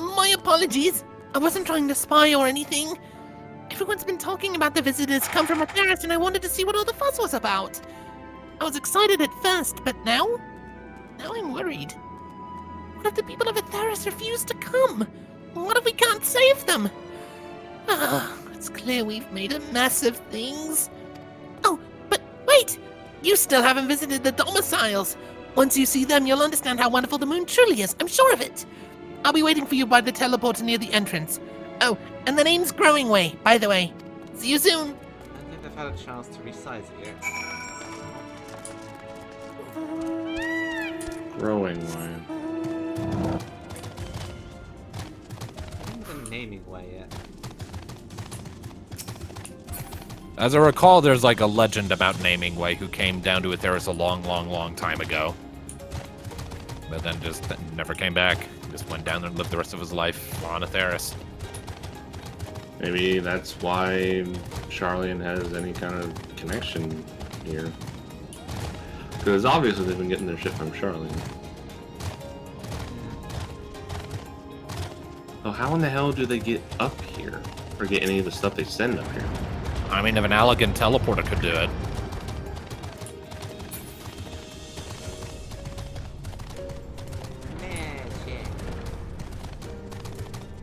My apologies. I wasn't trying to spy or anything. Everyone's been talking about the visitors come from Etheris, and I wanted to see what all the fuss was about. I was excited at first, but now I'm worried. What if the people of Etheris refuse to come? What if we can't save them? It's clear we've made a mess of things. Oh, but wait! You still haven't visited the domiciles. Once you see them, you'll understand how wonderful the moon truly is. I'm sure of it. I'll be waiting for you by the teleporter near the entrance. Oh, and the name's Growing Way, by the way. See you soon. I think I've had a chance to resize it yet. Growing Way. I haven't done Naming Way yet. As I recall, there's like a legend about Naming Way who came down to Etheris a long time ago. But then just never came back. Just went down there and lived the rest of his life on Etheris. Maybe that's why Charlian has any kind of connection here. Because obviously they've been getting their shit from Charlian. So how in the hell do they get up here? Or get any of the stuff they send up here? I mean, if an elegant teleporter could do it.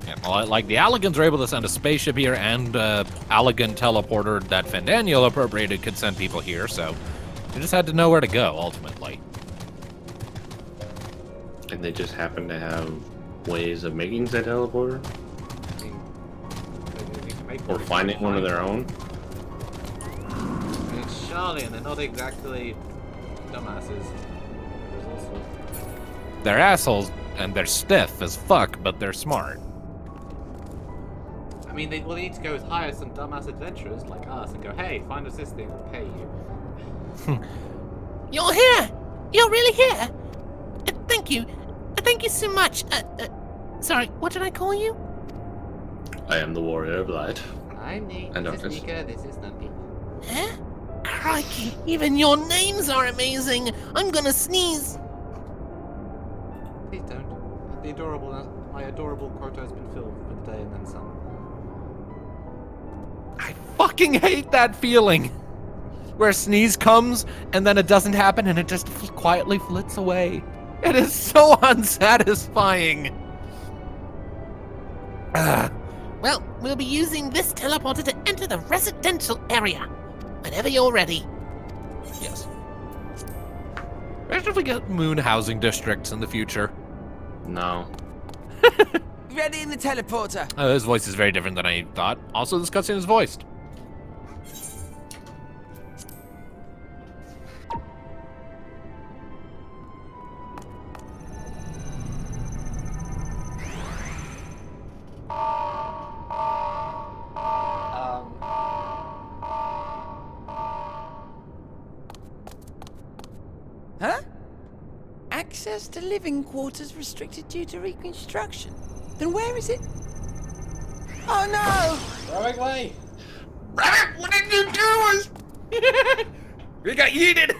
Yeah, well, like the Allegans were able to send a spaceship here, and elegant teleporter that Fandaniel appropriated could send people here, so they just had to know where to go, ultimately. And they just happen to have ways of making said teleporter? I mean, they can make Or finding one of their own? I mean, it's Charlie, and they're not exactly dumbasses. There's also... They're assholes, and they're stiff as fuck, but they're smart. I mean, they need to go hire some dumbass adventurers like us and go, hey, find us this thing, we'll pay you. You're here! You're really here! Thank you. Thank you so much. Sorry, what did I call you? I am the Warrior of Light. I'm Nate, And this is darkness. Nika, this is Numpy. Huh? Crikey, even your names are amazing! I'm gonna sneeze! Please don't. My adorable quota has been filled for the day and then some. I fucking hate that feeling! Where a sneeze comes, and then it doesn't happen, and it just quietly flits away. It is so unsatisfying. Well, we'll be using this teleporter to enter the residential area. Whenever you're ready. Yes. Imagine if we get moon housing districts in the future. No. Ready in the teleporter. His voice is very different than I thought. Also, this cutscene is voiced. Huh? Access to living quarters restricted due to reconstruction. Then where is it? Oh no! Growing Way! Rabbit, what did you do? We got yeeted!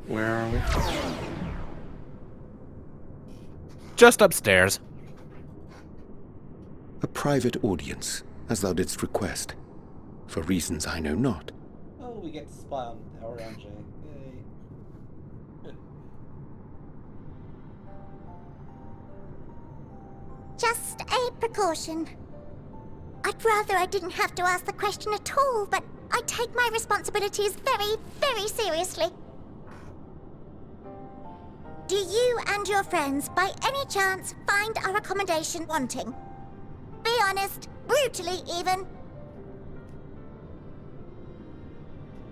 Where are we? Just upstairs. A private audience, as thou didst request, for reasons I know not. Oh, we get to spy on our own Jay. Yay. Just a precaution. I'd rather I didn't have to ask the question at all, but I take my responsibilities very, very seriously. Do you and your friends, by any chance, find our accommodation wanting? Be honest, brutally even.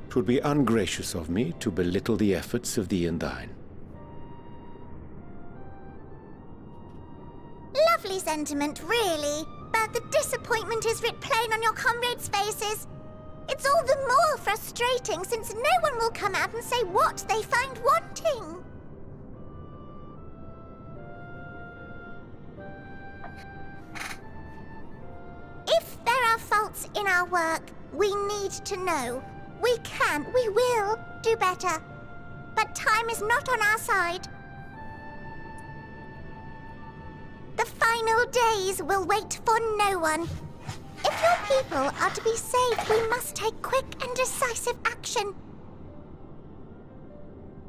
'Twould be ungracious of me to belittle the efforts of thee and thine. Lovely sentiment, really. But the disappointment is writ plain on your comrades' faces. It's all the more frustrating since no one will come out and say what they find wanting. If there are faults in our work, we need to know. We will do better. But time is not on our side. The final days will wait for no one. If your people are to be saved, we must take quick and decisive action.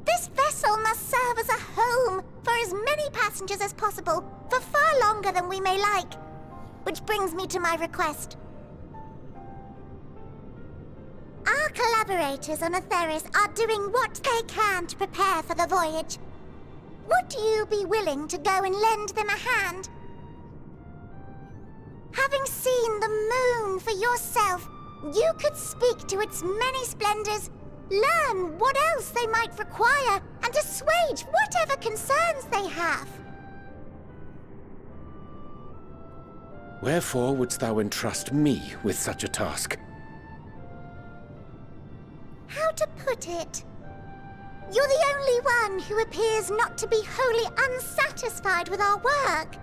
This vessel must serve as a home for as many passengers as possible, for far longer than we may like. Which brings me to my request. Our collaborators on Atheris are doing what they can to prepare for the voyage. Would you be willing to go and lend them a hand? Having seen the moon for yourself, you could speak to its many splendors, learn what else they might require, and assuage whatever concerns they have. Wherefore wouldst thou entrust me with such a task? How to put it? You're the only one who appears not to be wholly unsatisfied with our work.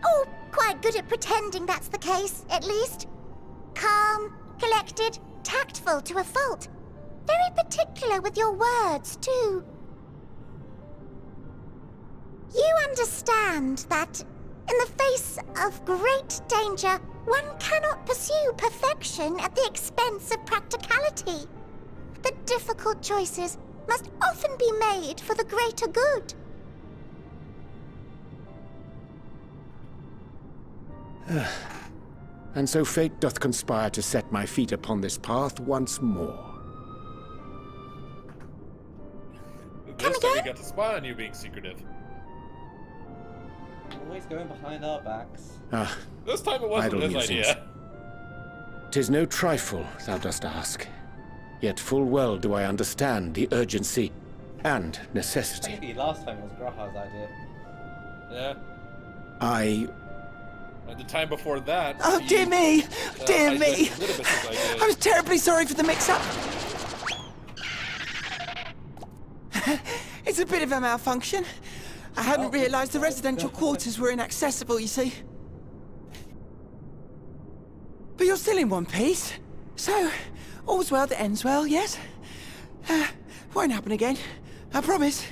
Oh, quite good at pretending that's the case, at least. Calm, collected, tactful to a fault. Very particular with your words, too. You understand that, in the face of great danger, one cannot pursue perfection at the expense of practicality. The difficult choices must often be made for the greater good. And so fate doth conspire to set my feet upon this path once more. Come This time we again? got to spy on you being secretive. Always going behind our backs. Ah, This time it wasn't Idle his musings. idea. 'Tis no trifle thou dost ask. Yet full well do I understand the urgency and necessity. Maybe last time it was Graha's idea. Yeah. I... And the time before that. Oh, dear me! Dear me! Elizabeth's idea. I was terribly sorry for the mix-up. It's a bit of a malfunction. I hadn't realised the residential quarters were inaccessible, you see. But you're still in one piece. So, all's well that ends well, yes? Won't happen again. I promise.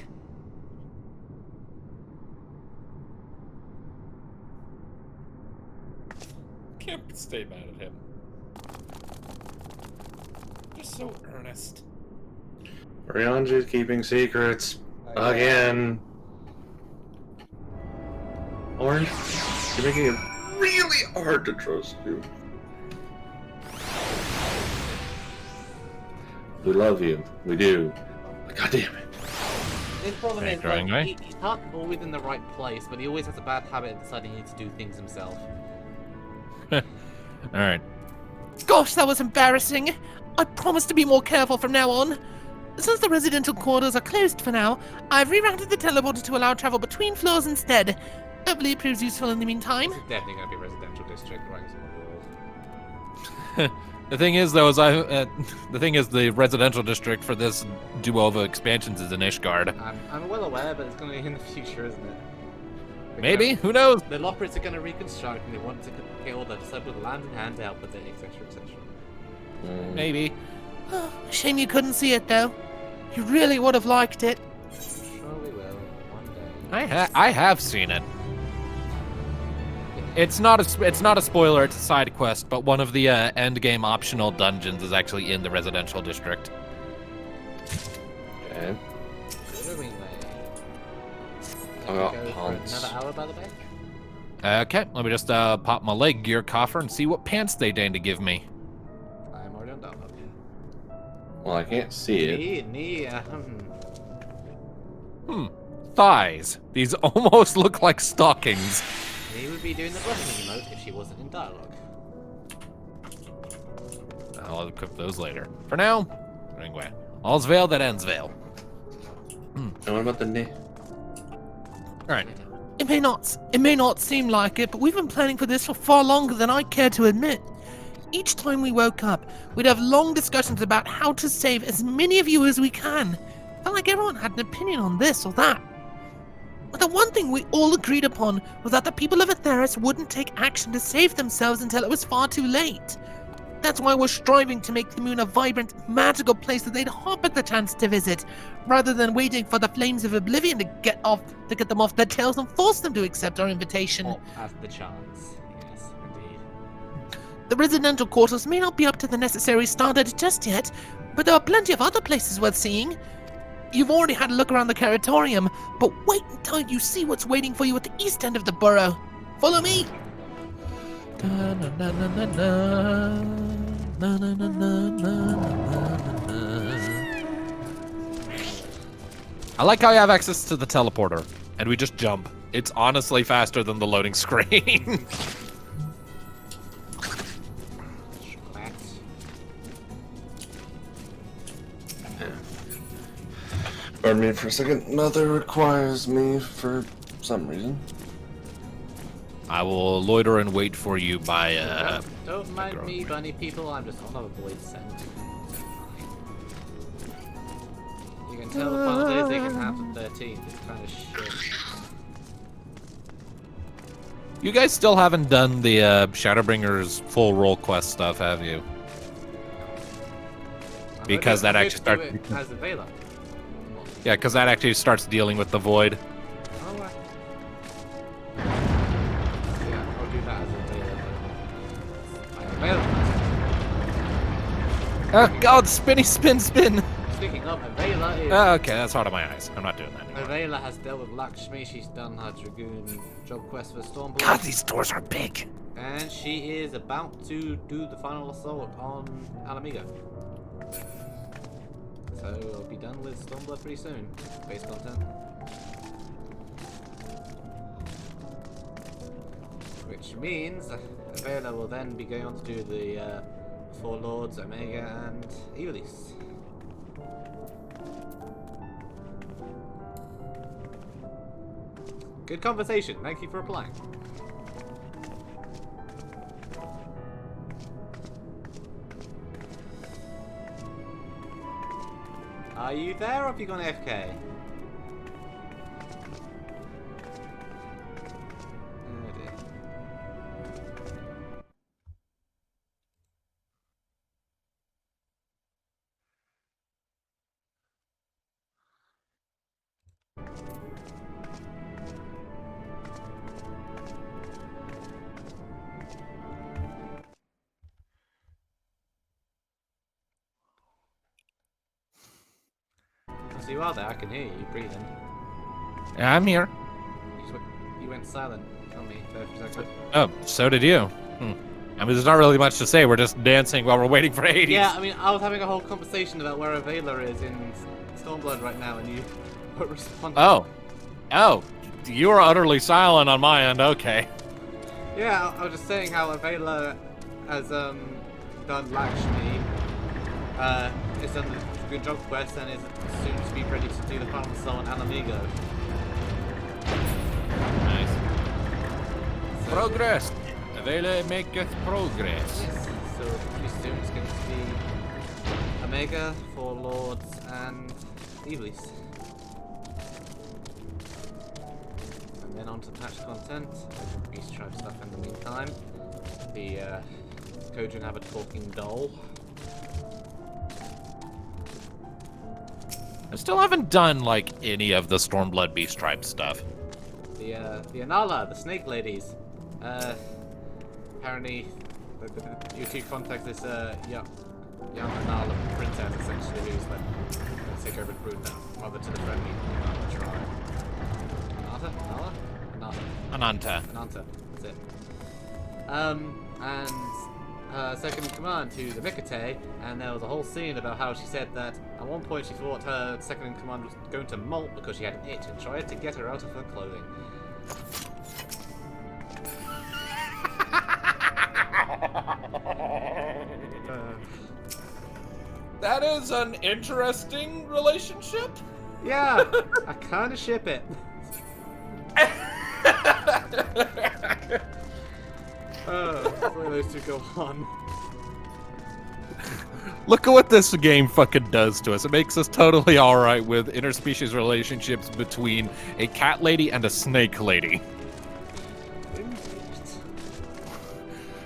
Can't stay mad at him. You're so earnest. Ryanji's keeping secrets. Again. Orange, you're making it really hard to trust you. We love you. We do. God damn it. His problem Okay, is drawing like, way. he's always in the right place, but he always has a bad habit of deciding he needs to do things himself. Alright. Gosh, that was embarrassing. I promise to be more careful from now on. Since the residential quarters are closed for now, I've rerouted the teleporter to allow travel between floors instead. Hopefully it proves useful in the meantime. It's definitely going to be a residential district, right? On the rules. The thing is, though, the residential district for this duo of expansions is in Ishgard. I'm well aware, but it's going to be in the future, isn't it? Maybe? Who knows? The Lockers are going to reconstruct, and they want to get all the disciples land in hand to help with it, etc., etc. Maybe. Shame you couldn't see it though. You really would have liked it. Sure we will, one day. I have seen it. It's not a spoiler. It's a side quest, but one of the end game optional dungeons is actually in the residential district. Okay. Glittering Way. I got Go for pants. another hour, by the way? Okay, let me just pop my leg gear coffer and see what pants they deign to give me. I'm already on download. Well, I can't see it. Thighs. These almost look like stockings. He would be doing the blushing emote if she wasn't in dialogue. I'll equip those later. For now, anyway, all's veil that ends veil. And what about the knee? All right. It may not seem like it, but we've been planning for this for far longer than I care to admit. Each time we woke up, we'd have long discussions about how to save as many of you as we can. Felt like everyone had an opinion on this or that. But the one thing we all agreed upon was that the people of Atheris wouldn't take action to save themselves until it was far too late. That's why we're striving to make the moon a vibrant, magical place that they'd hop at the chance to visit, rather than waiting for the flames of oblivion to get them off their tails and force them to accept our invitation. Hop at the chance. Yes, indeed. The residential quarters may not be up to the necessary standard just yet, but there are plenty of other places worth seeing. You've already had a look around the Caratorium, but wait until you see what's waiting for you at the east end of the borough. Follow me! I like how you have access to the teleporter, and we just jump. It's honestly faster than the loading screen. Pardon me for a second. Mother requires me for some reason. I will loiter and wait for you by, Don't mind me, bunny people. I'm just on a void scent. You can tell the fun days they can have from 13. It's kind of shit. You guys still haven't done the Shadowbringers full role quest stuff, have you? Because that actually starts. As a Vela. Yeah, because that actually starts dealing with the void. Oh, yeah, I'll do that as a Vela. Oh God, spinny spin spin. Speaking of, a Vela is. Oh, okay, that's out of my eyes. I'm not doing that anymore. Vela has dealt with Lakshmi. She's done her Dragoon job quest for Stormblood. God, these doors are big. And she is about to do the final assault on Alamigo. So we'll be done with Stormblood pretty soon. Base content. Which means Vela will then be going on to do the Four Lords, Omega, and Evilise. Good conversation. Thank you for replying. Are you there or have you gone AFK? Oh dear. So you are there, I can hear you breathing. Yeah, I'm here. You went silent on me for a second. Oh, so did you. I mean, there's not really much to say. We're just dancing while we're waiting for Hades. Yeah, I mean, I was having a whole conversation about where Avela is in Stormblood right now, and you weren't responding. Oh, you are utterly silent on my end. Okay. Yeah, I was just saying how Avela has done Lakshmi, has done the good job quest, and is soon to be ready to do the final assault on Alamigo. Nice. So, Progress. Avela maketh progress. yes, so pretty soon it's going to be Omega, Four Lords, and Evilise. And then on to patch content, Beast Tribe stuff in the meantime. The Kojin have a talking doll. I still haven't done, like, any of the Stormblood Beast Tribe stuff. The Anala, the Snake Ladies. Apparently, you two contact this young Anala princess, essentially, who's like going to take over and brood now. Mother to the friendly tribe. Ananta? Anala? Ananta. Ananta, that's it. And second in command to the Mikate, and there was a whole scene about how she said that at one point she thought her second in command was going to molt because she had an itch and tried to get her out of her clothing. That is an interesting relationship. Yeah, I kind of ship it. The way those two go on. Look at what this game fucking does to us. It makes us totally alright with interspecies relationships between a cat lady and a snake lady.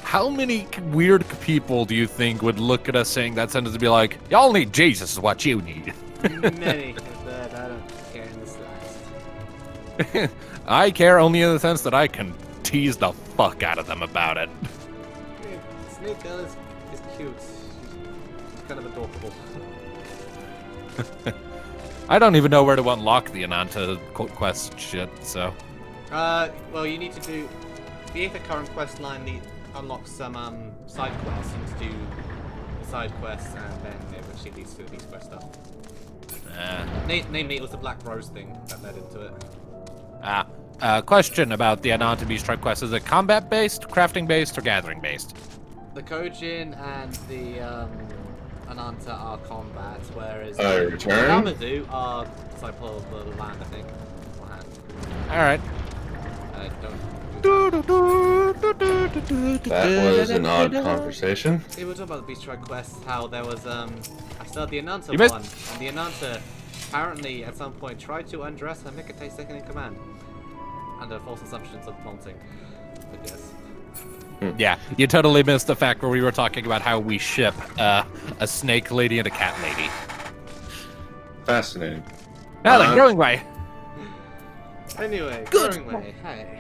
How many weird people do you think would look at us saying that sentence and be like, y'all need Jesus is what you need? Many, but I don't care in the slightest. I care only in the sense that I can tease the fuck out of them about it. I mean, Snake Girl is cute. She's kind of adorable. I don't even know where to unlock the Ananta quest shit, so. Well, you need to do the current quest line. Unlock some side quests. You need to do the side quests, and then eventually leads to these quest stuff. Namely, it was the Black Rose thing that led into it. Question about the Ananta Beast Strike quest: is it combat-based, crafting-based, or gathering-based? The Kojin and the Ananta are combat, whereas I the return. Amadou are type of the land, I think. Or hand. All right. I don't. That was an odd conversation. We were talking about the Beast Strike quest, how there was I started the Ananta You missed- one, and the Ananta apparently at some point tried to undress her Mikate second in command. Under false assumptions of taunting, I guess. Yeah, you totally missed the fact where we were talking about how we ship a snake lady and a cat lady. Fascinating. Now then, going way. Anyway, Good. going way, hey.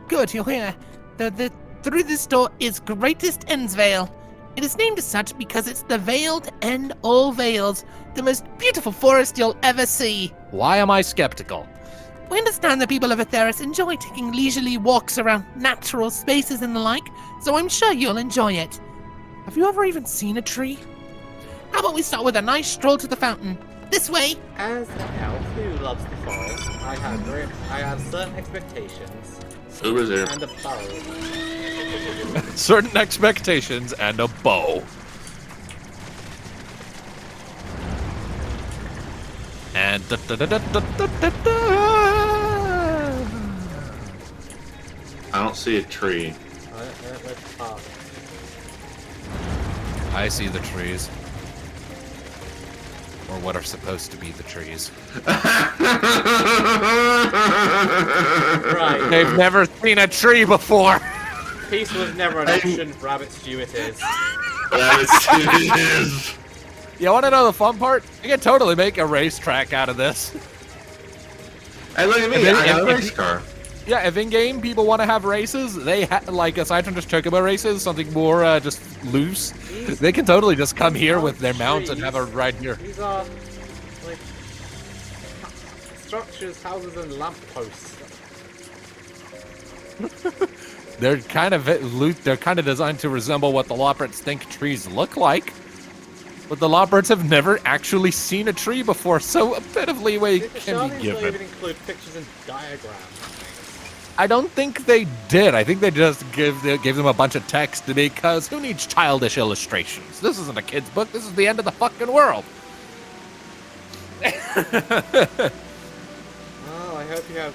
Good, you're here. The through this door is Greatest End's Vale. It is named as such because it's the veiled end all veils, the most beautiful forest you'll ever see. Why am I skeptical? We understand that people of Atheris enjoy taking leisurely walks around natural spaces and the like, so I'm sure you'll enjoy it. Have you ever even seen a tree? How about we start with a nice stroll to the fountain? This way! As an elf who loves the forest, I have certain expectations Who was there? and a bow. Certain expectations and a bow. And I don't see a tree. I see the trees. Or what are supposed to be the trees. Right. They've never seen a tree before. Peace was never an option. Rabbit stew it is. It is. You want to know the fun part? You can totally make a racetrack out of this. Hey, look at me! If- I got a if- race car. Yeah, if in-game people want to have races, they like aside from just chocobo races, something more just loose. They can totally just come here with their mounts and have a ride here. These are like structures, houses, and lampposts. They're kind of designed to resemble what the Loprits think trees look like. But the Loprits have never actually seen a tree before, so a bit of leeway can be given. even include pictures and diagrams. I don't think they did. I think they just gave them a bunch of text because who needs childish illustrations? This isn't a kid's book. This is the end of the fucking world. Oh, I hope you have.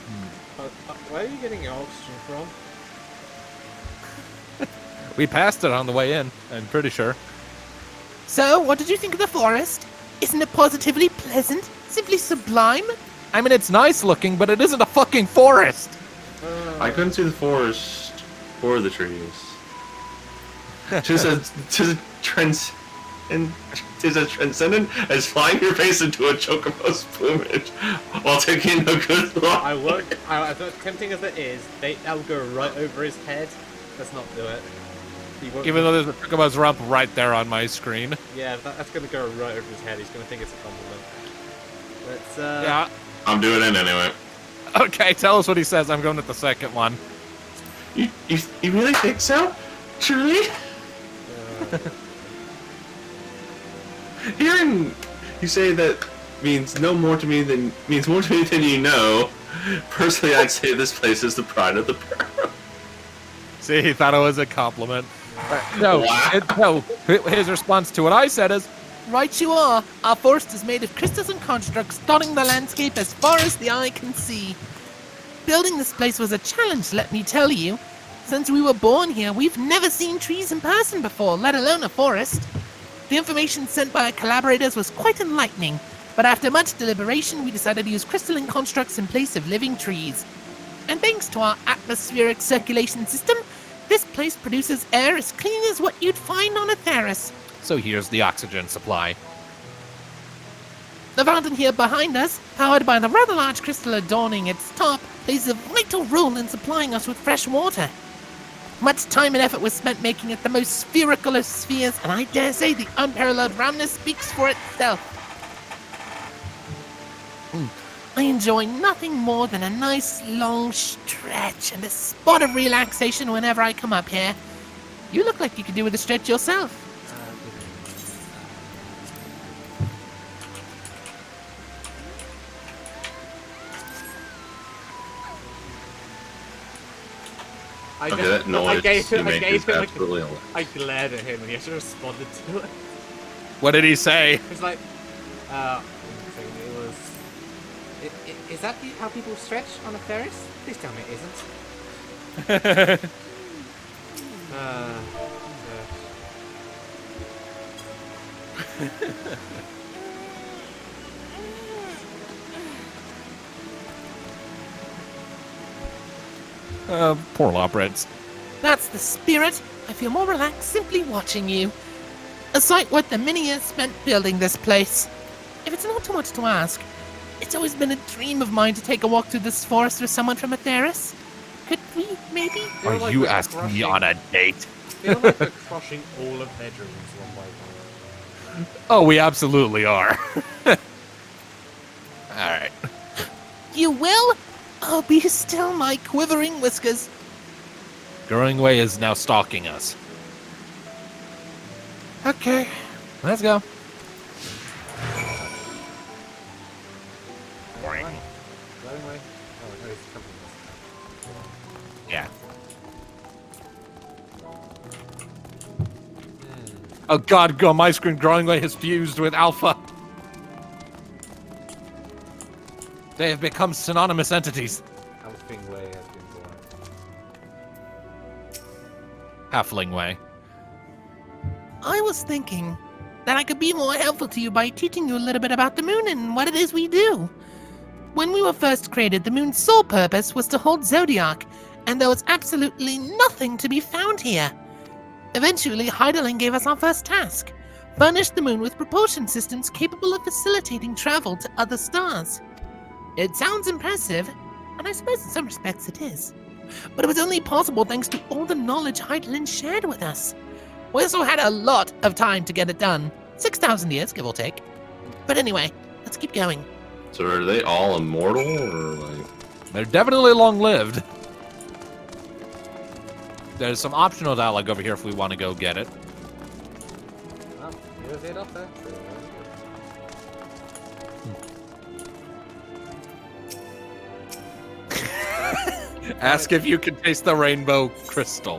Where are you getting your oxygen from? We passed it on the way in, I'm pretty sure. So, what did you think of the forest? Isn't it positively pleasant? Simply sublime? I mean, it's nice looking, but it isn't a fucking forest. I couldn't see the forest or the trees. Tis as transcendent as flying your face into a chocobo's plumage while taking a good look. I won't. As tempting as it is, that will go right over his head. Let's not do it. He won't. Even though there's a chocobo's rump right there on my screen. Yeah, that's gonna go right over his head. He's gonna think it's a compliment. Let's. Yeah. I'm doing it anyway. Okay, tell us what he says. I'm going with the second one. You really think so? Truly? Hearing you say that means more to me than you know. Personally, I'd say this place is the pride of the Burrow. See, he thought it was a compliment. No, Wow. his response to what I said is, Right you are. Our forest is made of crystals and constructs, dotting the landscape as far as the eye can see. Building this place was a challenge, let me tell you. Since we were born here, we've never seen trees in person before, let alone a forest. The information sent by our collaborators was quite enlightening, but after much deliberation, we decided to use crystalline constructs in place of living trees. And thanks to our atmospheric circulation system, this place produces air as clean as what you'd find on Etheris. So here's the oxygen supply. The fountain here behind us, powered by the rather large crystal adorning its top, plays a vital role in supplying us with fresh water. Much time and effort was spent making it the most spherical of spheres, and I dare say the unparalleled roundness speaks for itself. I enjoy nothing more than a nice long stretch and a spot of relaxation whenever I come up here. You look like you could do with a stretch yourself. Okay, that noise you make is absolutely hilarious. I glared at him and he actually responded to it. What did he say? It's like, it was... Is that how people stretch on a Ferris? Please tell me it isn't. Poor Lawbreads. That's the spirit. I feel more relaxed simply watching you. A sight worth the many years spent building this place. If it's not too much to ask, it's always been a dream of mine to take a walk through this forest with someone from Etheris. Could we, maybe? Are like you we're asking me on a date? Feel like we're crushing all of their dreams one by one. Oh, we absolutely are. Alright. You will? Oh, be still, my quivering whiskers. Growing Way is now stalking us. Okay. Let's go. Going away? Oh, no, he's coming. Yeah. Oh god, go! My screen Growing Way has fused with Alpha. They have become synonymous entities. Halfling Way has been born. Halfling Way. I was thinking that I could be more helpful to you by teaching you a little bit about the moon and what it is we do. When we were first created, the moon's sole purpose was to hold Zodiark, and there was absolutely nothing to be found here. Eventually, Heidelin gave us our first task: furnish the moon with propulsion systems capable of facilitating travel to other stars. It sounds impressive, and I suppose in some respects it is. But it was only possible thanks to all the knowledge Heidelin shared with us. We also had a lot of time to get it done. 6,000 years, give or take. But anyway, let's keep going. So are they all immortal, or like? They're definitely long-lived. There's some optional dialogue over here if we want to go get it. Well, here's it up there. Ask if you can taste the rainbow crystal.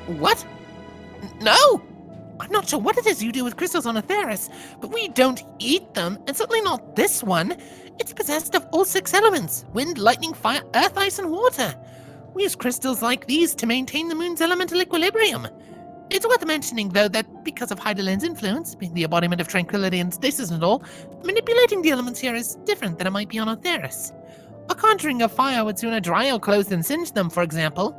What? No! I'm not sure what it is you do with crystals on Etheris, but we don't eat them, and certainly not this one. It's possessed of all 6 elements: wind, lightning, fire, earth, ice, and water. We use crystals like these to maintain the moon's elemental equilibrium. It's worth mentioning, though, that because of Heidelin's influence, being the embodiment of tranquility and stasis and all, manipulating the elements here is different than it might be on Etheris. A conjuring of fire would sooner dry our clothes than singe them, for example.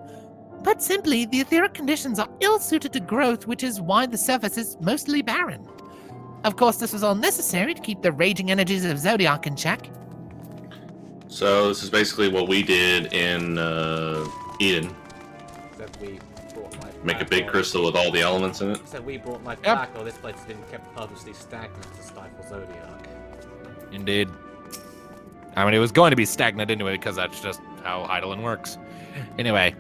Put simply, the etheric conditions are ill-suited to growth, which is why the surface is mostly barren. Of course, this was all necessary to keep the raging energies of Zodiark in check. So this is basically what we did in Eden. Except we brought life Make a back, big or- crystal with all the elements in it. Except we brought life Yep. back, or this place has been kept purposely stagnant to stifle Zodiark. Indeed. I mean, it was going to be stagnant anyway, because that's just how Heidelin works. Anyway.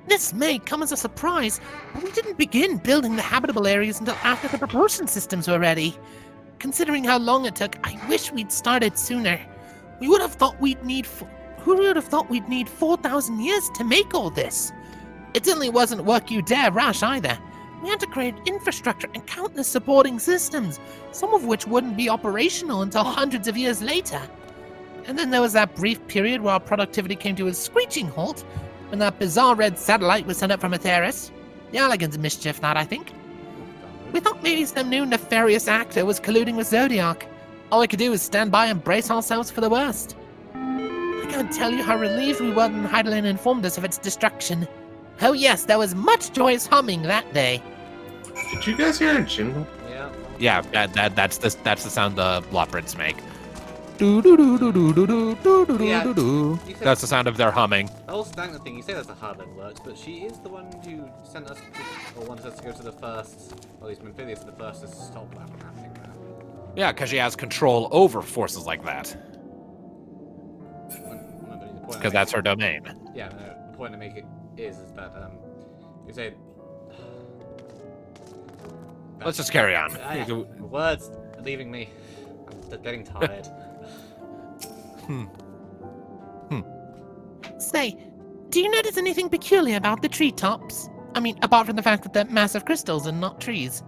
This may come as a surprise, but we didn't begin building the habitable areas until after the propulsion systems were ready. Considering how long it took, I wish we'd started sooner. Who would have thought we'd need 4,000 years to make all this? It certainly wasn't work you dare rush either. We had to create infrastructure and countless supporting systems, some of which wouldn't be operational until hundreds of years later. And then there was that brief period where our productivity came to a screeching halt, when that bizarre red satellite was sent up from Etheris. The Allergan's mischief, that, I think. We thought maybe some new nefarious actor was colluding with Zodiark. All we could do was stand by and brace ourselves for the worst. I can't tell you how relieved we were when Heidelin informed us of its destruction. Oh yes, there was much joyous humming that day. Did you guys hear a jingle? Yeah. Yeah, that's the sound the Loprins make. Yeah, you said- That's the sound of their humming. The whole Stagnant thing, you say that's how Hardline works, but she is the one who sent us to, or wanted us to go to the first, or at least Memphidius to the first to stop that from happening there. Yeah, because she has control over forces like that. Because that's her domain. Yeah, no, the point I make it is that, you say... Let's just carry on. Words are leaving me. I'm getting tired. Say, do you notice anything peculiar about the treetops? I mean, apart from the fact that they're massive crystals and not trees.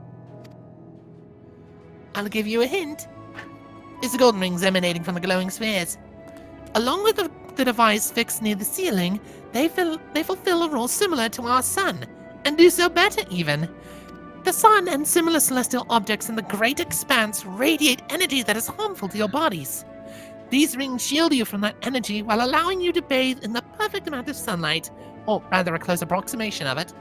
I'll give you a hint. It's the golden rings emanating from the glowing spheres. Along with the device fixed near the ceiling, they fulfill a role similar to our sun, and do so better even. The sun and similar celestial objects in the great expanse radiate energy that is harmful to your bodies. These rings shield you from that energy while allowing you to bathe in the perfect amount of sunlight, or rather a close approximation of it.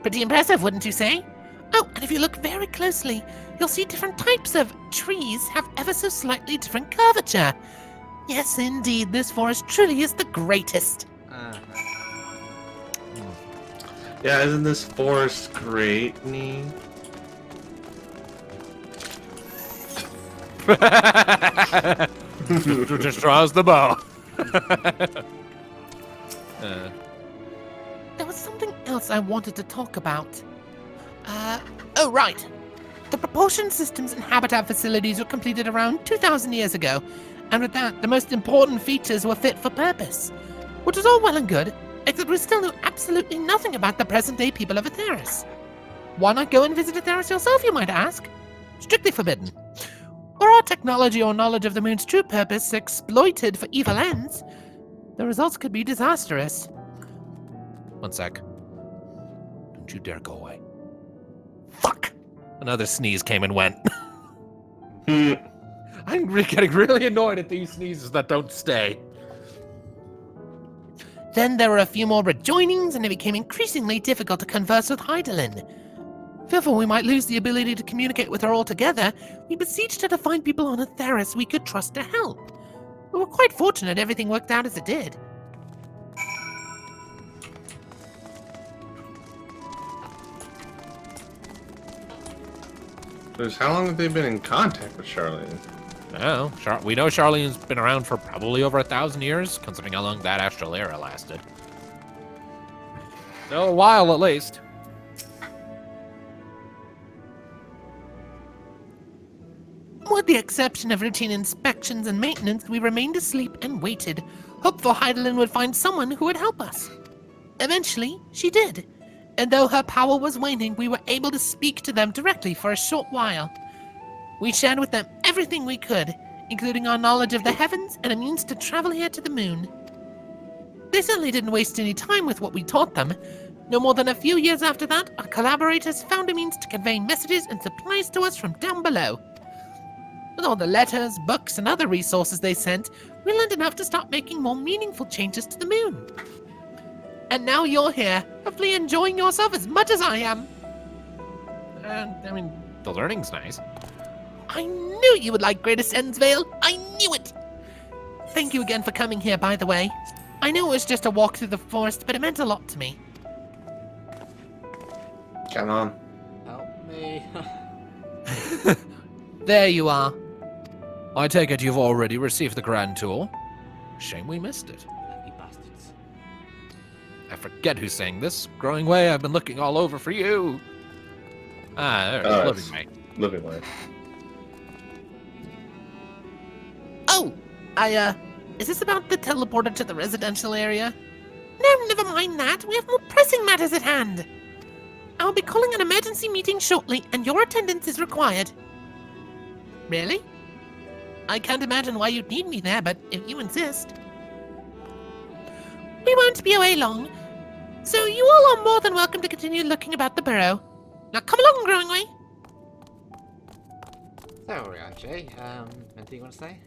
Pretty impressive, wouldn't you say? Oh, and if you look very closely, you'll see different types of trees have ever so slightly different curvature. Yes, indeed, this forest truly is the greatest. Yeah, isn't this forest great, Nee? Just draws the bow. There was something else I wanted to talk about. Oh, right. The propulsion systems and habitat facilities were completed around 2,000 years ago, and with that, the most important features were fit for purpose. Which was all well and good, except we still knew absolutely nothing about the present-day people of Atheris. Why not go and visit Atheris yourself, you might ask? Strictly forbidden. Were our technology or knowledge of the moon's true purpose exploited for evil ends, the results could be disastrous. One sec. Don't you dare go away. Fuck! Another sneeze came and went. I'm getting really annoyed at these sneezes that don't stay. Then there were a few more rejoinings, and it became increasingly difficult to converse with Heidelin. Fearful we might lose the ability to communicate with her altogether, we beseeched her to find people on Atheris we could trust to help. We were quite fortunate everything worked out as it did. Because how long have they been in contact with Charlene? No, we know Charlene's been around for probably over 1,000 years, considering how long that astral era lasted. So a while at least. With the exception of routine inspections and maintenance, we remained asleep and waited, hopeful Heidelin would find someone who would help us. Eventually, she did, and though her power was waning, we were able to speak to them directly for a short while. We shared with them everything we could, including our knowledge of the heavens and a means to travel here to the moon. They certainly didn't waste any time with what we taught them. No more than a few years after that, our collaborators found a means to convey messages and supplies to us from down below. With all the letters, books, and other resources they sent, we learned enough to start making more meaningful changes to the moon. And now you're here, hopefully enjoying yourself as much as I am. I mean, the learning's nice. I knew you would like Greater Sensvale. I knew it. Thank you again for coming here, by the way. I know it was just a walk through the forest, but it meant a lot to me. Come on. Help me. There you are. I take it you've already received the grand tour. Shame we missed it. You bastards. I forget who's saying this. Growing way, I've been looking all over for you. There it is, Oh, living it's- way. Living life. Oh, is this about the teleporter to the residential area? No, never mind that. We have more pressing matters at hand. I'll be calling an emergency meeting shortly, and your attendance is required. Really? I can't imagine why you'd need me there, but if you insist. We won't be away long, so you all are more than welcome to continue looking about the burrow. Now come along, Growing Way. There we are, Jay. Anything you want to say?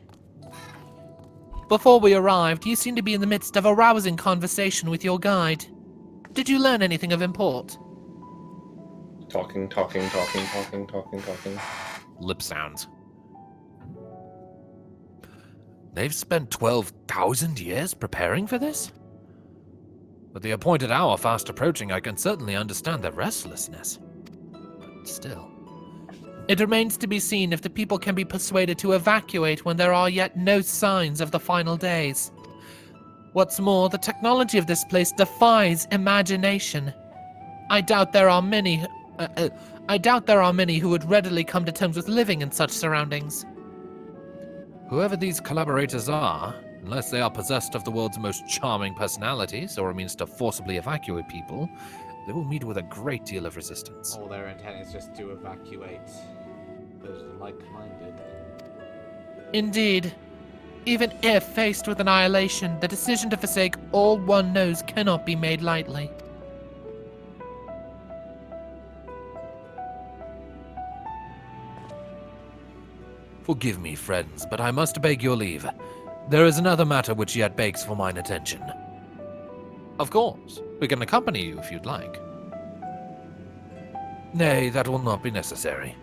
Before we arrived, you seemed to be in the midst of a rousing conversation with your guide. Did you learn anything of import? Talking. Lip sounds. They've spent 12,000 years preparing for this? With the appointed hour fast approaching, I can certainly understand their restlessness. But still. It remains to be seen if the people can be persuaded to evacuate when there are yet no signs of the final days. What's more, the technology of this place defies imagination. I doubt there are many who would readily come to terms with living in such surroundings. Whoever these collaborators are, unless they are possessed of the world's most charming personalities or a means to forcibly evacuate people, they will meet with a great deal of resistance. All their intent is just to evacuate those like-minded. Indeed. Even if faced with annihilation, the decision to forsake all one knows cannot be made lightly. Forgive me, friends, but I must beg your leave. There is another matter which yet begs for mine attention. Of course, we can accompany you if you'd like. Nay, that will not be necessary.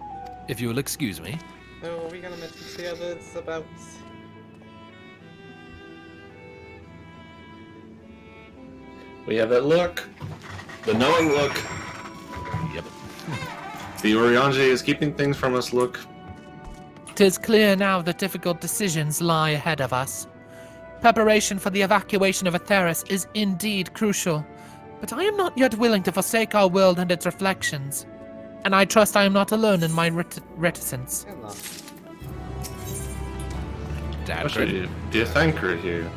If you will excuse me. So, are we gonna mention to the others about... We have that look. The knowing look. Yep. The Oriange is keeping things from us look. 'Tis clear now that difficult decisions lie ahead of us. Preparation for the evacuation of Atheris is indeed crucial, but I am not yet willing to forsake our world and its reflections, and I trust I am not alone in my reticence. Hang on. Dad, What do you think right here?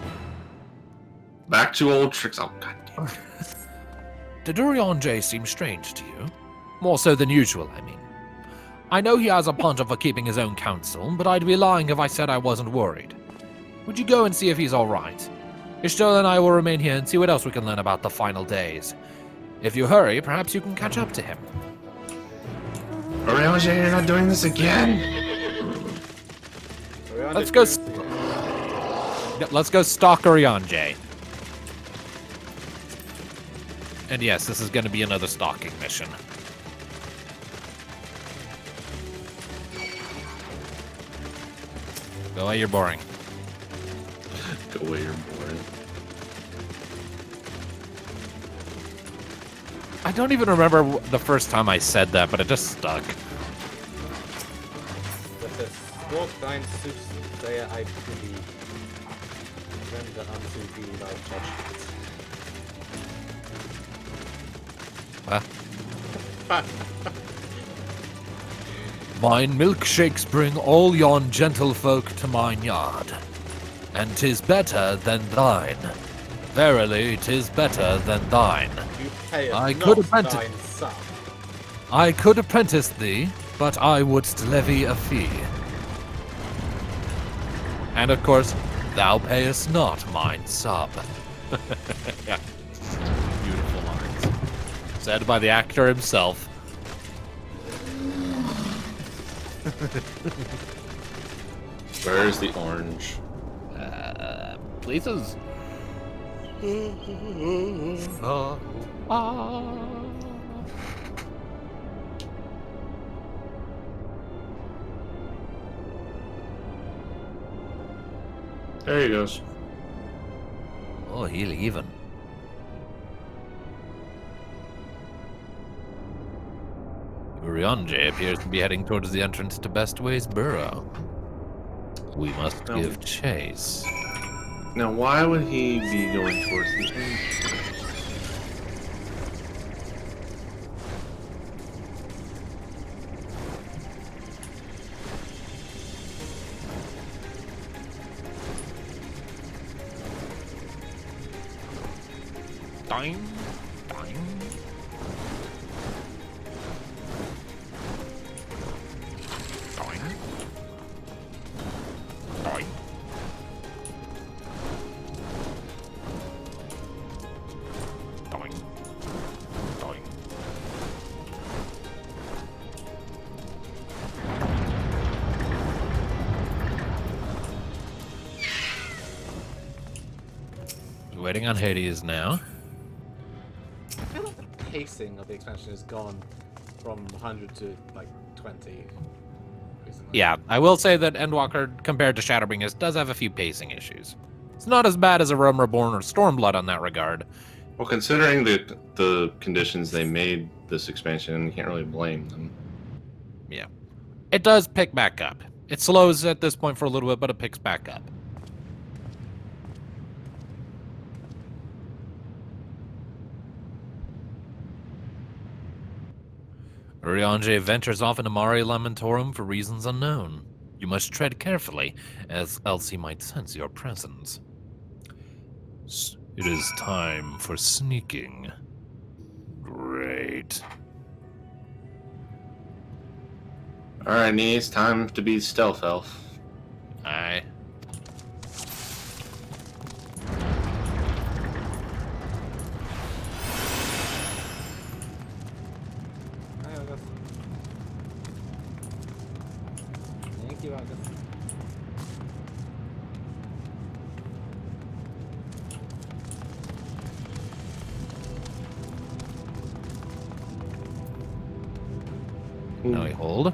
Back to old tricks. Oh, god damn. did Oriange seem strange to you? More so than usual, I mean. I know he has a penchant for keeping his own counsel, but I'd be lying if I said I wasn't worried. Would you go and see if he's alright? Ishtar and I will remain here and see what else we can learn about the final days. If you hurry, perhaps you can catch up to him. Oriange, you're not doing this again? Let's go stalk Oriange. And yes, this is going to be another stalking mission. Go away, you're boring. Go away, you're boring. I don't even remember the first time I said that, but it just stuck. With the smoke thine soothsayer I believe. Render unto thee thy judgment. Huh? Mine milkshakes bring all yon gentlefolk to mine yard, and 'tis better than thine. Verily, 'tis better than thine. You pay I not could apprentice- thine son. I could apprentice thee, but I wouldst levy a fee. And of course, thou payest not mine sub. Yeah. Beautiful lines. Said by the actor himself. Where's the orange? Places. There he goes. Oh, he'll even. Oriange appears to be heading towards the entrance to Bestway's burrow. We must give chase. Now, why would he be going towards the entrance? Ding, ding. Ding. Ding. Ding. Ding. waiting on Hades now. I feel like the pacing of the expansion has gone from 100 to like 20 recently. Yeah, I will say that Endwalker, compared to Shadowbringers, does have a few pacing issues. It's not as bad as a Realm Reborn or Stormblood on that regard. Well, considering the conditions they made this expansion, you can't really blame them. Yeah. It does pick back up. It slows at this point for a little bit, but it picks back up. Urianger ventures off into Mare Lamentorum for reasons unknown. You must tread carefully, as else he might sense your presence. It is time for sneaking. Great. Alright, niece, time to be stealth elf. Aye. Hi, August. Thank you, August. Now we hold.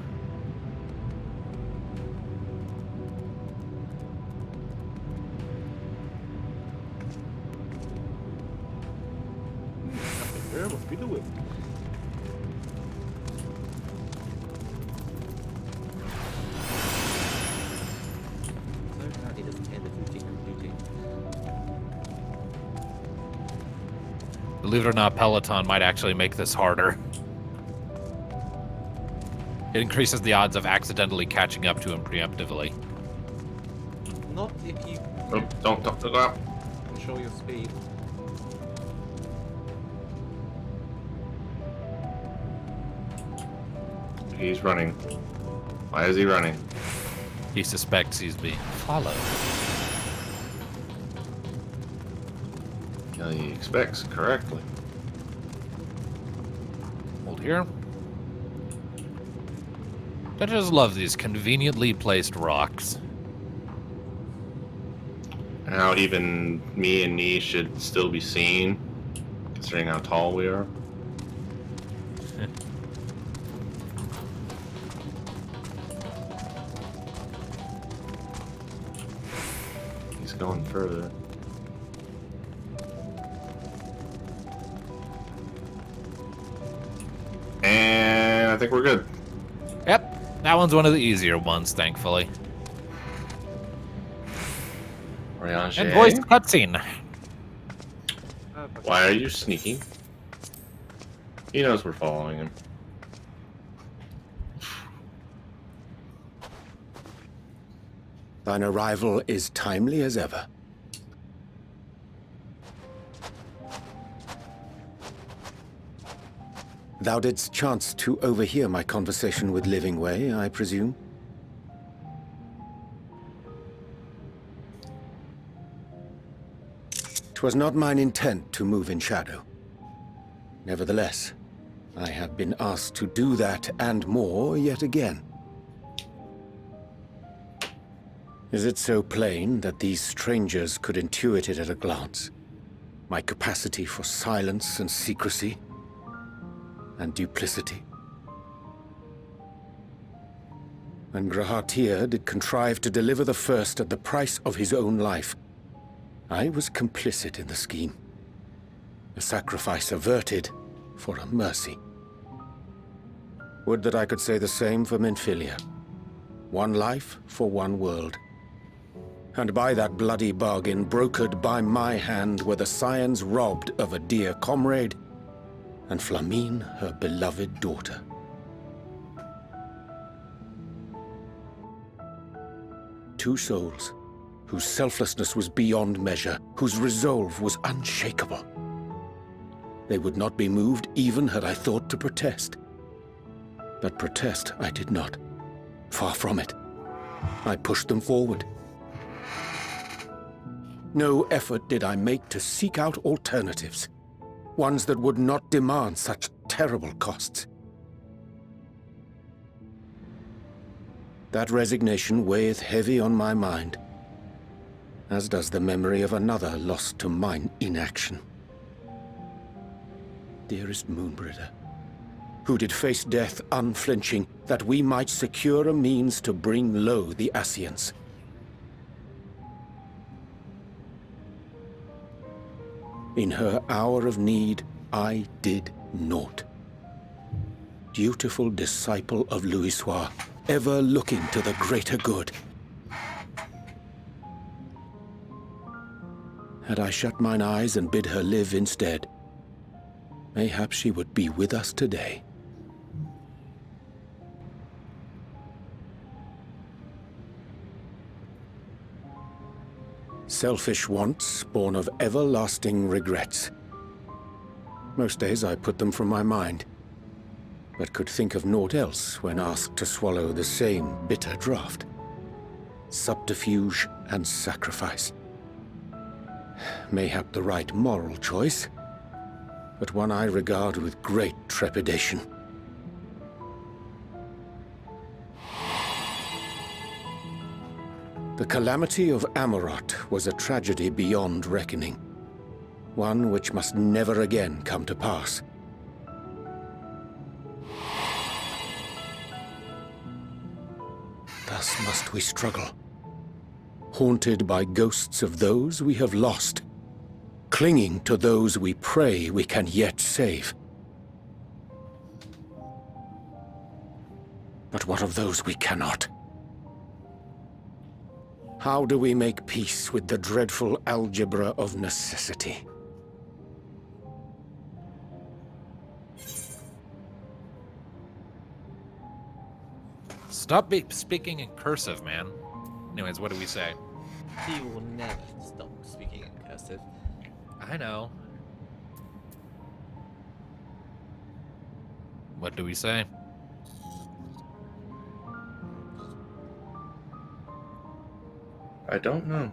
Where must be the whip? So glad he doesn't end the routine. Believe it or not, Peloton might actually make this harder. It increases the odds of accidentally catching up to him preemptively. Not if you Oh, don't go out. control your speed. He's running. Why is he running? He suspects he's being followed. Yeah, he expects correctly. Hold here. I just love these conveniently placed rocks. And how even me and Nee should still be seen, considering how tall we are. He's going further. And I think we're good. Yep, that one's one of the easier ones, thankfully. Urianger, And voice cutscene. why are you sneaking? He knows we're following him. Thine arrival is timely as ever. Thou didst chance to overhear my conversation with Living Way, I presume? 'Twas not mine intent to move in shadow. Nevertheless, I have been asked to do that and more yet again. Is it so plain that these strangers could intuit it at a glance? My capacity for silence and secrecy and duplicity? And Grahatir did contrive to deliver the first at the price of his own life. I was complicit in the scheme. A sacrifice averted for a mercy. Would that I could say the same for Menphilia. One life for one world. And by that bloody bargain brokered by my hand were the scions robbed of a dear comrade, and Flamine her beloved daughter. Two souls, whose selflessness was beyond measure, whose resolve was unshakable. They would not be moved even had I thought to protest. But protest I did not. Far from it. I pushed them forward. No effort did I make to seek out alternatives, ones that would not demand such terrible costs. That resignation weigheth heavy on my mind. as does the memory of another lost to mine inaction. Dearest Moonbringer, who did face death unflinching, that we might secure a means to bring low the Ascians. In her hour of need, I did naught. Dutiful disciple of Louisoix, ever looking to the greater good. Had I shut mine eyes and bid her live instead, mayhap she would be with us today. Selfish wants, born of everlasting regrets. Most days I put them from my mind, but could think of naught else when asked to swallow the same bitter draught. Subterfuge and sacrifice. Mayhap the right moral choice, but one I regard with great trepidation. The calamity of Amarot was a tragedy beyond reckoning, one which must never again come to pass. Thus must we struggle, haunted by ghosts of those we have lost, clinging to those we pray we can yet save. But what of those we cannot? How do we make peace with the dreadful algebra of necessity? Stop speaking in cursive, man. Anyways, what do we say? He will never stop speaking in cursive. I know. What do we say? I don't know.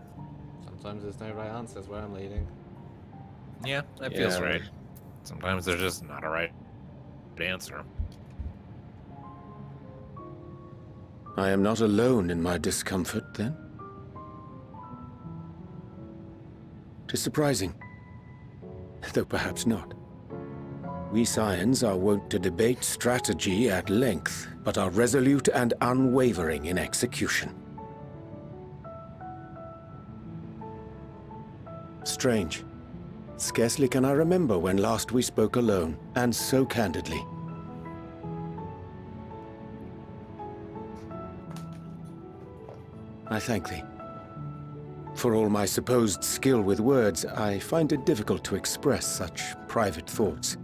Sometimes there's no right answers where I'm leading. Yeah, that feels Yeah. right. Sometimes there's just not a right answer. I am not alone in my discomfort, then? 'Tis surprising, though perhaps not. We Scions are wont to debate strategy at length, but are resolute and unwavering in execution. Strange. Scarcely can I remember when last we spoke alone, and so candidly. I thank thee. For all my supposed skill with words, I find it difficult to express such private thoughts.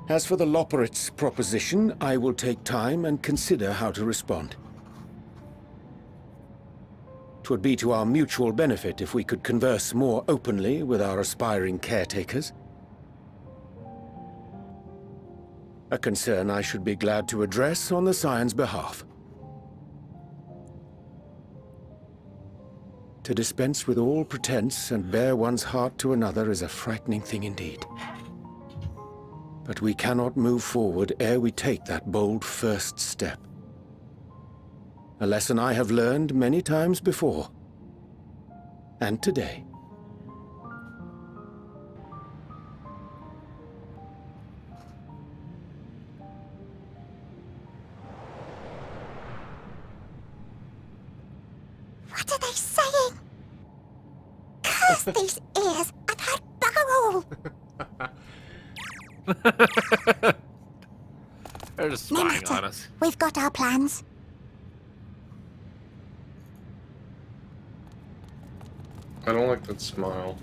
As for the Loporrit's proposition, I will take time and consider how to respond. 'Twould be to our mutual benefit if we could converse more openly with our aspiring caretakers. A concern I should be glad to address on the Scion's behalf. To dispense with all pretense and bare one's heart to another is a frightening thing indeed. But we cannot move forward ere we take that bold first step. A lesson I have learned many times before. And today. What are they saying? Curse these ears! I've had bugger all! They're just No spying matter. on us. We've got our plans. I don't like that smile.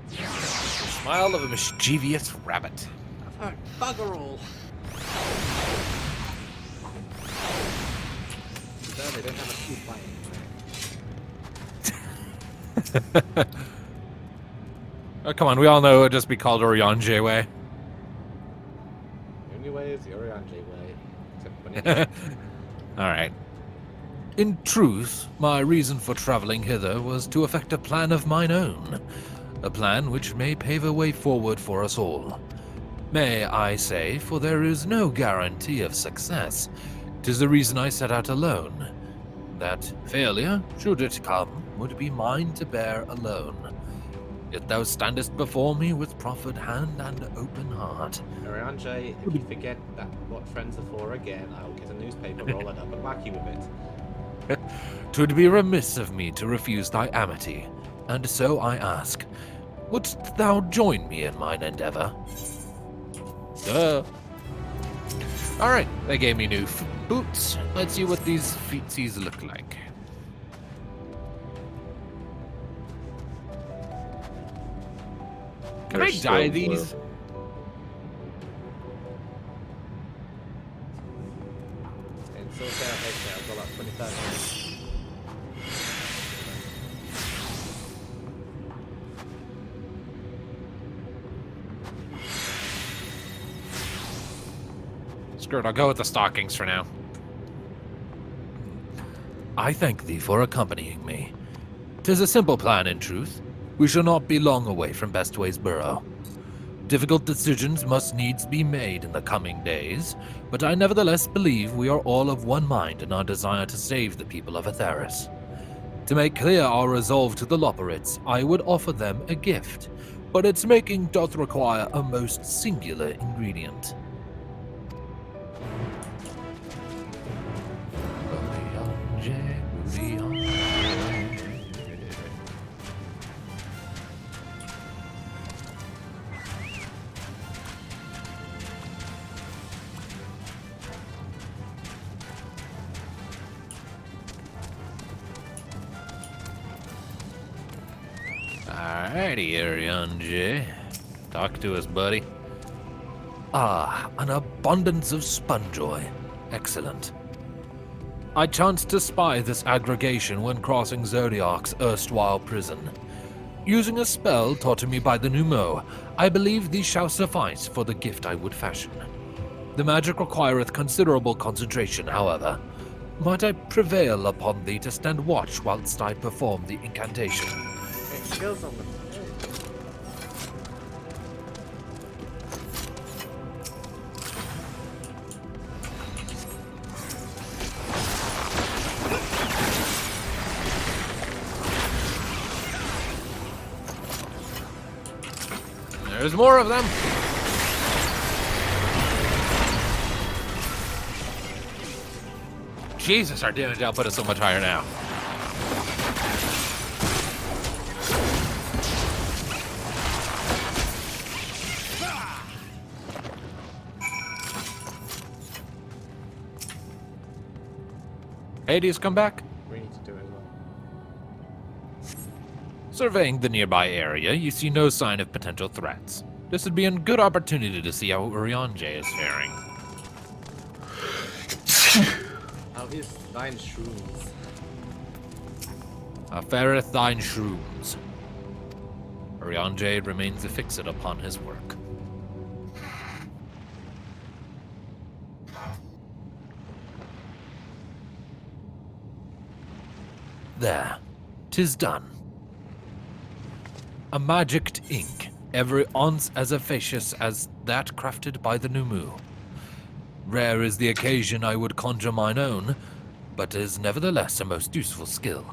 The smile of a mischievous rabbit. I've heard bugger all. No, they don't have a cute bite. Oh, come on, we all know it would just be called Oriange way. The only way is the Oriange way. Except when it's Alright. In truth, my reason for traveling hither was to effect a plan of mine own. A plan which may pave a way forward for us all. May I say, for there is no guarantee of success. 'Tis the reason I set out alone. That failure, should it come, would be mine to bear alone. Yet thou standest before me with proffered hand and open heart. Arianje, if you forget that what friends are for again, I'll get a newspaper, roll it up, and whack you with it. 'Twould be remiss of me to refuse thy amity, and so I ask, wouldst thou join me in mine endeavor? Duh. Alright, they gave me new boots. Let's see what these feetsies look like. Can They're I still dye blue. these? And so I've got like 20,000. Screw it, I'll go with the stockings for now. I thank thee for accompanying me. 'Tis a simple plan, in truth. We shall not be long away from Bestway's burrow. Difficult decisions must needs be made in the coming days, but I nevertheless believe we are all of one mind in our desire to save the people of Atheris. To make clear our resolve to the Loperites, I would offer them a gift, but its making doth require a most singular ingredient. Alrighty, Arianje. Talk to us, buddy. Ah, an abundance of sponjoy. Excellent. I chanced to spy this aggregation when crossing Zodiark's erstwhile prison. Using a spell taught to me by the Numo, I believe these shall suffice for the gift I would fashion. The magic requireth considerable concentration, however. Might I prevail upon thee to stand watch whilst I perform the incantation? It kills on them. There's more of them! Jesus, our damage output is so much higher now. Hades, come back. We need to do it as well. Surveying the nearby area, you see no sign of potential threats. This would be a good opportunity to see how Urianje is faring. How is thine shrooms? Fareth thine shrooms. Urianje remains affixed upon his work. There, 'tis done. A magicked ink, every ounce as efficacious as that crafted by the Numu. Rare is the occasion I would conjure mine own, but is nevertheless a most useful skill.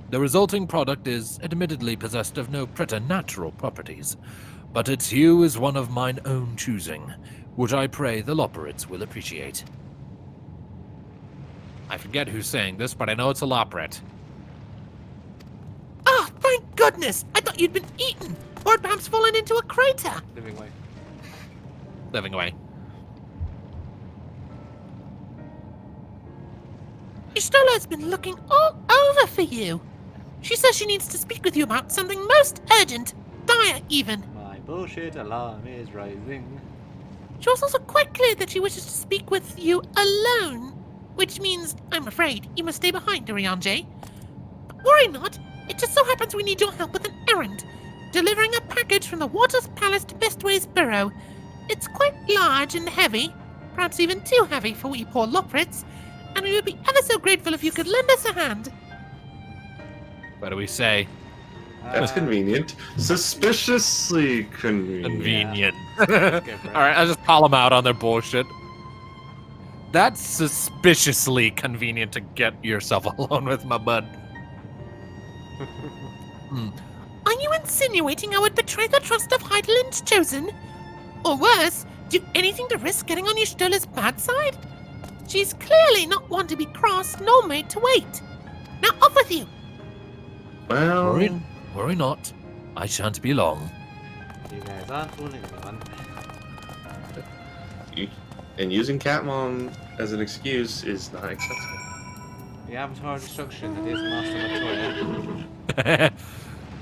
The resulting product is admittedly possessed of no preternatural properties, but its hue is one of mine own choosing, which I pray the Loperites will appreciate. I forget who's saying this, but I know it's a Loperit. Oh, thank goodness! I thought you'd been eaten, or perhaps fallen into a crater. Living way. Living away. Istola's been looking all over for you. She says she needs to speak with you about something most urgent, dire even. My bullshit alarm is rising. She was also quite clear that she wishes to speak with you alone, which means, I'm afraid, you must stay behind, Urianje. But worry not, it just so happens we need your help with an errand, delivering a package from the Waters Palace to Bestway's Burrow. It's quite large and heavy, perhaps even too heavy for we poor Loperites, and we would be ever so grateful if you could lend us a hand. What do we say? That's convenient. Suspiciously convenient. Convenient. Go for it. Alright, I'll just call them out on their bullshit. That's suspiciously convenient to get yourself alone with, my bud. Are you insinuating I would betray the trust of Heidelind's chosen? Or worse, do anything to risk getting on Yshtola's bad side? She's clearly not one to be crossed nor made to wait. Now off with you! Well, Worry not. I shan't be long. You guys aren't fooling anyone. and using Catmon as an excuse is not acceptable. The Avatar of Destruction that is Master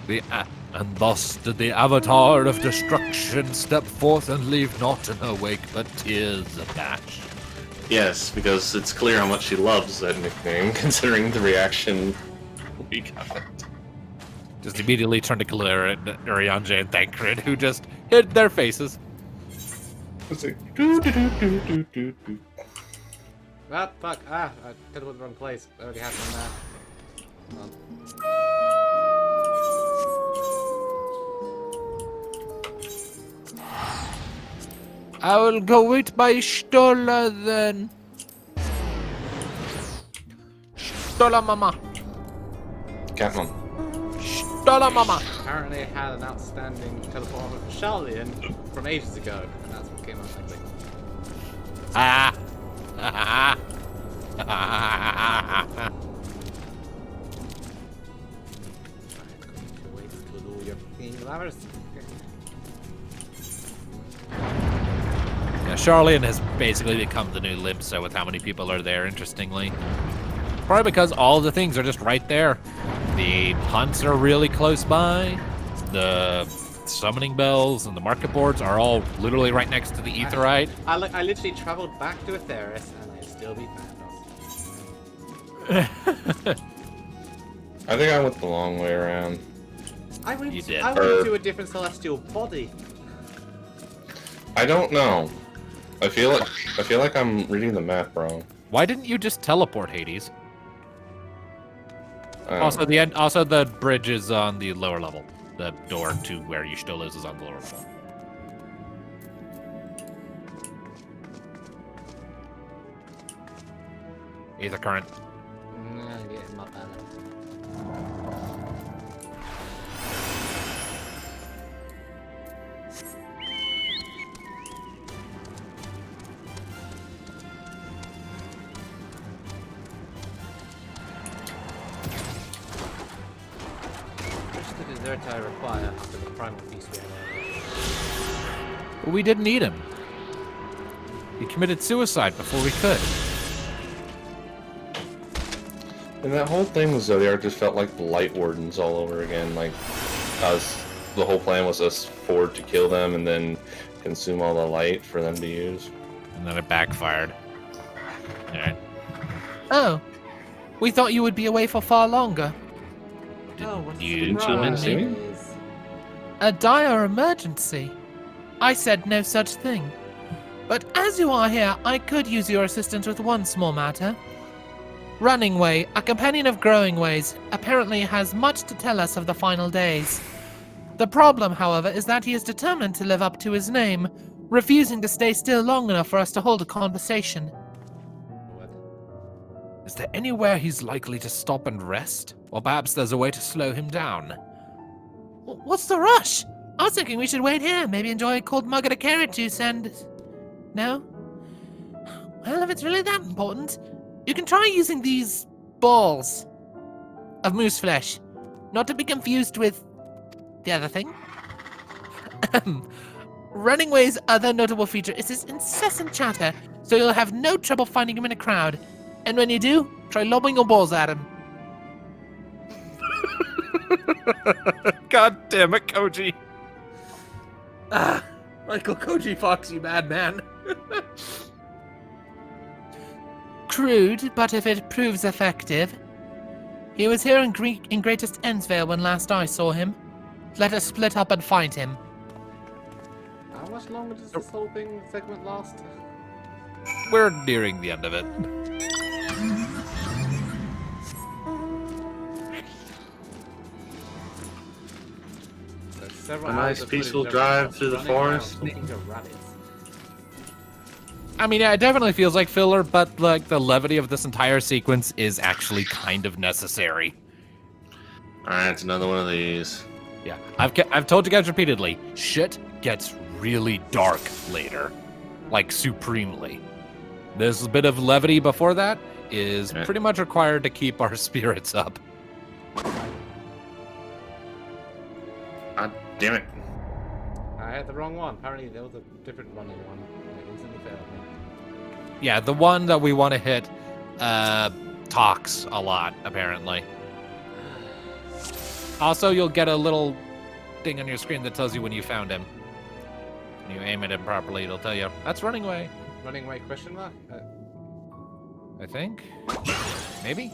Latoya. And thus did the Avatar of Destruction step forth and leave naught in her wake but tears abashed. Yes, because it's clear how much she loves that nickname, considering the reaction we got. Just immediately turned to glare at Urianger and Thancred, who just hid their faces. It's like, doo doo doo doo doo doo doo. Ah, fuck. I teleported the wrong place. I already had one there. Hold on. I will go wait by Stola then. Stola mama. Catmon. Stola mama. Apparently I had an outstanding teleport armor for Charlian from ages ago, and that's what came out likely. Ah. Wait to do your thing, lovers. Yeah, Charlian has basically become the new Limsa with how many people are there, interestingly. Probably because all the things are just right there. The hunts are really close by. The summoning bells and the market boards are all literally right next to the Aetheryte. I literally traveled back to Aetheris, and I'd still be Thanos. I think I went the long way around. I went You did. to a different celestial body. I don't know. I feel like I'm reading the map wrong. Why didn't you just teleport, Hades? Um, Also, the bridge is on the lower level. The door to where Yshtola's is on the lower level. Aether current. Yeah, my bad. Just the dessert I require after the primal feast we had earlier. But we didn't need him. He committed suicide before we could. And that whole thing with Zodiark just felt like the Light Wardens all over again. Like, the whole plan was us forward to kill them and then consume all the light for them to use. And then it backfired. Alright. Oh, we thought you would be away for far longer. Oh, what's you the gentlemen see me? surprise? A dire emergency. I said no such thing. But as you are here, I could use your assistance with one small matter. Running Way, a companion of Growing Ways, apparently has much to tell us of the final days. The problem, however, is that he is determined to live up to his name, refusing to stay still long enough for us to hold a conversation. What? Is there anywhere he's likely to stop and rest? Or perhaps there's a way to slow him down? What's the rush? I was thinking we should wait here, maybe enjoy a cold mug of a carrot juice and... No? Well, if it's really that important, you can try using these balls of moose flesh. Not to be confused with the other thing. Running Way's other notable feature is his incessant chatter, so you'll have no trouble finding him in a crowd. And when you do, try lobbing your balls at him. God damn it, Koji. Michael Koji Fox, you madman. Crude, but if it proves effective. He was here in Greatest Endsvale when last I saw him. Let us split up and find him. How much longer does this whole segment last? We're nearing the end of it. Several A nice hours of peaceful footage of drive us through the running around forest. talking to rabbits. I mean, yeah, it definitely feels like filler, but like the levity of this entire sequence is actually kind of necessary. Alright, it's another one of these. Yeah, I've told you guys repeatedly, shit gets really dark later, like supremely. This bit of levity before that is pretty much required to keep our spirits up. God damn it. I had the wrong one. Apparently there was a different running one. I instantly failed me. Yeah, the one that we want to hit talks a lot, apparently. Also, you'll get a little thing on your screen that tells you when you found him. When you aim at him properly, it'll tell you, that's running away. Running away question mark? I think. Maybe?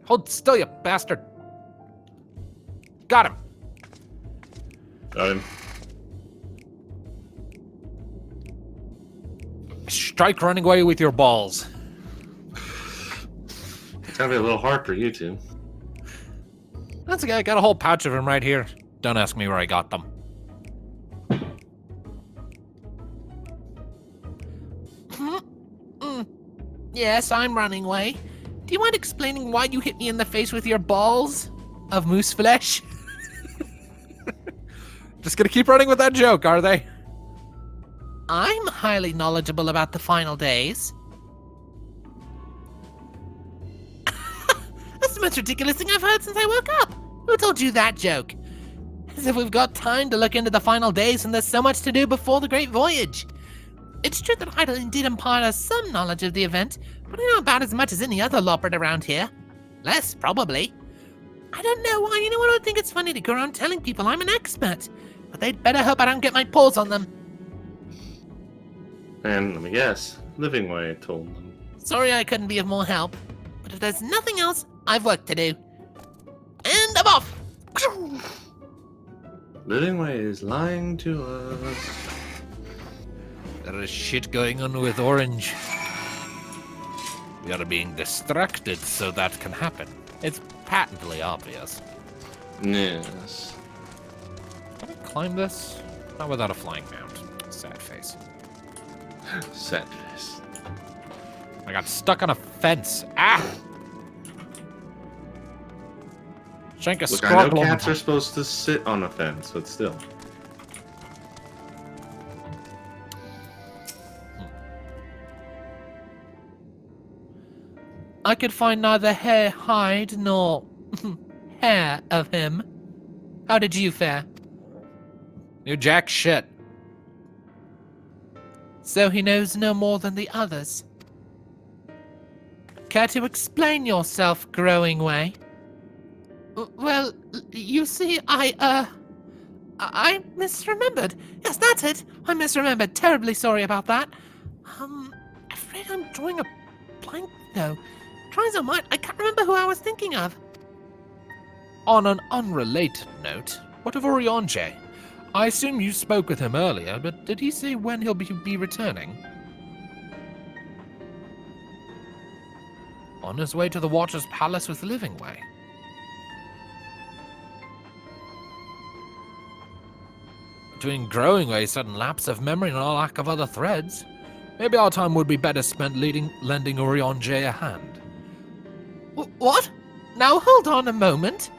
Hold still, you bastard! Got him! Got him. Strike running away with your balls. It's gotta be a little hard for you two. That's okay, I got a whole pouch of them right here. Don't ask me where I got them. Yes, I'm running away. Do you mind explaining why you hit me in the face with your balls of moose flesh? Just gonna keep running with that joke, are they? I'm highly knowledgeable about the final days. That's the most ridiculous thing I've heard since I woke up. Who told you that joke? As if we've got time to look into the final days and there's so much to do before the great voyage. It's true that Heidelin did impart us some knowledge of the event, but I know about as much as any other lopert around here. Less, probably. I don't know why anyone would think it's funny to go around telling people I'm an expert, but they'd better hope I don't get my paws on them. And let me guess, Living Way told them. Sorry I couldn't be of more help, but if there's nothing else, I've work to do. And I'm off! Living Way is lying to us. There is shit going on with Orange. We are being distracted so that can happen. It's patently obvious. Yes. Can I climb this? Not without a flying mount. Sad face. Sad face. I got stuck on a fence. Ah! Shank a Look, I know scrub cats are supposed to sit on a fence, but still. I could find neither hair, hide, nor hair of him. How did you fare? You jack shit. So he knows no more than the others. Care to explain yourself, Growing Way? Well, you see, I misremembered. Yes, that's it. I misremembered. Terribly sorry about that. Afraid I'm drawing a blank, though. Try as I might, I can't remember who I was thinking of. On an unrelated note, what of Orionje? I assume you spoke with him earlier, but did he say when he'll be returning? On his way to the Watcher's Palace with Living Way. Between Growing Way's sudden lapse of memory and a lack of other threads, maybe our time would be better spent lending Orionje a hand. What? Now hold on a moment.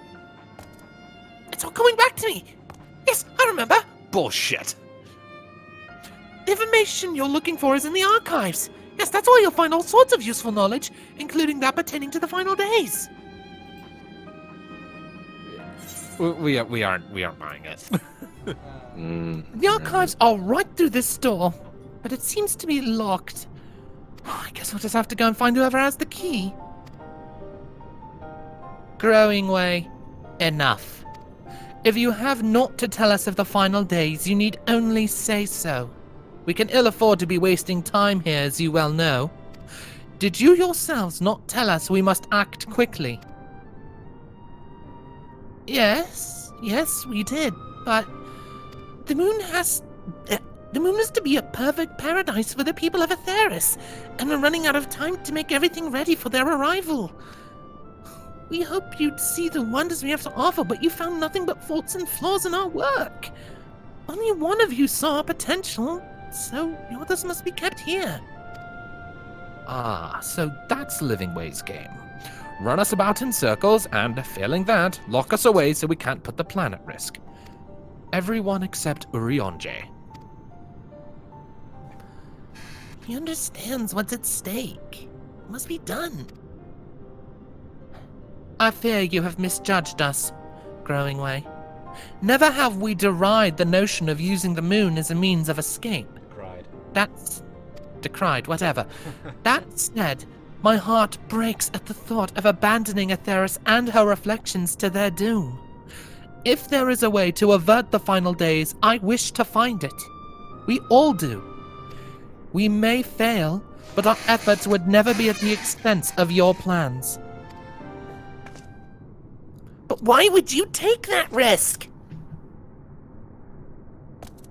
It's all coming back to me. Yes, I remember. Bullshit. The information you're looking for is in the archives. Yes, that's where you'll find all sorts of useful knowledge, including that pertaining to the final days. We aren't buying it. The archives are right through this door, but it seems to be locked. I guess we'll just have to go and find whoever has the key. Growing Way, enough. If you have naught to tell us of the final days, you need only say so. We can ill afford to be wasting time here, as you well know. Did you yourselves not tell us we must act quickly? Yes, we did, but the moon is to be a perfect paradise for the people of Atheris, and we're running out of time to make everything ready for their arrival. We hoped you'd see the wonders we have to offer, but you found nothing but faults and flaws in our work. Only one of you saw potential, so the others must be kept here. Ah, so that's Living Way's game. Run us about in circles, and, failing that, lock us away so we can't put the plan at risk. Everyone except Urionje. He understands what's at stake. It must be done. I fear you have misjudged us, Growing Way. Never have we derided the notion of using the moon as a means of escape. Cried. Decried, whatever. That said, my heart breaks at the thought of abandoning Atheris and her reflections to their doom. If there is a way to avert the final days, I wish to find it. We all do. We may fail, but our efforts would never be at the expense of your plans. But why would you take that risk?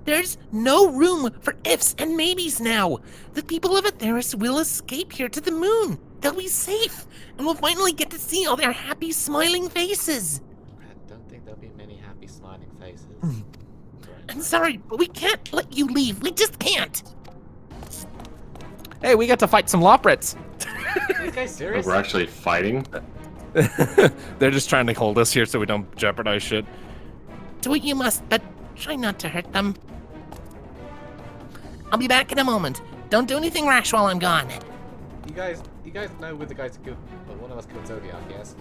There's no room for ifs and maybes now. The people of Atheris will escape here to the moon. They'll be safe, and we'll finally get to see all their happy, smiling faces. I don't think there'll be many happy, smiling faces. I'm sorry, but we can't let you leave. We just can't. Hey, we got to fight some Loprits. Are you guys serious? We're actually fighting? They're just trying to hold us here so we don't jeopardize shit. Do what you must, but try not to hurt them. I'll be back in a moment. Don't do anything rash while I'm gone. You guys know we're the guys who killed, well, one of us killed Zodiark, yes?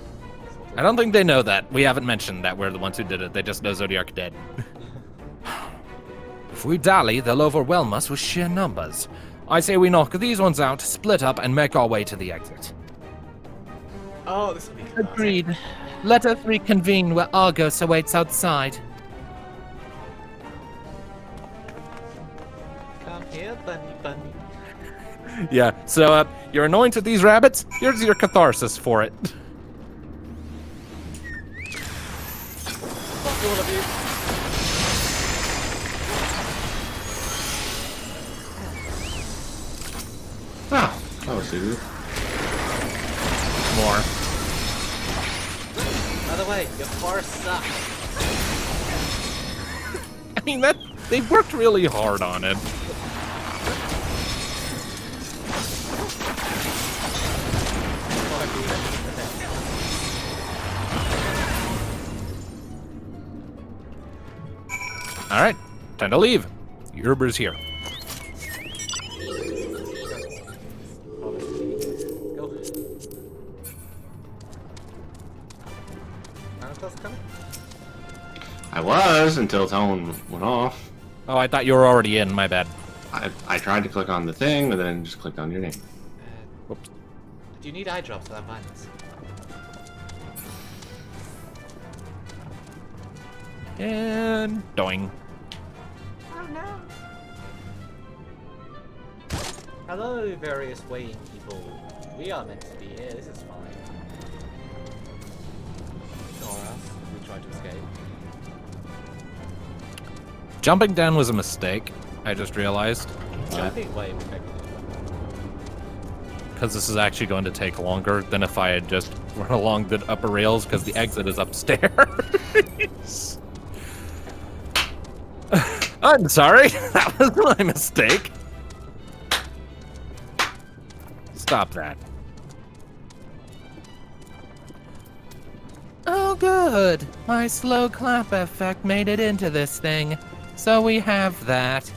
I don't think they know that. We haven't mentioned that we're the ones who did it. They just know Zodiark dead. If we dally, they'll overwhelm us with sheer numbers. I say we knock these ones out, split up, and make our way to the exit. Oh, this will be classic. Agreed. Let us reconvene where Argos awaits outside. Come here, bunny, bunny. Yeah, so you're annoying to these rabbits? Here's your catharsis for it. Fuck all of you. Ah, that was easy. More. By the way, your forest sucks. I mean, they worked really hard on it. Alright, time to leave. Yerber's here. Go. Naruto's coming? I was until Talon went off. Oh, I thought you were already in, my bad. I tried to click on the thing, but then just clicked on your name. Whoops. Do you need eye drops for that violence? And doing. Oh no. Hello, various weighing people. We are meant to be here. This is fine. Ignore us. We tried to escape. Jumping down was a mistake, I just realized. Jumping way effectively. Because this is actually going to take longer than if I had just run along the upper rails, because the exit is upstairs. I'm sorry, that was my mistake. Stop that. Oh, good. My slow clap effect made it into this thing. So we have that.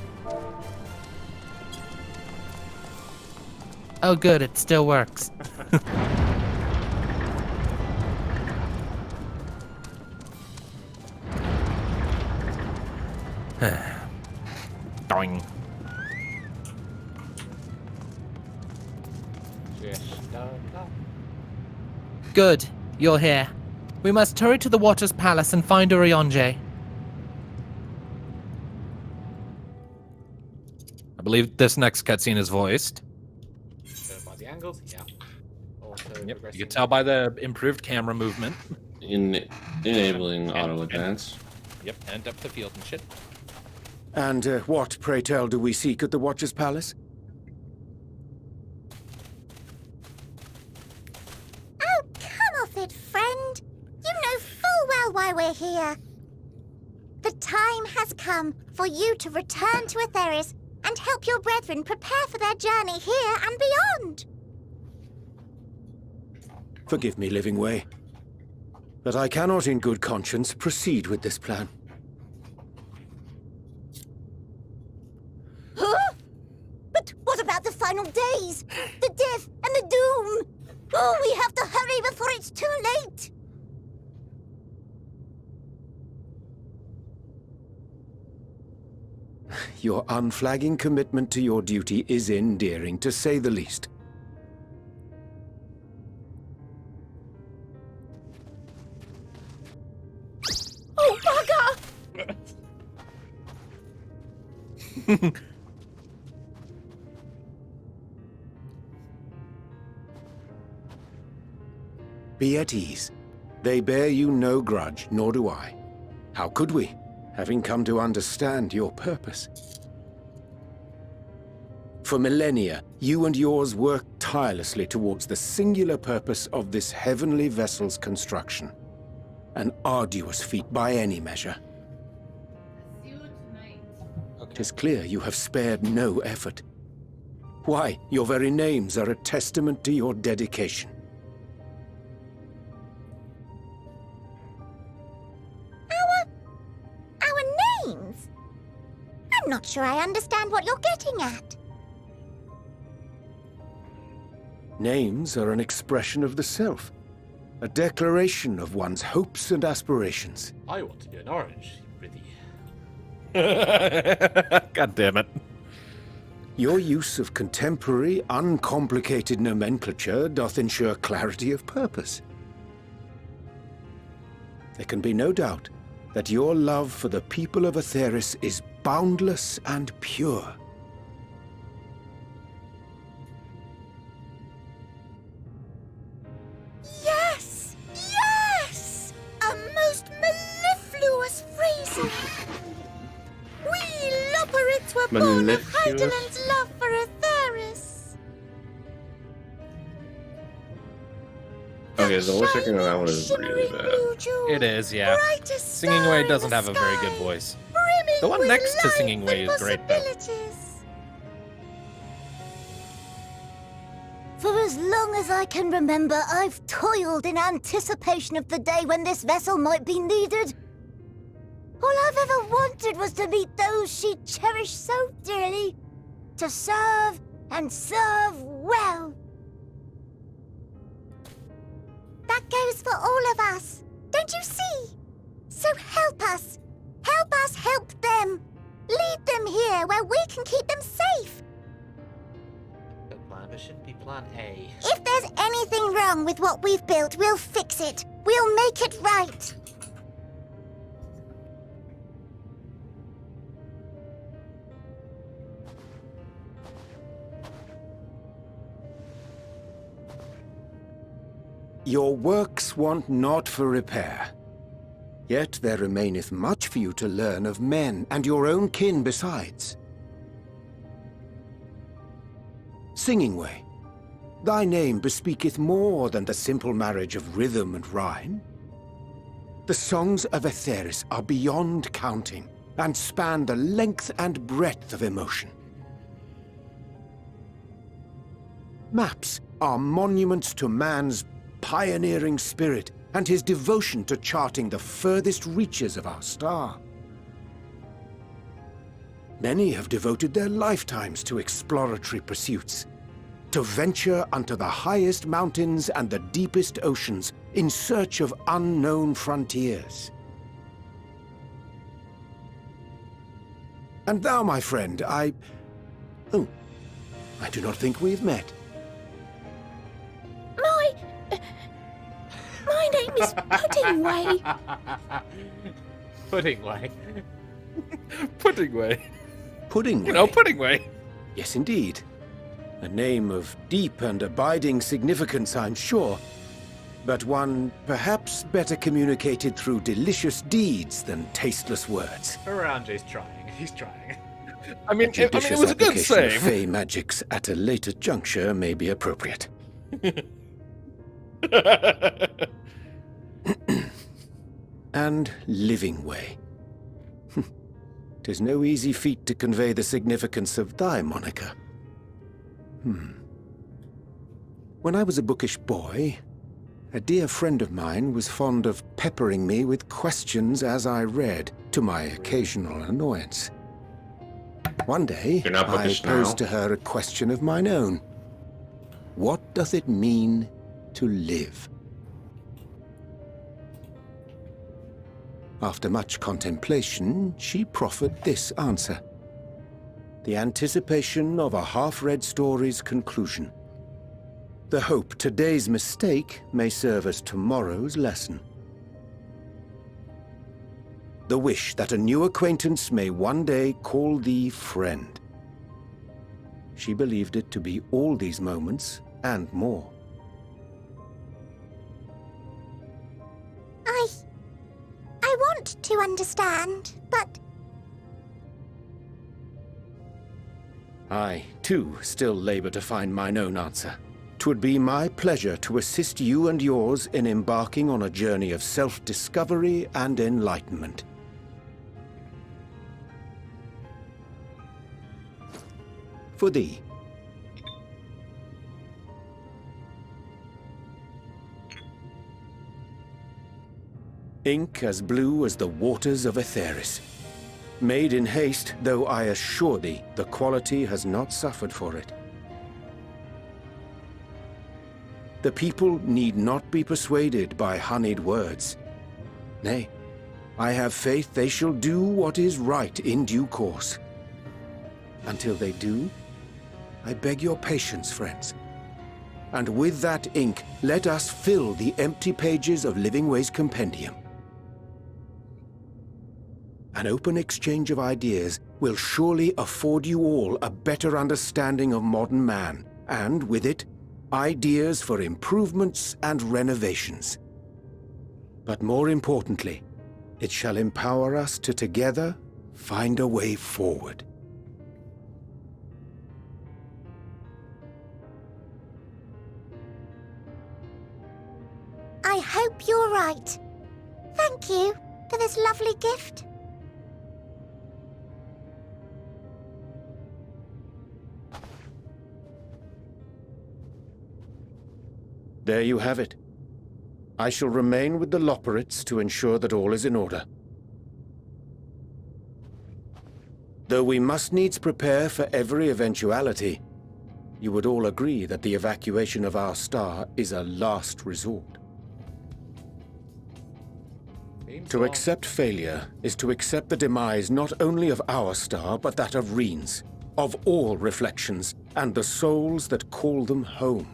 Oh, good. It still works. Doing. Good. You're here. We must hurry to the Waters Palace and find Urionje. I believe this next cutscene is voiced. By the angles, yeah. Also Yep, progressing. you can tell by the improved camera movement. Enabling auto advance. Yep, and depth of field and shit. And what, pray tell, do we seek at the Watcher's Palace? Oh, come off it, friend. why we're here. The time has come for you to return to Aetheris and help your brethren prepare for their journey here and beyond. Forgive me, Living Way, but I cannot in good conscience proceed with this plan. Huh? But what about the final days? The death and the doom? Oh, we have to hurry before it's too late! Your unflagging commitment to your duty is endearing, to say the least. Oh, bugger! Be at ease. They bear you no grudge, nor do I. How could we, having come to understand your purpose? For millennia, you and yours worked tirelessly towards the singular purpose of this heavenly vessel's construction. An arduous feat by any measure. It is clear you have spared no effort. Why, your very names are a testament to your dedication. Our names? I'm not sure I understand what you're getting at. Names are an expression of the self, a declaration of one's hopes and aspirations. I want to be an orange, Riddy. God damn it. Your use of contemporary, uncomplicated nomenclature doth ensure clarity of purpose. There can be no doubt that your love for the people of Aetheris is boundless and pure. Yes! Yes! A most mellifluous phrasing! We Loporrits were born of Mellifluous? Heideland's love for Aetheris. Okay, the voice acting on that one is really bad. It is, yeah. Singing Way doesn't have a very good voice. The one next to Singing Way is great, though. For as long as I can remember, I've toiled in anticipation of the day when this vessel might be needed. All I've ever wanted was to meet those she cherished so dearly. To serve, and serve well. That goes for all of us. Don't you see? So help us. Help us help them. Lead them here where we can keep them safe. Good plan, but shouldn't be plan A. If there's anything wrong with what we've built, we'll fix it. We'll make it right. Your works want not for repair. Yet there remaineth much for you to learn of men and your own kin besides. Singing Way, thy name bespeaketh more than the simple marriage of rhythm and rhyme. The songs of Aetheris are beyond counting, and span the length and breadth of emotion. Maps are monuments to man's pioneering spirit and his devotion to charting the furthest reaches of our star. Many have devoted their lifetimes to exploratory pursuits, to venture unto the highest mountains and the deepest oceans in search of unknown frontiers. And thou, my friend, I do not think we've met. My name is Pudding Way. Pudding Way. Pudding Way. Pudding Way? You know, Pudding Way. Yes, indeed. A name of deep and abiding significance, I'm sure, but one perhaps better communicated through delicious deeds than tasteless words. Orange's trying. He's trying. I mean, it was a good Application of save. fey magics at a later juncture may be appropriate. and living way. 'Tis no easy feat to convey the significance of thy moniker. When I was a bookish boy, a dear friend of mine was fond of peppering me with questions as I read, to my occasional annoyance. One day, You're not I bookish posed now. to her a question of mine own. What does it mean to live? After much contemplation, she proffered this answer. The anticipation of a half-read story's conclusion. The hope today's mistake may serve as tomorrow's lesson. The wish that a new acquaintance may one day call thee friend. She believed it to be all these moments and more. I want to understand, but I, too, still labor to find mine own answer. 'Twould be my pleasure to assist you and yours in embarking on a journey of self-discovery and enlightenment. For thee. Ink as blue as the waters of Aetheris. Made in haste, though I assure thee, the quality has not suffered for it. The people need not be persuaded by honeyed words. Nay, I have faith they shall do what is right in due course. Until they do, I beg your patience, friends. And with that ink, let us fill the empty pages of Living Way's compendium. An open exchange of ideas will surely afford you all a better understanding of modern man, and with it, ideas for improvements and renovations. But more importantly, it shall empower us to together find a way forward. I hope you're right. Thank you for this lovely gift. There you have it. I shall remain with the Loporrits to ensure that all is in order. Though we must needs prepare for every eventuality, you would all agree that the evacuation of our star is a last resort. To accept failure is to accept the demise not only of our star, but that of Reen's, of all reflections, and the souls that call them home.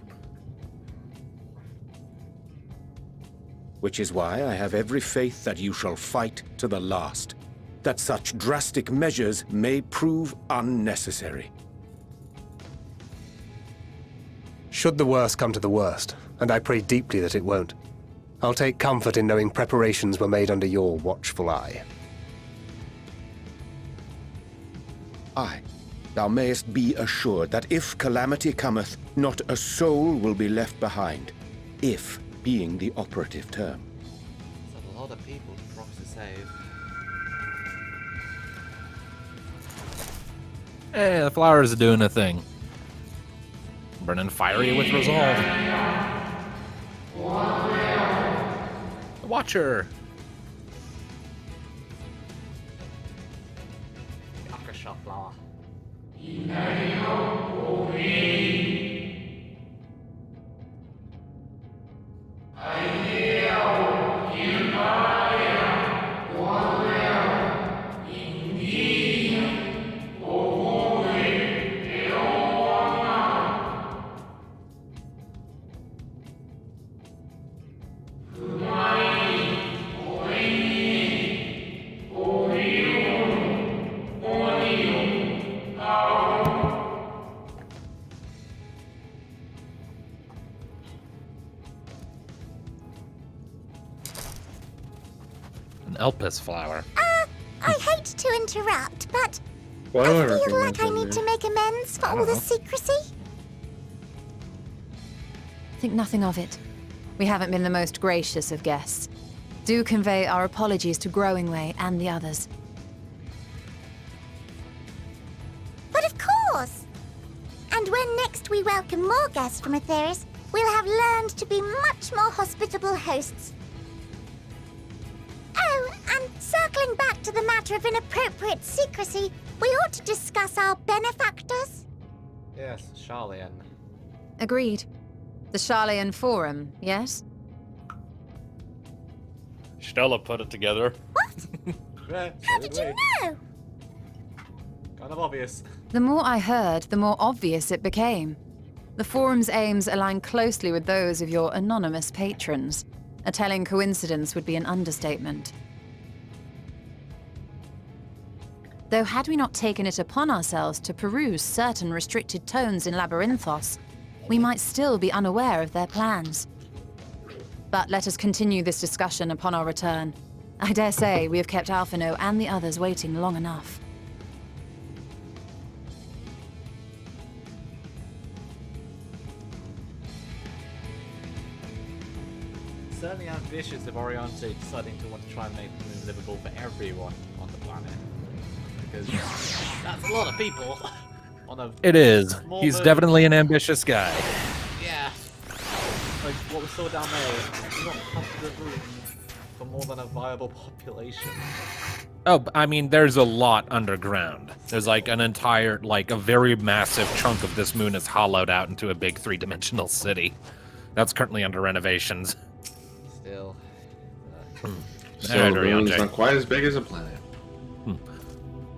Which is why I have every faith that you shall fight to the last, that such drastic measures may prove unnecessary. Should the worst come to the worst, and I pray deeply that it won't, I'll take comfort in knowing preparations were made under your watchful eye. Aye, thou mayest be assured that if calamity cometh, not a soul will be left behind, if being the operative term. That's a lot of people to promise to save. Hey, the flowers are doing a thing. Burning fiery with resolve. The Watcher. Akasha flower. An Elpis flower. I hate to interrupt, but Whatever. I feel like I need to make amends for all the secrecy. Think nothing of it. We haven't been the most gracious of guests. Do convey our apologies to Growingway and the others. But of course! And when next we welcome more guests from Aetheris, we'll have learned to be much more hospitable hosts. Oh, and circling back to the matter of inappropriate secrecy, we ought to discuss our benefactors. Yes, Charlian. Agreed. The Charlian Forum, yes? Stella put it together. Yeah, How did you know? Kind of obvious. The more I heard, the more obvious it became. The Forum's aims align closely with those of your anonymous patrons. A telling coincidence would be an understatement. Though had we not taken it upon ourselves to peruse certain restricted tones in Labyrinthos, we might still be unaware of their plans. But let us continue this discussion upon our return. I dare say we have kept Alphino and the others waiting long enough. Certainly ambitious of Oriente deciding to want to try and make the moon livable for everyone on the planet. Because that's a lot of people on a It is. small He's moon. definitely an ambitious guy. Yeah. Like what we saw down there, you don't have the room for more than a viable population. Oh, I mean, there's a lot underground. There's like an entire, like a very massive chunk of this moon is hollowed out into a big three-dimensional city. That's currently under renovations. Still. So the moon's not quite as big as a planet.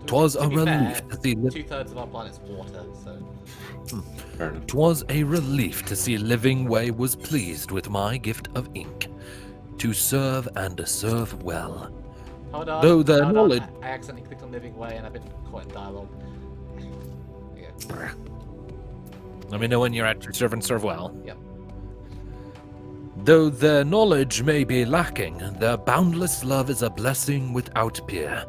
'Twas a To be fair, relief to see. 2/3 of our planet's water, so. Fair enough. 'Twas a relief to see Living Way was pleased with my gift of ink, to serve and serve well. Hold on. Though the hold knowledge- on. I accidentally clicked on Living Way and I've been caught in dialogue. Yeah. Let me know when you're at your serve and serve well. Yep. Though their knowledge may be lacking, their boundless love is a blessing without peer.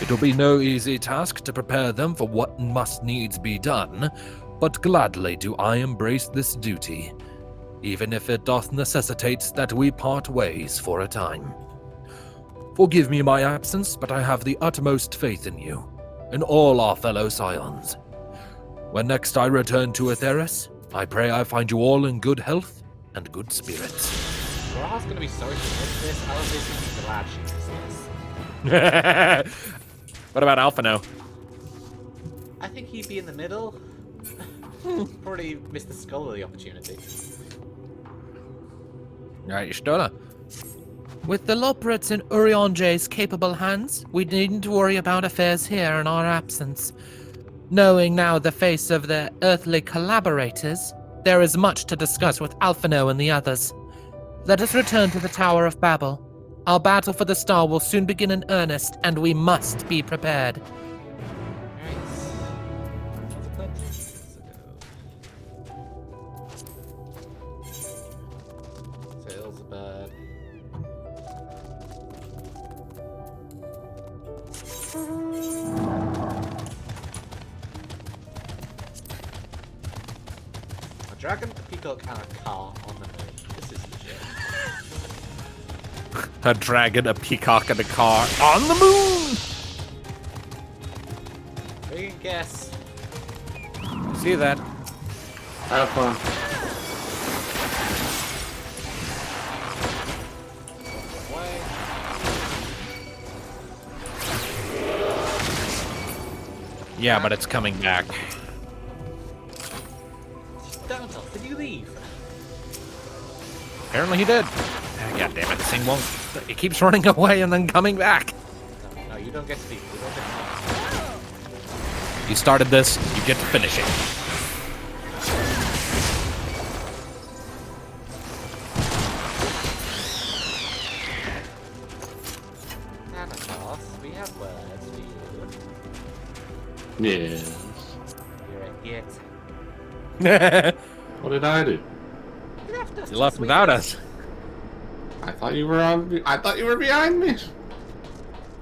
It will be no easy task to prepare them for what must needs be done, but gladly do I embrace this duty, even if it doth necessitate that we part ways for a time. Forgive me my absence, but I have the utmost faith in you, and all our fellow Scions. When next I return to Aetheris, I pray I find you all in good health and good spirits. Raha's gonna be sorry to miss this. I don't think she's glad she missed this. What about Alphino? I think he'd be in the middle. Probably missed the scholarly opportunity. Alright, Stola. With the Loporits in Urionje's capable hands, we needn't worry about affairs here in our absence. Knowing now the face of their earthly collaborators, there is much to discuss with Alphino and the others. Let us return to the Tower of Babel. Our battle for the star will soon begin in earnest, and we must be prepared. Sales are bad. A dragon, a peacock, and a car on the moon. This is legit. A dragon, a peacock, and a car on the moon! We can guess. See that? Have fun. Yeah, but it's coming back. Don't tell. Did you leave? Apparently he did. God damn it, this thing won't... It keeps running away and then coming back. No, you don't get to leave. You don't get to You started this, you get to finish it. Thanatos, we have words for you. Yes. You're a git. What did I do? You left us. You left without us. I thought you were on. I thought you were behind me.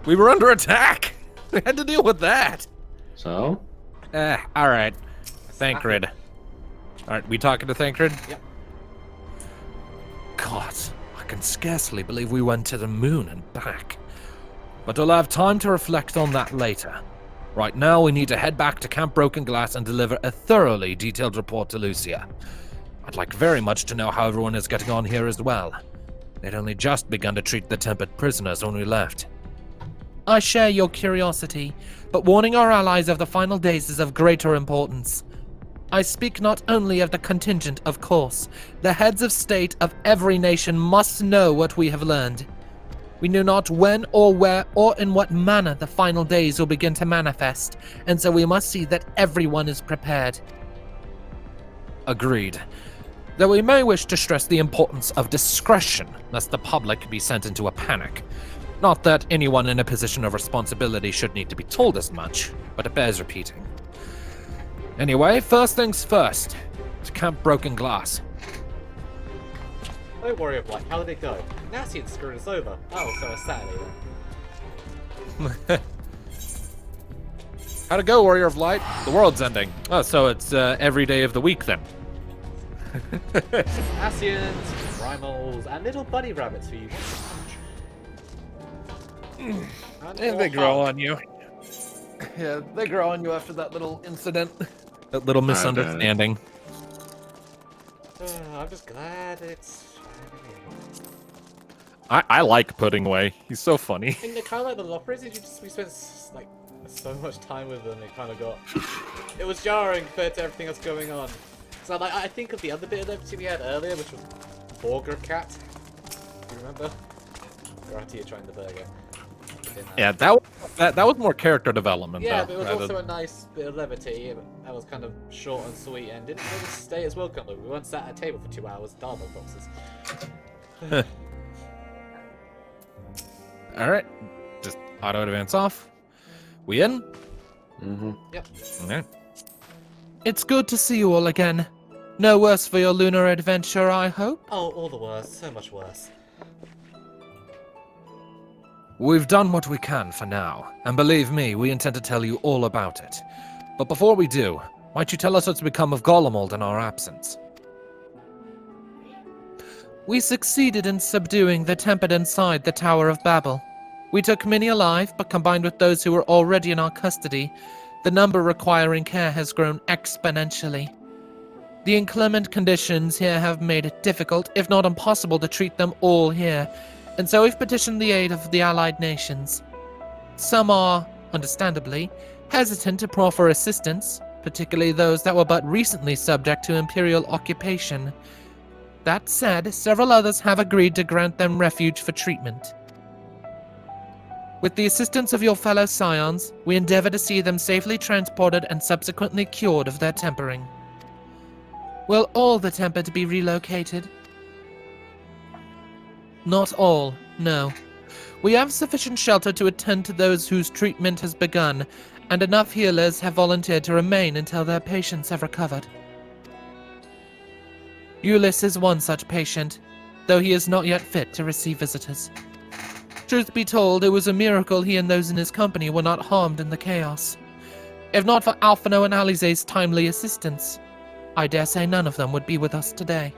We were under attack. We had to deal with that. So? Alright. Thancred. Alright, we talking to Thancred? Yep. God, I I can scarcely believe we went to the moon and back. But I'll have time to reflect on that later. Right now, we need to head back to Camp Broken Glass and deliver a thoroughly detailed report to Lucia. I'd like very much to know how everyone is getting on here as well. They'd only just begun to treat the tempered prisoners when we left. I share your curiosity, but warning our allies of the final days is of greater importance. I speak not only of the contingent, of course. The heads of state of every nation must know what we have learned. We know not when or where or in what manner the final days will begin to manifest, and so we must see that everyone is prepared. Agreed. Though we may wish to stress the importance of discretion, lest the public be sent into a panic. Not that anyone in a position of responsibility should need to be told as much, but it bears repeating. Anyway, first things first. To Camp Broken Glass. Don't worry of like, how did it go? Ascians screwed us over. Oh, so it's Saturday then. How'd it go, Warrior of Light? The world's ending. Oh, so it's every day of the week then. Ascians, primals, and little bunny rabbits for you. And they grow on you. Yeah, they grow on you after that little incident. That little misunderstanding. I'm just glad it's... I like Pudding Way. He's so funny. I kind of like the Loppers. We spent like so much time with them. It kind of got... It was jarring compared to everything else going on. So like, I think of the other bit of episode we had earlier, which was Burger Cat. Do you remember? Garatia trying the burger. Yeah, that was more character development. Yeah, though, but it was also a nice bit of levity. That was kind of short and sweet, and didn't really stay as welcome. We weren't sat at a table for 2 hours, Darbo boxes. All right, just auto advance off. We in? Mm-hmm. Yep. Okay. It's good to see you all again. No worse for your lunar adventure, I hope. Oh, all the worse. So much worse. We've done what we can for now, and believe me, we intend to tell you all about it. But before we do, might you tell us what's become of Golemold in our absence? We succeeded in subduing the tempered inside the Tower of Babel. We took many alive, but combined with those who were already in our custody, the number requiring care has grown exponentially. The inclement conditions here have made it difficult, if not impossible, to treat them all here, and so we've petitioned the aid of the allied nations. Some are, understandably, hesitant to proffer assistance, particularly those that were but recently subject to imperial occupation. That said, several others have agreed to grant them refuge for treatment. With the assistance of your fellow scions, we endeavor to see them safely transported and subsequently cured of their tempering. Will all the tempered be relocated? Not all, no. We have sufficient shelter to attend to those whose treatment has begun, and enough healers have volunteered to remain until their patients have recovered. Ulyss is one such patient, though he is not yet fit to receive visitors. Truth be told, it was a miracle he and those in his company were not harmed in the chaos. If not for Alphino and Alize's timely assistance, I dare say none of them would be with us today.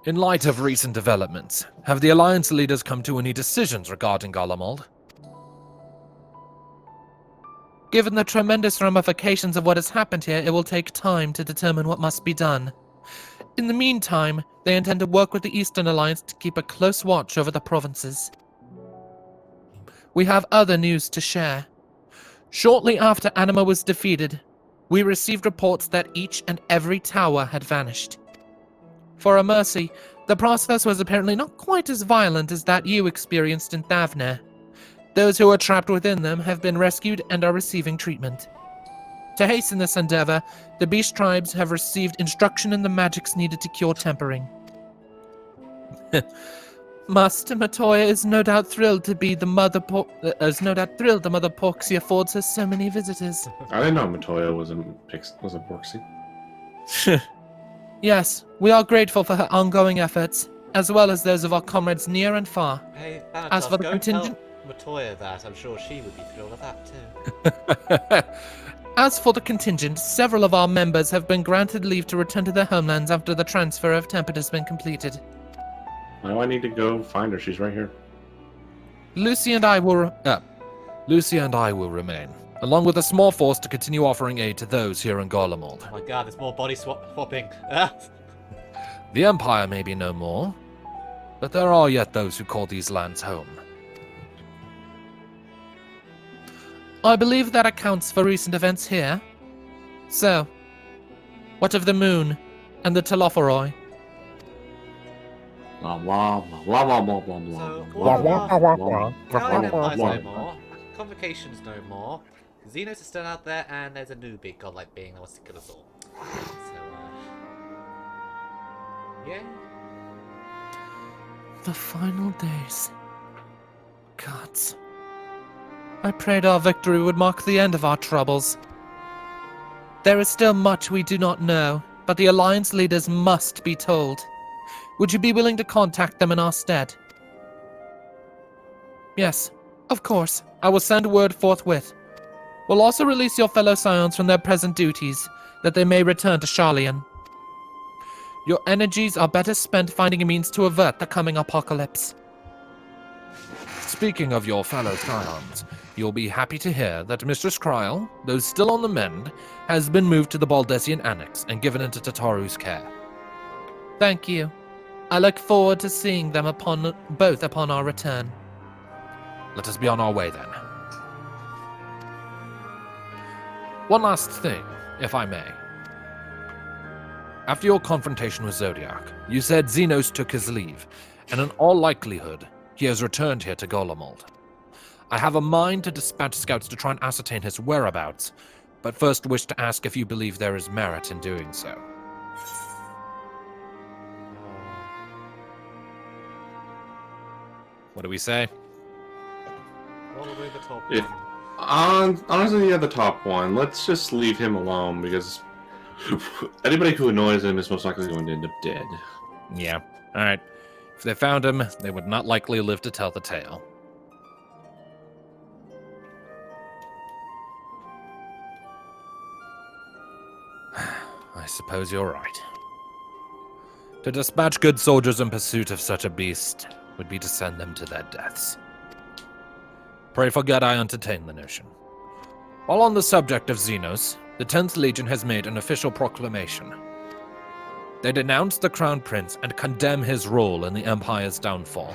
In light of recent developments, have the Alliance leaders come to any decisions regarding Golemold? Given the tremendous ramifications of what has happened here, it will take time to determine what must be done. In the meantime, they intend to work with the Eastern Alliance to keep a close watch over the provinces. We have other news to share. Shortly after Anima was defeated, we received reports that each and every tower had vanished. For a mercy, the process was apparently not quite as violent as that you experienced in Thavner. Those who are trapped within them have been rescued and are receiving treatment. To hasten this endeavor, the beast tribes have received instruction in the magics needed to cure tempering. Master Matoya is no doubt thrilled to be the mother the Mother Porxie affords her so many visitors. I didn't know Matoya was a Porxie. Yes, we are grateful for her ongoing efforts, as well as those of our comrades near and far. Hey, As for the contingent... Matoya that, I'm sure she would be thrilled with that too. As for the contingent, several of our members have been granted leave to return to their homelands after the transfer of Tempest has been completed. Why do I need to go find her? She's right here. Lucy and I will remain, along with a small force to continue offering aid to those here in Garlemald. Oh my god, there's more body swapping. The Empire may be no more, but there are yet those who call these lands home. I believe that accounts for recent events here. So, what of the moon and the Telophoroi? Blah blah blah blah blah blah blah So, blah. Italian Empire's no more. Convocation's no more. Xenos is still out there, and there's a new big godlike being that wants to kill us all. So, yeah. The final days. Gods. I prayed our victory would mark the end of our troubles. There is still much we do not know, but the Alliance leaders must be told. Would you be willing to contact them in our stead? Yes, of course. I will send word forthwith. We'll also release your fellow Scions from their present duties, that they may return to Sharlayan. Your energies are better spent finding a means to avert the coming apocalypse. Speaking of your fellow Scions, you'll be happy to hear that Mistress Kryl, though still on the mend, has been moved to the Baldessian Annex and given into Tataru's care. Thank you. I look forward to seeing them both upon our return. Let us be on our way then. One last thing, if I may. After your confrontation with Zodiark, you said Xenos took his leave, and in all likelihood, he has returned here to Garlemald. I have a mind to dispatch scouts to try and ascertain his whereabouts, but first wish to ask if you believe there is merit in doing so. What do we say? Probably the top If- one. Honestly, yeah, the top one. Let's just leave him alone because anybody who annoys him is most likely going to end up dead. Yeah, alright. If they found him, they would not likely live to tell the tale. I suppose you're right. To dispatch good soldiers in pursuit of such a beast would be to send them to their deaths. Pray forget I entertain the notion. While on the subject of Xenos, the 10th Legion has made an official proclamation. They denounce the Crown Prince and condemn his role in the Empire's downfall.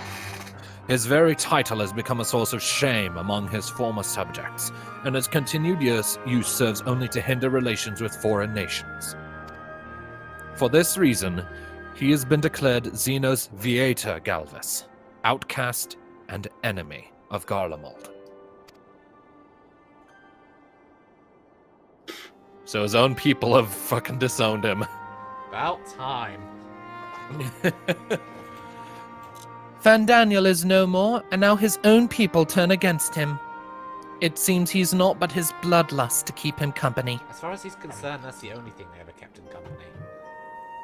His very title has become a source of shame among his former subjects, and its continued use serves only to hinder relations with foreign nations. For this reason, he has been declared Xenos Viator Galvus, outcast and enemy of Garlemald. So his own people have fucking disowned him. About time. Van Daniel is no more, and now his own people turn against him. It seems he's naught but his bloodlust to keep him company. As far as he's concerned, that's the only thing they ever kept in company.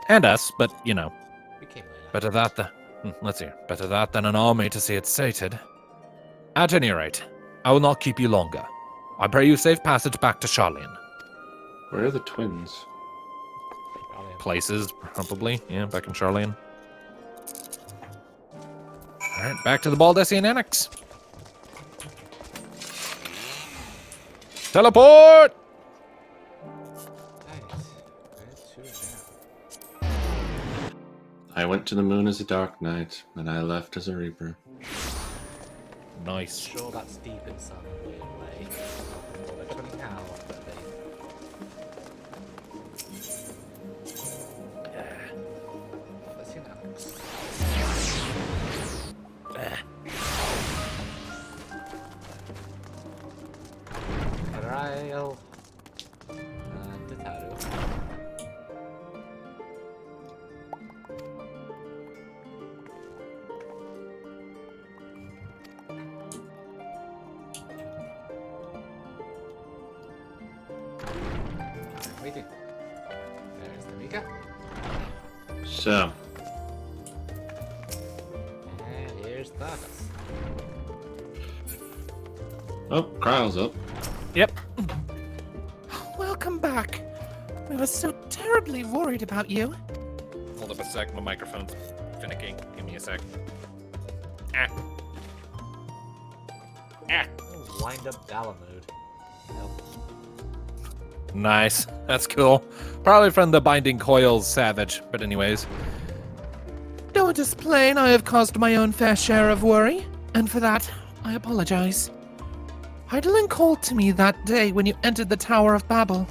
And us, but, you know, We came later. better that better that than an army to see it sated. At any rate, I will not keep you longer. I pray you safe passage back to Sharlayan. Where are the twins? Places, probably. Yeah, back in Sharlayan. Alright, back to the Baldessian Annex. Teleport! I went to the moon as a dark knight, and I left as a reaper. Nice. Sure, that's deep in some weird way. But 20 now, but they... Let's see Alex. Ariel. And Tataru. Waiting. There's the Mika. So, And here's Thagas. oh, Kryl's up. Yep. welcome back. We were so terribly worried about you. Hold up a sec, my microphone's finicky. Give me a sec. Ah. Ah. Wind up gala mode. Help. Nice. That's cool. Probably from the Binding Coils Savage, but anyways. Though it is plain I have caused my own fair share of worry, and for that, I apologize. Heidelin called to me that day when you entered the Tower of Babel.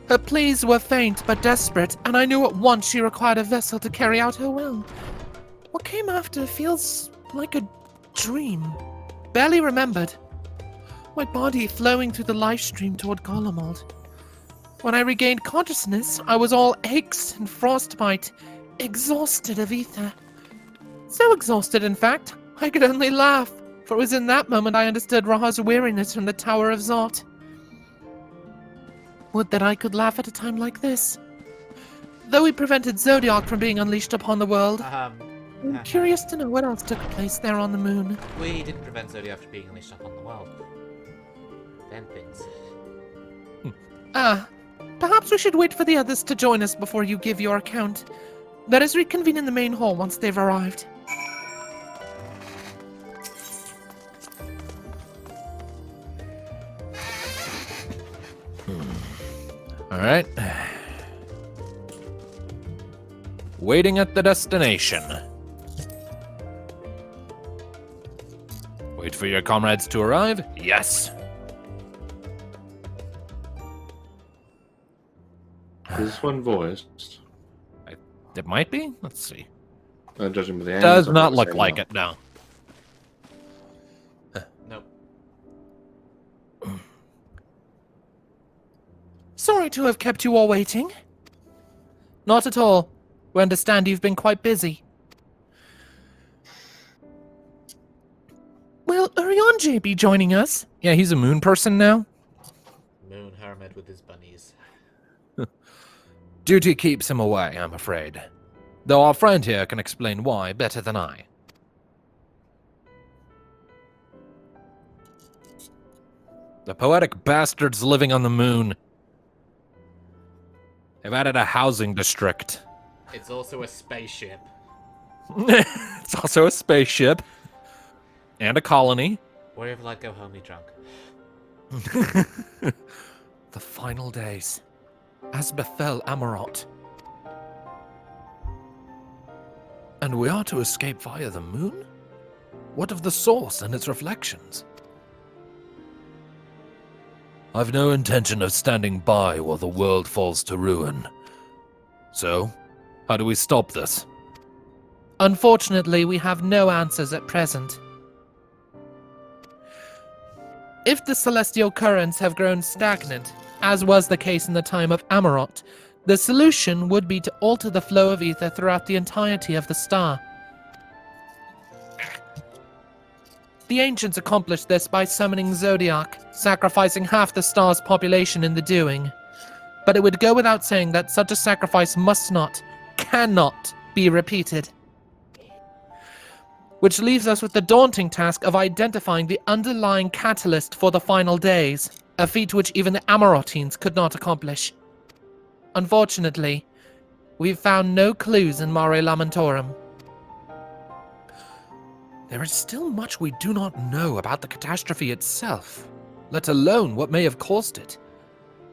Her pleas were faint but desperate, and I knew at once she required a vessel to carry out her will. What came after feels like a dream. Barely remembered. My body flowing through the life stream toward Golomold. When I regained consciousness, I was all aches and frostbite, exhausted of ether. So exhausted, in fact, I could only laugh, for it was in that moment I understood Raha's weariness from the Tower of Zot. Would that I could laugh at a time like this. Though we prevented Zodiark from being unleashed upon the world, I'm curious to know what else took place there on the moon. We didn't prevent Zodiark from being unleashed upon the world. Then things. Perhaps we should wait for the others to join us before you give your account. Let us reconvene in the main hall once they've arrived. Alright. Waiting at the destination. Wait for your comrades to arrive? Yes. Is this one voiced? It might be? Let's see. Judging by the Does angles, not I'm look saying like no. it, no. Nope. Sorry to have kept you all waiting. Not at all. We understand you've been quite busy. Will Urianji be joining us? Yeah, he's a moon person now. Moon hermit with his bunnies. Duty keeps him away, I'm afraid. Though our friend here can explain why better than I. The poetic bastards living on the moon. They've added a housing district. It's also a spaceship. It's also a spaceship. And a colony. Wherever I go homely drunk. The final days. As befell Amarot. And we are to escape via the moon? What of the source and its reflections? I've no intention of standing by while the world falls to ruin. So, how do we stop this? Unfortunately, we have no answers at present. If the celestial currents have grown stagnant, as was the case in the time of Amarot, the solution would be to alter the flow of ether throughout the entirety of the star. The ancients accomplished this by summoning Zodiark, sacrificing half the star's population in the doing. But it would go without saying that such a sacrifice must not, cannot, be repeated. Which leaves us with the daunting task of identifying the underlying catalyst for the final days, a feat which even the Amarotines could not accomplish. Unfortunately, we've found no clues in Mare Lamentorum. There is still much we do not know about the catastrophe itself, let alone what may have caused it.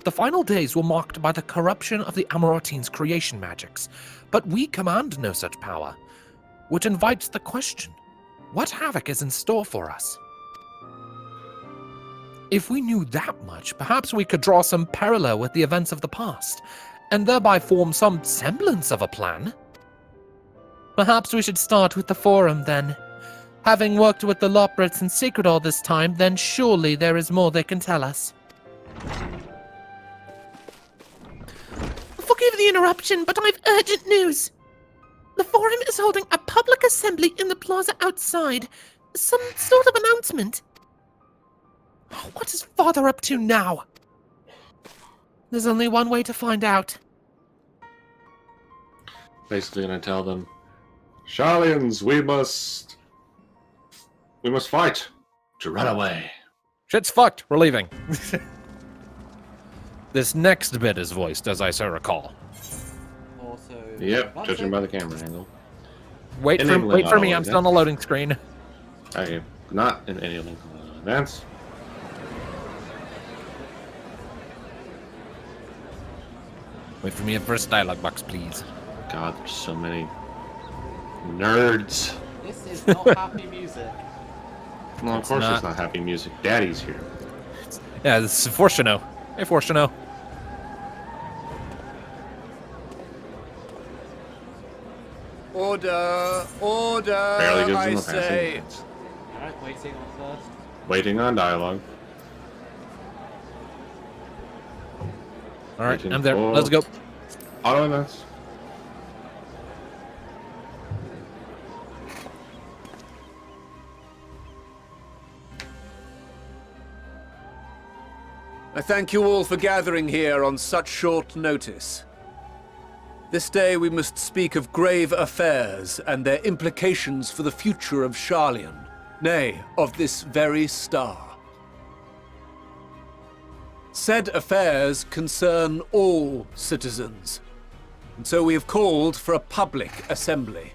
The final days were marked by the corruption of the Amarotines' creation magics, but we command no such power, which invites the question, what havoc is in store for us? If we knew that much, perhaps we could draw some parallel with the events of the past, and thereby form some semblance of a plan. Perhaps we should start with the Forum, then. Having worked with the Loprits in secret all this time, then surely there is more they can tell us. Forgive the interruption, but I've urgent news. The Forum is holding a public assembly in the plaza outside. Some sort of announcement. What is Father up to now? There's only one way to find out. Basically gonna tell them, Charlians, we must fight to run away. Shit's fucked. We're leaving. This next bit is voiced, as I so recall. Also, Yep, one judging sec. by the camera angle. Wait for Enabling me, auto I'm still on the loading screen. Okay, not in any link advance. Wait for me at first dialogue box, please. God, there's so many nerds. This is not happy music. Well, of It's course not. it's not happy music. Daddy's here. Yeah, this is Fortuno. Hey, Fortuno. Order! Order! Barely gives I them a say! passing glance. Alright, waiting on first. Waiting on dialogue. All right, Waiting I'm there. for- Let's go. Auto advance. I thank you all for gathering here on such short notice. This day we must speak of grave affairs and their implications for the future of Sharlayan, nay, of this very star. Said affairs concern all citizens, and so we have called for a public assembly.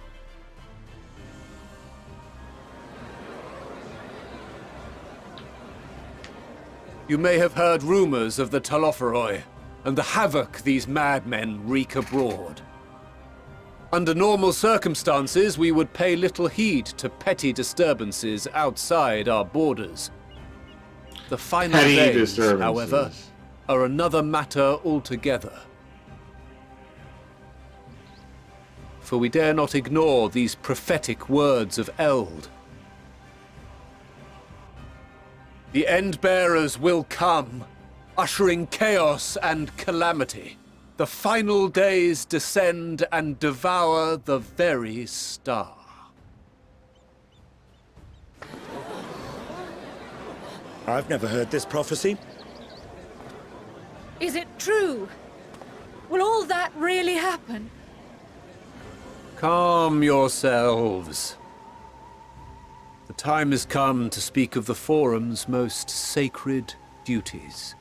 You may have heard rumors of the Telophoroi and the havoc these madmen wreak abroad. Under normal circumstances, we would pay little heed to petty disturbances outside our borders. The final Petty days, disturbances. however, are another matter altogether. For we dare not ignore these prophetic words of Eld. The Endbearers will come, ushering chaos and calamity. The final days descend and devour the very star. I've never heard this prophecy. Is it true? Will all that really happen? Calm yourselves. The time has come to speak of the Forum's most sacred duties.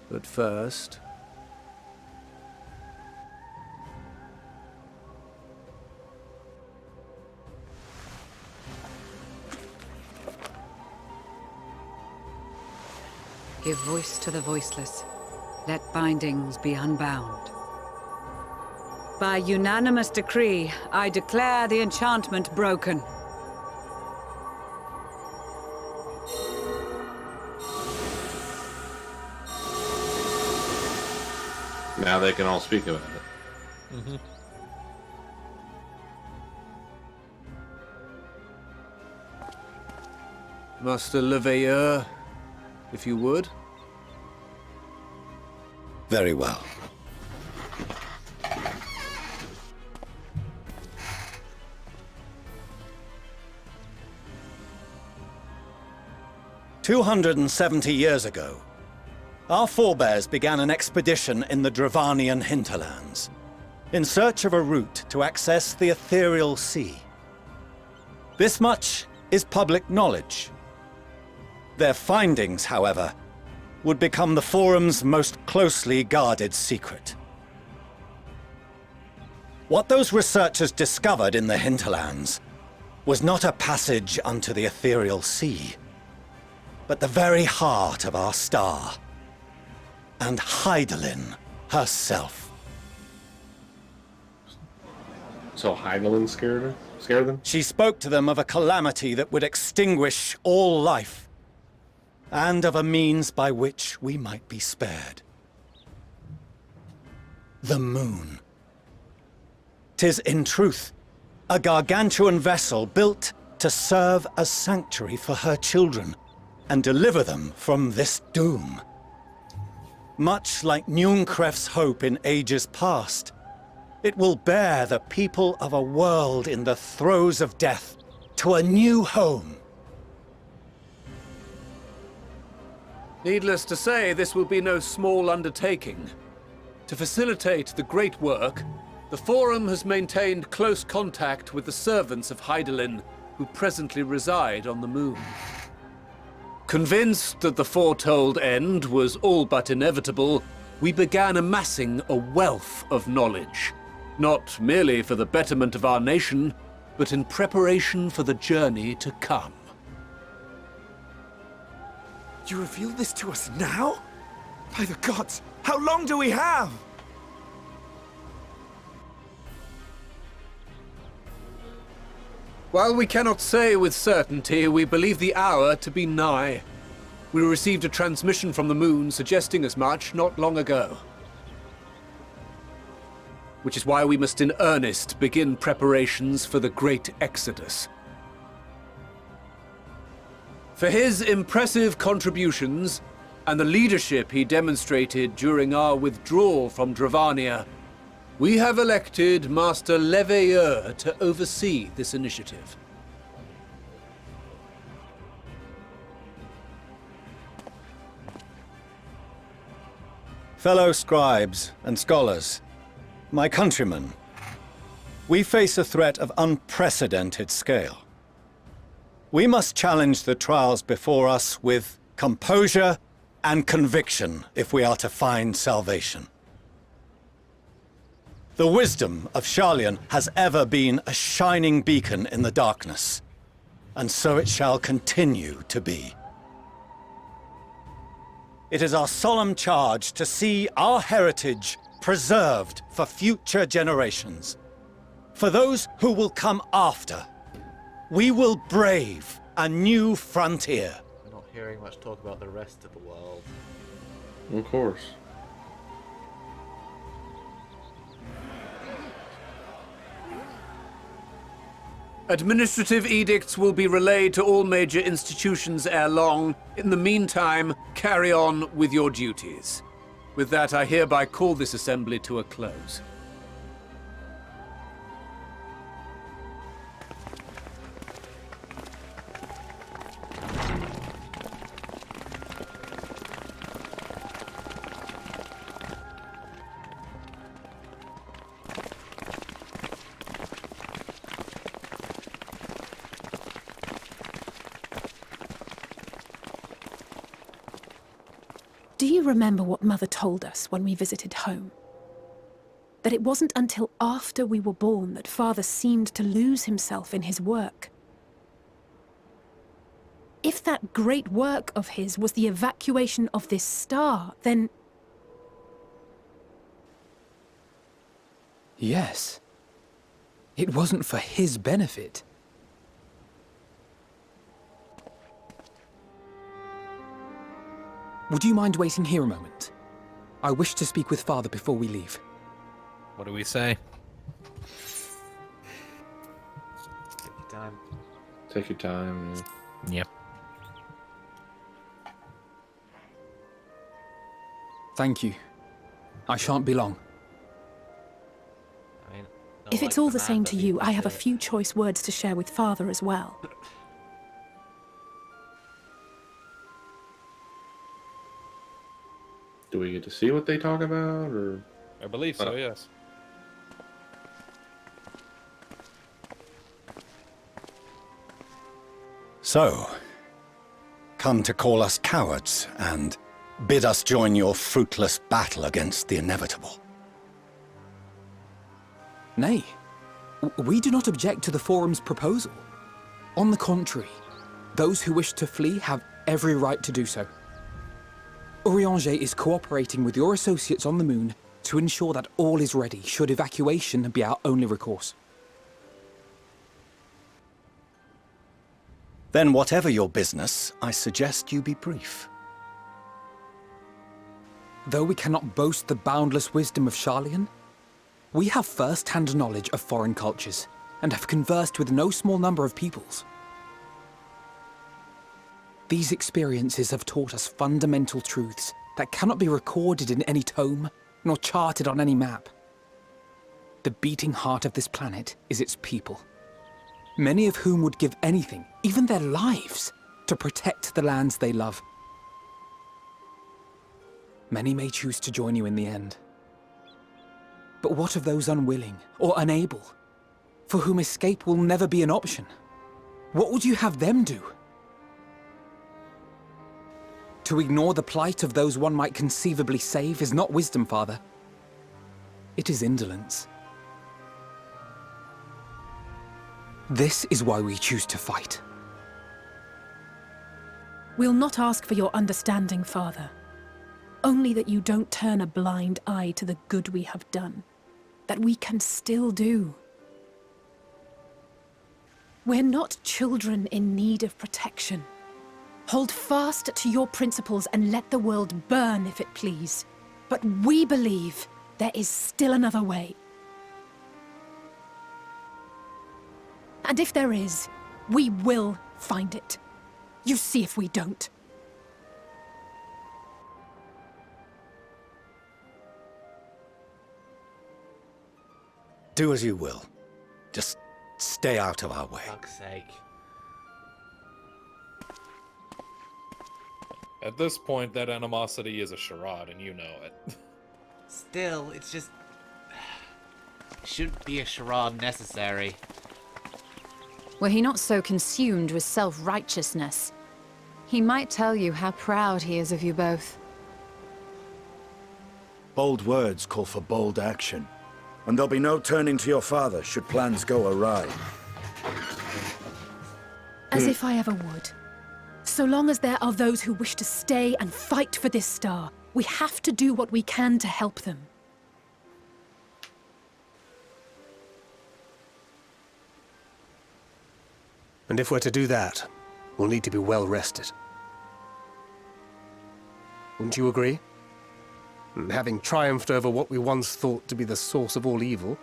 But first... Give voice to the voiceless. Let bindings be unbound. By unanimous decree, I declare the enchantment broken. Now they can all speak about it. Master Leveilleur, if you would. Very well. "270 years ago, our forebears began an expedition in the Dravanian hinterlands, in search of a route to access the ethereal sea. This much is public knowledge. Their findings, however, would become the Forum's most closely guarded secret. What those researchers discovered in the hinterlands was not a passage unto the ethereal sea, but the very heart of our star, and Hydaelyn herself." So Hydaelyn scared them? She spoke to them of a calamity that would extinguish all life, and of a means by which we might be spared. The moon. 'Tis in truth a gargantuan vessel built to serve as sanctuary for her children and deliver them from this doom. Much like Nunkref's hope in ages past, it will bear the people of a world in the throes of death to a new home. Needless to say, this will be no small undertaking. To facilitate the great work, the Forum has maintained close contact with the servants of Hydaelyn, who presently reside on the moon. Convinced that the foretold end was all but inevitable, we began amassing a wealth of knowledge, not merely for the betterment of our nation, but in preparation for the journey to come. You reveal this to us now? By the gods, how long do we have? While we cannot say with certainty, we believe the hour to be nigh. We received a transmission from the moon suggesting as much not long ago. Which is why we must in earnest begin preparations for the great exodus. For his impressive contributions and the leadership he demonstrated during our withdrawal from Dravania, we have elected Master Leveilleur to oversee this initiative. Fellow scribes and scholars, my countrymen, we face a threat of unprecedented scale. We must challenge the trials before us with composure and conviction if we are to find salvation. The wisdom of Sharlayan has ever been a shining beacon in the darkness, and so it shall continue to be. It is our solemn charge to see our heritage preserved for future generations. For those who will come after, we will brave a new frontier. I'm not hearing much talk about the rest of the world. Of course. Administrative edicts will be relayed to all major institutions ere long. In the meantime, carry on with your duties. With that, I hereby call this assembly to a close. Do you remember what Mother told us when we visited home? That it wasn't until after we were born that Father seemed to lose himself in his work. If that great work of his was the evacuation of this star, then... Yes. It wasn't for his benefit. Would you mind waiting here a moment? I wish to speak with Father before we leave. What do we say? Take your time. Take your time. Yeah. Yep. Thank you. I shan't be long. I mean, If it's all the same to you, I have a few choice words to share with Father as well. Do we get to see what they talk about, or? I believe so, yes. So, come to call us cowards and bid us join your fruitless battle against the inevitable. Nay, we do not object to the Forum's proposal. On the contrary, those who wish to flee have every right to do so. Urianger is cooperating with your associates on the moon to ensure that all is ready should evacuation be our only recourse. Then whatever your business, I suggest you be brief. Though we cannot boast the boundless wisdom of Sharlayan, we have first-hand knowledge of foreign cultures and have conversed with no small number of peoples. These experiences have taught us fundamental truths that cannot be recorded in any tome, nor charted on any map. The beating heart of this planet is its people, many of whom would give anything, even their lives, to protect the lands they love. Many may choose to join you in the end. But what of those unwilling or unable, for whom escape will never be an option? What would you have them do? To ignore the plight of those one might conceivably save is not wisdom, Father. It is indolence. This is why we choose to fight. We'll not ask for your understanding, Father. Only that you don't turn a blind eye to the good we have done. That we can still do. We're not children in need of protection. Hold fast to your principles and let the world burn if it please. But we believe there is still another way. And if there is, we will find it. You see if we don't. Do as you will. Just stay out of our way. For fuck's sake. At this point, that animosity is a charade, and you know it. Still, it's just... shouldn't be a charade necessary. Were he not so consumed with self-righteousness, he might tell you how proud he is of you both. Bold words call for bold action. And there'll be no turning to your father should plans go awry. As if I ever would. So long as there are those who wish to stay and fight for this star, we have to do what we can to help them. And if we're to do that, we'll need to be well rested. Wouldn't you agree? And having triumphed over what we once thought to be the source of all evil,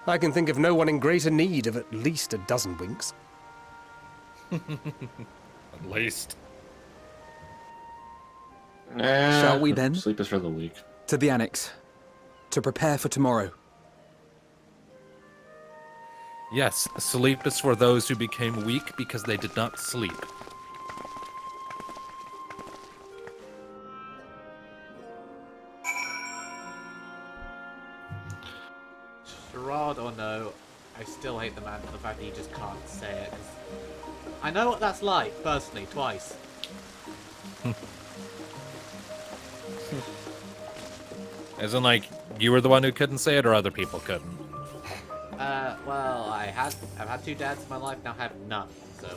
I can think of no one in greater need of at least a dozen winks. At least. Shall we then? Sleep is for the weak. To the Annex. To prepare for tomorrow. Yes, sleep is for those who became weak because they did not sleep. Charade or no, I still hate the man for the fact that he just can't say it. 'Cause I know what that's like, personally, twice. As in, like, you were the one who couldn't say it, or other people couldn't? Well, I've had two dads in my life, now I have none. So,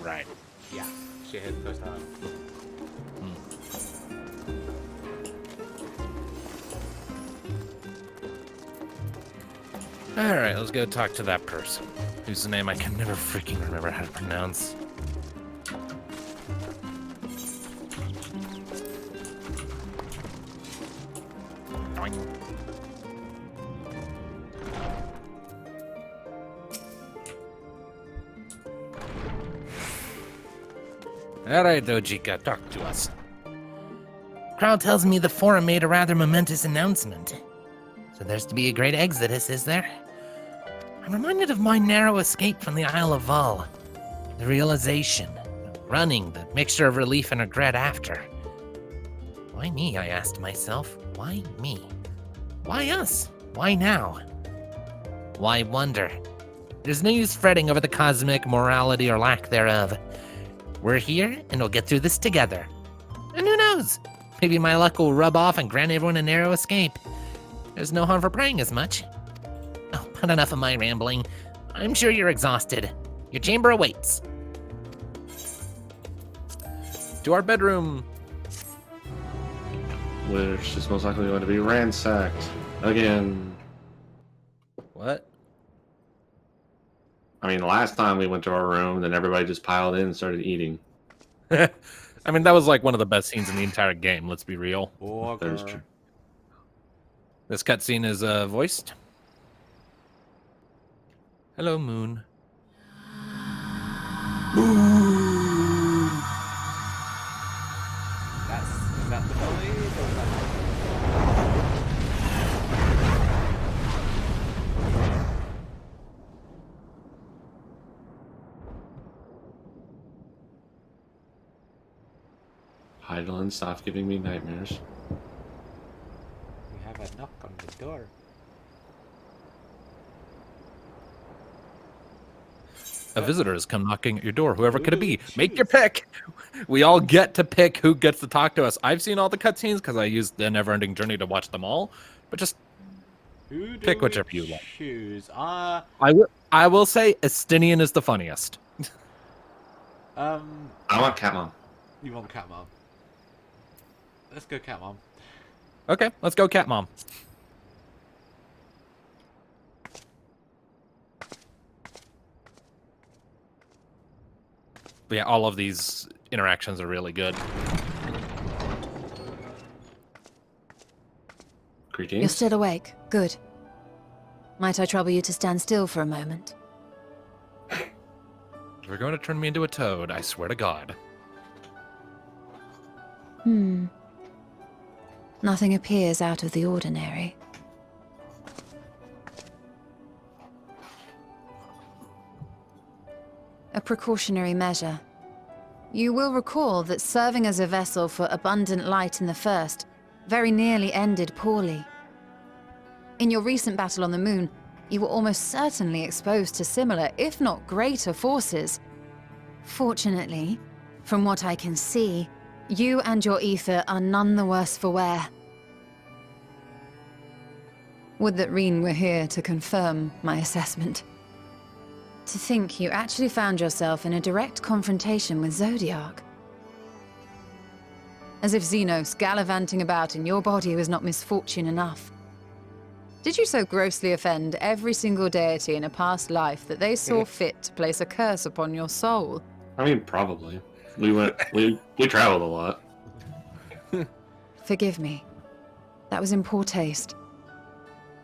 Right. yeah, shit hit the first time. Alright, let's go talk to that person, whose name I can never freaking remember how to pronounce. Alright, Dojika, talk to us. Crowd tells me the Forum made a rather momentous announcement. So there's to be a great exodus, is there? I'm reminded of my narrow escape from the Isle of Val. The realization, running, the mixture of relief and regret after. Why me, I asked myself. Why me? Why us? Why now? Why wonder? There's no use fretting over the cosmic morality or lack thereof. We're here, and we'll get through this together. And who knows? Maybe my luck will rub off and grant everyone a narrow escape. There's no harm for praying as much. Oh, but enough of my rambling. I'm sure you're exhausted. Your chamber awaits. To our bedroom. Which is most likely going to be ransacked again. What? I mean, last time we went to our room, then everybody just piled in and started eating. I mean, that was like one of the best scenes in the entire game, let's be real. That is true. This cutscene is voiced. Hello, Moon. Is that the noise, or is that... Heidelin, stop giving me nightmares. We have a knock on the door. A visitor has come knocking at your door. Whoever could it be? Choose. Make your pick. We all get to pick who gets to talk to us. I've seen all the cutscenes because I used the Neverending Journey to watch them all. But just Who do pick we whichever you like. choose? I will say Estinian is the funniest. I want Catmom. You want Catmom? Let's go Catmom. Okay, let's go Catmom. But yeah, all of these interactions are really good. Greetings. You're still awake. Good. Might I trouble you to stand still for a moment? You're going to turn me into a toad, I swear to God. Nothing appears out of the ordinary. A precautionary measure. You will recall that serving as a vessel for abundant light in the First very nearly ended poorly. In your recent battle on the Moon, you were almost certainly exposed to similar, if not greater, forces. Fortunately, from what I can see, you and your ether are none the worse for wear. Would that Reen were here to confirm my assessment. To think you actually found yourself in a direct confrontation with Zodiark. As if Xenos gallivanting about in your body was not misfortune enough. Did you so grossly offend every single deity in a past life that they saw fit to place a curse upon your soul? I mean, probably. We traveled a lot. Forgive me. That was in poor taste.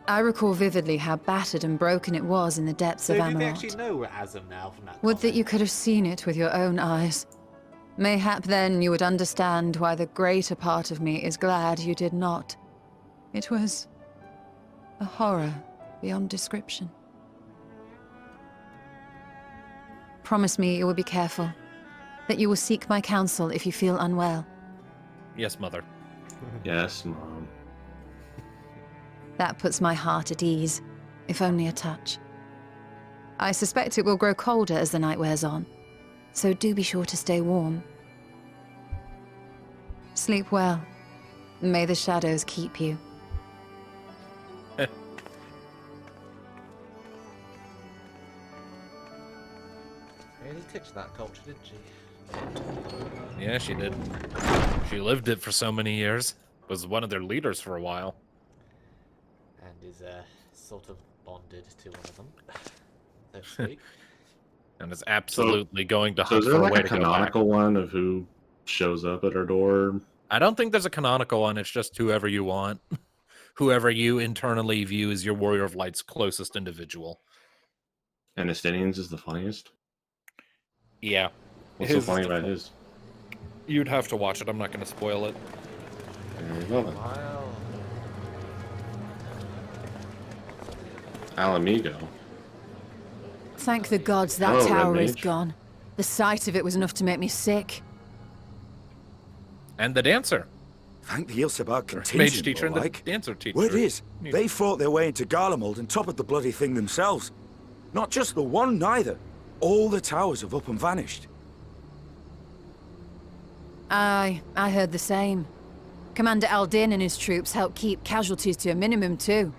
I recall vividly how battered and broken it was in the depths So of do we Amarant. actually know we're Azam now from that Would that you could have seen it with your own eyes. Mayhap then you would understand why the greater part of me is glad you did not. It was a horror beyond description. Promise me you will be careful, that you will seek my counsel if you feel unwell. Yes, Mother. Yes, Mom. That puts my heart at ease, if only a touch. I suspect it will grow colder as the night wears on, so do be sure to stay warm. Sleep well. May the shadows keep you. Really touched that culture, didn't she? Yeah, she did. She lived it for so many years. Was one of their leaders for a while. And is sort of bonded to one of them, so to speak. And is absolutely going to So hunt is there for a like way a to go back. canonical one of who shows up at our door? I don't think there's a canonical one. It's just whoever you want. Whoever you internally view as your Warrior of Light's closest individual. And Estinians is the funniest? Yeah. What's so funny about his? You'd have to watch it. I'm not going to spoil it. Very well then. Wow. Alamigo. Thank the gods that Hello, tower Red is Mage. gone. The sight of it was enough to make me sick. And the dancer. Thank the Ilsabar Mage contingent, teacher and more the like. dancer teacher. Word is, they fought their way into Garlemald and toppled the bloody thing themselves. Not just the one, neither. All the towers have up and vanished. I heard the same. Commander Aldin and his troops helped keep casualties to a minimum, too.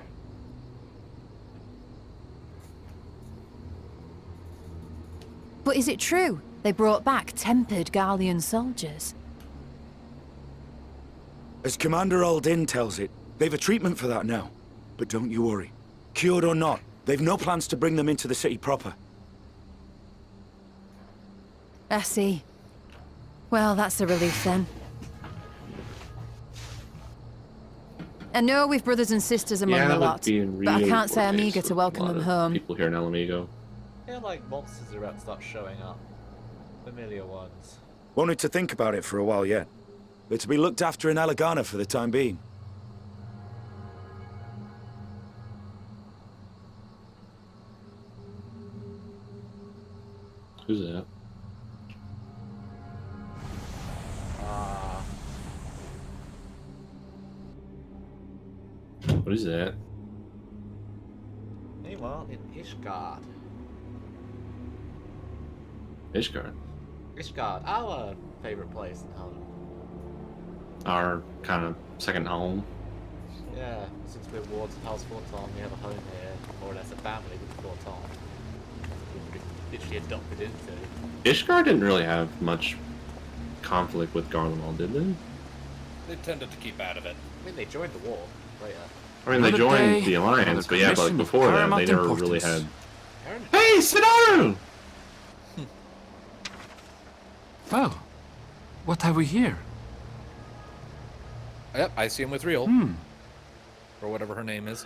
But is it true they brought back tempered Garlean soldiers? As Commander Aldin tells it, they've a treatment for that now. But don't you worry. Cured or not, they've no plans to bring them into the city proper. I see. Well, that's a relief then. I know we've brothers and sisters among Yeah, the that would lot, be in but I real can't say I'm case eager with to a welcome lot them of home. People here in Alamigo. I feel like monsters are about to start showing up. Familiar ones. Wanted to think about it for a while yet. They're to be looked after in Alagana for the time being. Who's that? What is that? Meanwhile, in Ishgard. Ishgard. Ishgard, our favorite place in Helm. Our kind of second home. Yeah, since we're wards of House Forton, we have a home here, more or less a family with Forton. We're literally adopted into. Ishgard didn't really have much conflict with Garlemald, did they? They tended to keep out of it. I mean, they joined the war later. I mean, they joined the Alliance, but yeah, but like before that, they never really had... Hey, Sidaru! Well, what have we here? Yep, I see him with Real. Or whatever her name is.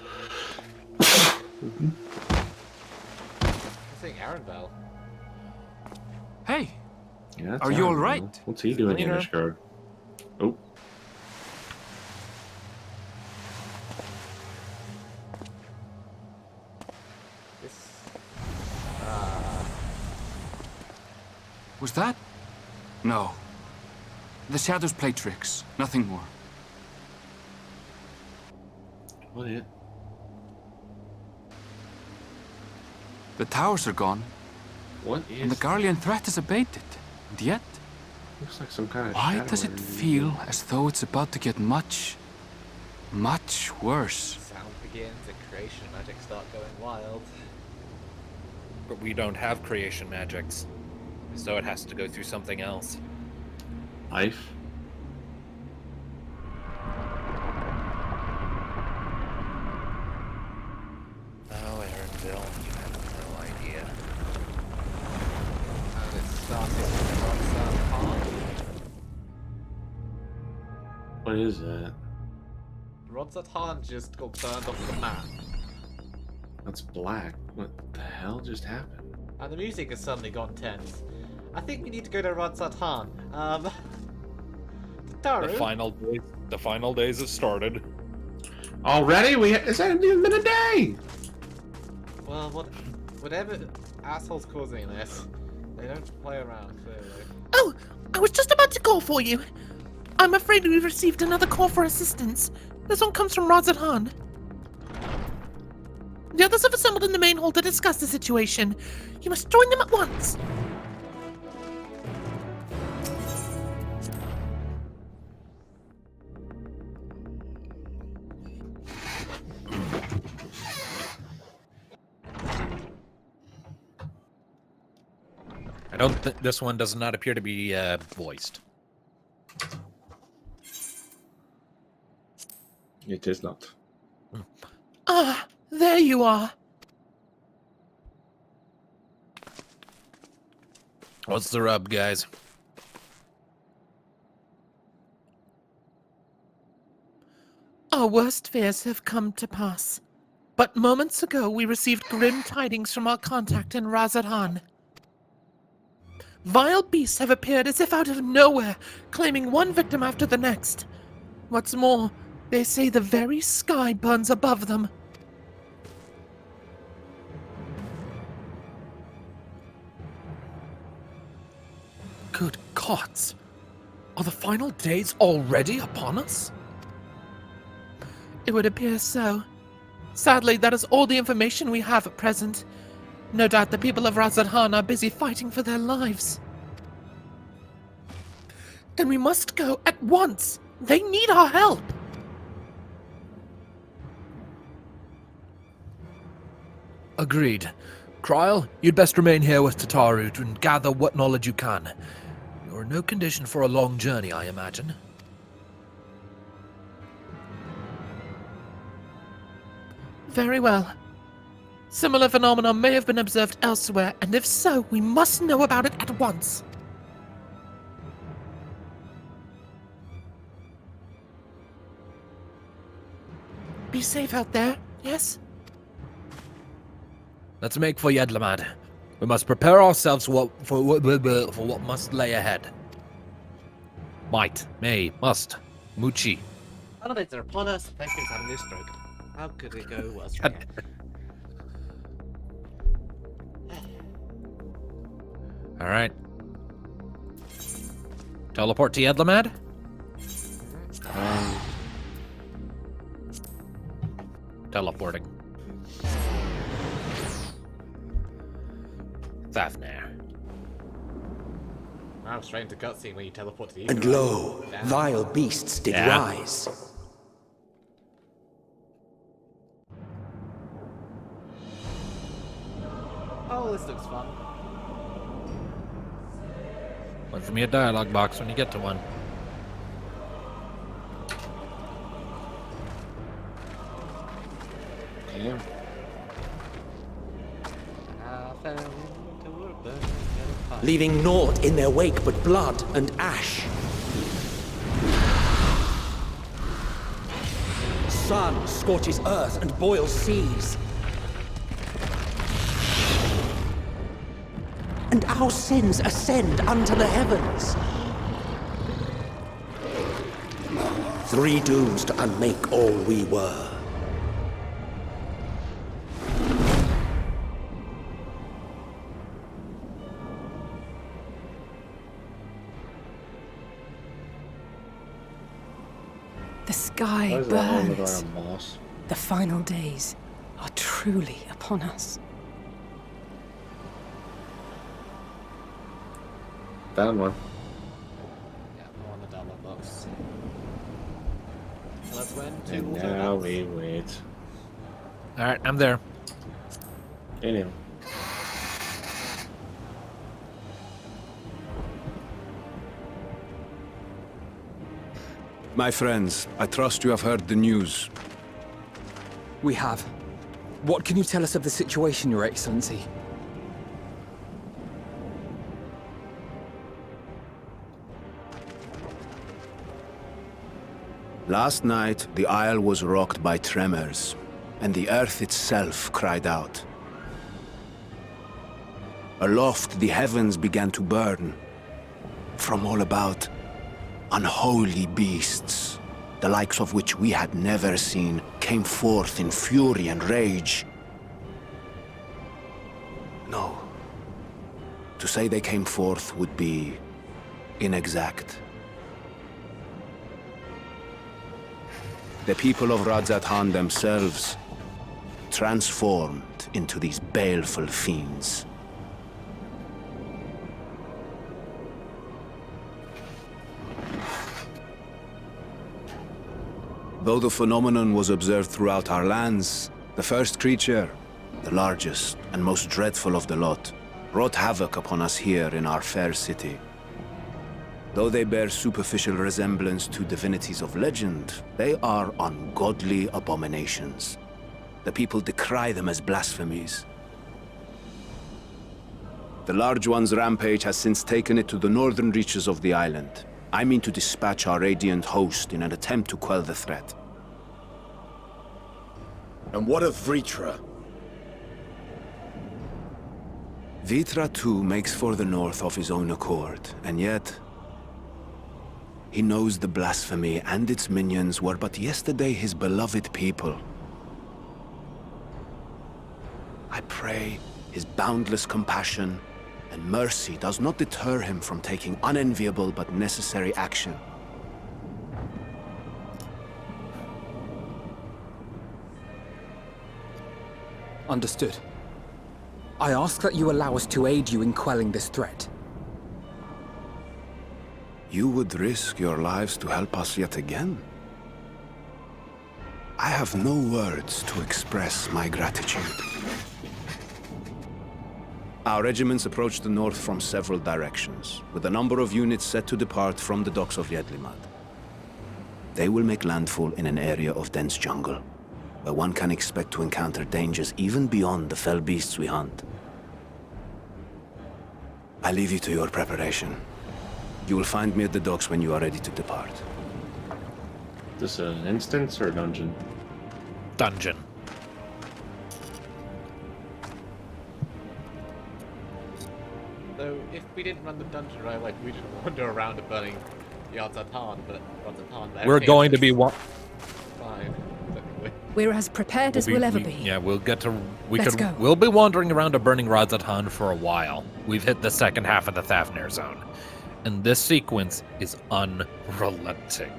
I think Arendelle. Hey, Yeah, are you all right? What's he doing in Ishgard? Oh. Was that? No. The shadows play tricks, nothing more. What is it? The towers are gone. What is... And the Garlean threat is abated. And yet... Looks like some kind of why shadow does it energy. feel as though it's about to get much, much worse? Sound begins and creation magic start going wild. But we don't have creation magics. So it has to go through something else. Life? Oh, Arendelle, you have no idea. And it started with What is that? Rodzatan just got burned off the map. That's black. What the hell just happened? And the music has suddenly gone tense. I think we need to go to Rodzatan. The final days have started. Already? It's hasn't even been a day! Well, whatever asshole's causing this, they don't play around, clearly. Oh, I was just about to call for you. I'm afraid we've received another call for assistance. This one comes from Razadhan. The others have assembled in the main hall to discuss the situation. You must join them at once. I don't think this one does not appear to be voiced. It is not. Ah, there you are. What's the rub, guys? Our worst fears have come to pass. But moments ago, we received grim tidings from our contact in Razadhan. Vile beasts have appeared as if out of nowhere, claiming one victim after the next. What's more, they say the very sky burns above them. Good gods! Are the final days already upon us? It would appear so. Sadly, that is all the information we have at present. No doubt the people of Razadhan are busy fighting for their lives. Then we must go at once! They need our help! Agreed. Trial, you'd best remain here with Tataru and gather what knowledge you can. You're in no condition for a long journey, I imagine. Very well. Similar phenomena may have been observed elsewhere, and if so, we must know about it at once. Be safe out there, yes? Let's make for Yedlamad. We must prepare ourselves for what must lay ahead. Might, may, must. Muchi. Holidays are upon us. Thankfully, having this stroke. How could it go worse? Alright. Teleport to Yedlamad? Teleporting. Thafnir. Wow, straight into cutscene when you teleport to the And lo, vile beasts did rise. Oh, this looks fun. Look for me a dialogue box when you get to one. Damn. Leaving naught in their wake but blood and ash. Sun scorches earth and boils seas. And our sins ascend unto the heavens. 3 dooms to unmake all we were. The sky Why is that one burns. without a boss? The final days are truly upon us. Found one. Yeah, I'm on the dialogue box. Let's win 2 And auto now battles. we wait. Alright, I'm there. Anyway. My friends, I trust you have heard the news. We have. What can you tell us of the situation, Your Excellency? Last night, the isle was rocked by tremors, and the earth itself cried out. Aloft, the heavens began to burn. From all about, unholy beasts, the likes of which we had never seen, came forth in fury and rage. No. To say they came forth would be inexact. The people of Radzat-Han themselves transformed into these baleful fiends. Though the phenomenon was observed throughout our lands, the first creature, the largest and most dreadful of the lot, wrought havoc upon us here in our fair city. Though they bear superficial resemblance to divinities of legend, they are ungodly abominations. The people decry them as blasphemies. The Large One's rampage has since taken it to the northern reaches of the island. I mean to dispatch our radiant host in an attempt to quell the threat. And what of Vritra? Vitra too makes for the north of his own accord, and yet he knows the blasphemy and its minions were but yesterday his beloved people. I pray his boundless compassion and mercy does not deter him from taking unenviable but necessary action. Understood. I ask that you allow us to aid you in quelling this threat. You would risk your lives to help us yet again? I have no words to express my gratitude. Our regiments approach the north from several directions, with a number of units set to depart from the docks of Yedlimad. They will make landfall in an area of dense jungle, where one can expect to encounter dangers even beyond the fell beasts we hunt. I leave you to your preparation. You will find me at the docks when you are ready to depart. Is this an instance or a dungeon? Dungeon. So, if we didn't run the dungeon right, like we just wander around the burning Radzat-Han, but We're going to be fine. We're as prepared as we'll ever be. Yeah, we'll get to. Let's go. We'll be wandering around a burning Radzat-Han for a while. We've hit the second half of the Thafnir zone, and this sequence is unrelenting.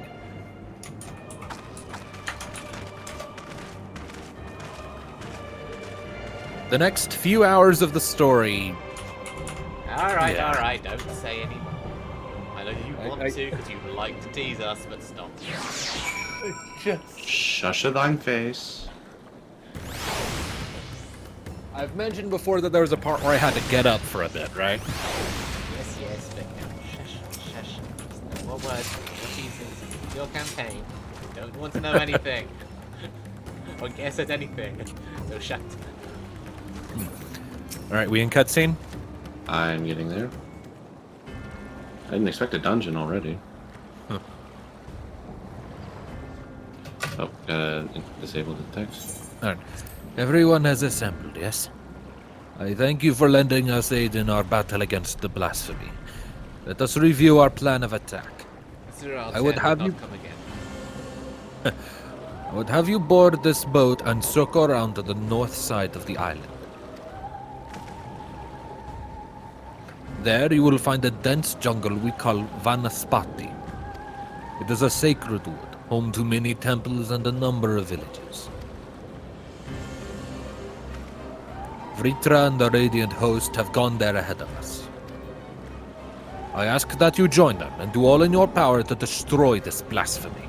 The next few hours of the story. Alright, don't say anymore. I know you want to because you like to tease us, but stop. Shush thine face. I've mentioned before that there was a part where I had to get up for a bit, right? Yes, but shush. No more words, no more teasing. This is your campaign. You don't want to know anything. Or guess at anything. So shut. Alright, we in cutscene? I'm getting there. I didn't expect a dungeon already. Huh. Oh, gotta disable the text. Alright. Everyone has assembled, yes? I thank you for lending us aid in our battle against the blasphemy. Let us review our plan of attack. I would have you come again. I would have you board this boat and circle around to the north side of the island. There you will find a dense jungle we call Vanaspati. It is a sacred wood, home to many temples and a number of villages. Vritra and the Radiant Host have gone there ahead of us. I ask that you join them and do all in your power to destroy this blasphemy.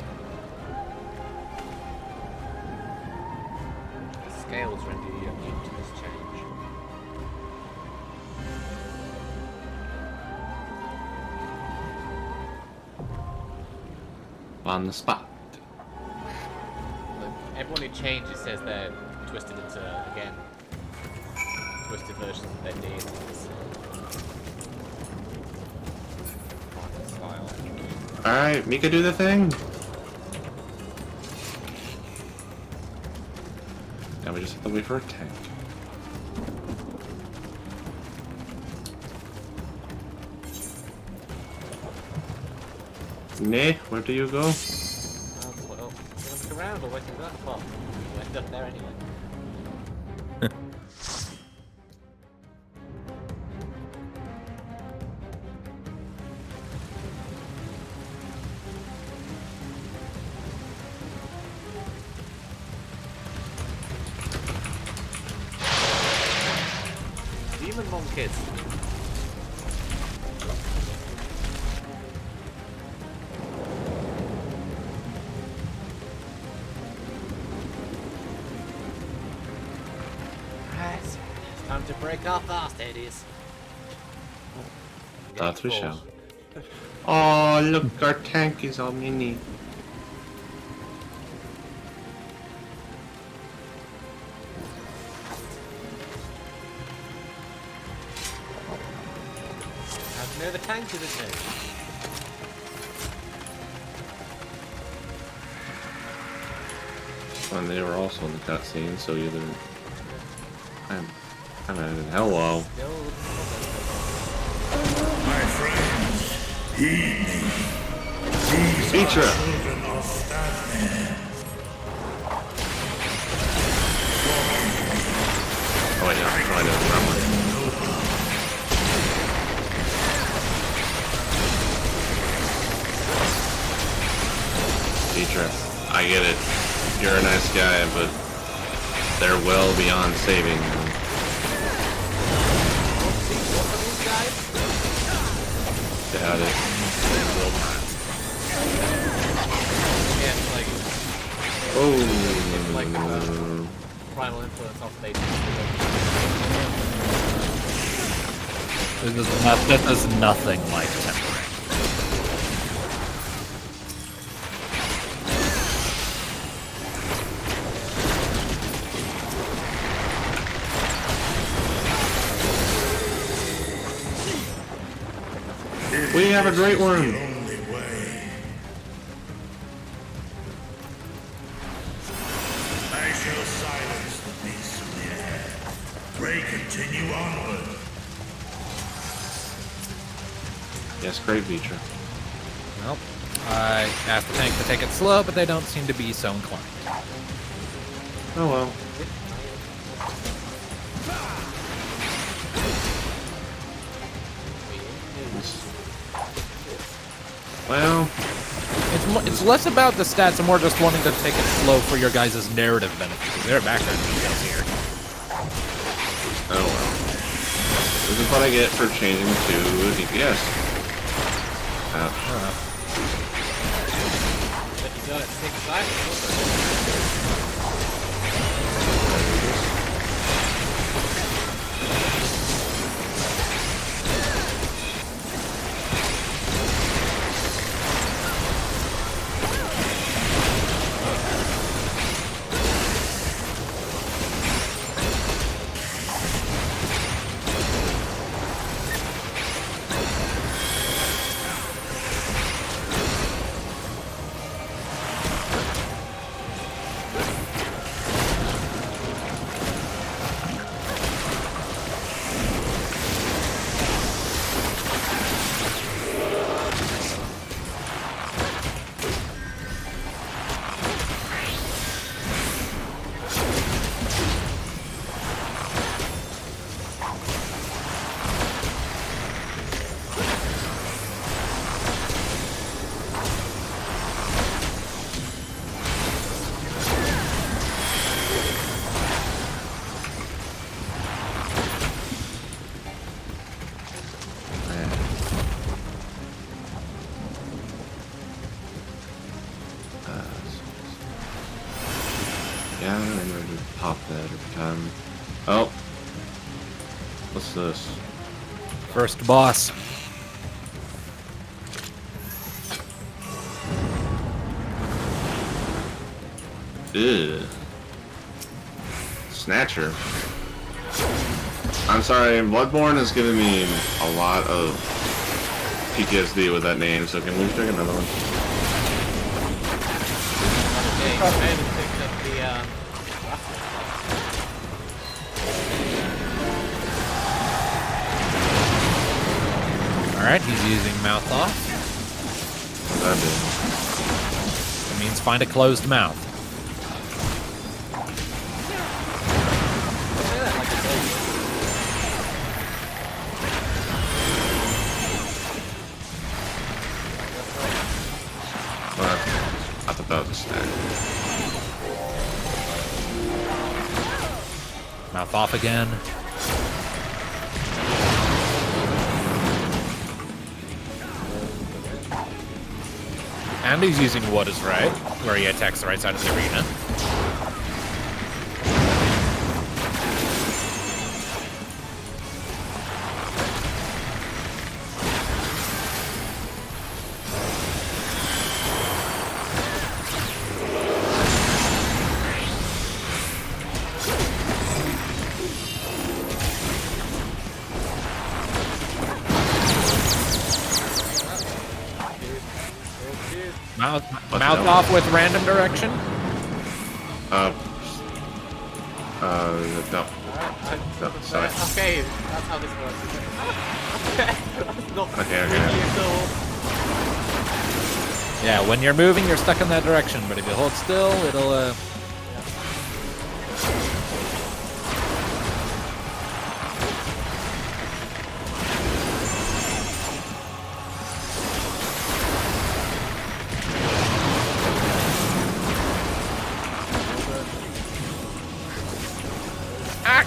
The scales render you immune to this change. On the spot. Look, everyone who changes says they're twisted into, again, twisted versions of their deities. Alright, Mika, do the thing. Now we just have to wait for a tank. Nah, where do you go? Well, look around or wait till that far. You end up there anyway. Demon Mom kids. Time to break our fast, Hades. That we shall. Oh, look, our tank is all mini. How do you know the tank is a tank? And they were also in the cutscene, so either I'm hello. My friends, heed me. These Feature. are children of Statman. Oh wait, yeah, I know the wrong one. Teacher, I get it. You're a nice guy, but they're well beyond saving. Doubt it. Yeah, it's like... Oh. Like, primal influence off nature. That does nothing like tempering. We have a great one. I shall silence the beasts of the air. Pray continue onward. Yes, great feature. Well, I asked the tank to take it slow, but they don't seem to be so inclined. Oh well. Well, it's less about the stats and more just wanting to take it slow for your guys' narrative benefit. There are background details here. oh well. This is what I get for changing to DPS. But you got it 6 times. Yeah, I remember to pop that every time. Oh. What's this? First boss. Ew. Snatcher. I'm sorry, Bloodborne has given me a lot of PTSD with that name, so can we pick another one? Okay, I haven't picked up the, Alright, he's using mouth off. What's that do? It means find a closed mouth. I thought that was a snack. Mouth off again. And he's using what is right, where he attacks the right side of the arena. Mouth off with random direction? No. Sorry. Okay, that's how this works. Okay, that's not Okay. Yeah, when you're moving, you're stuck in that direction, but if you hold still, it'll,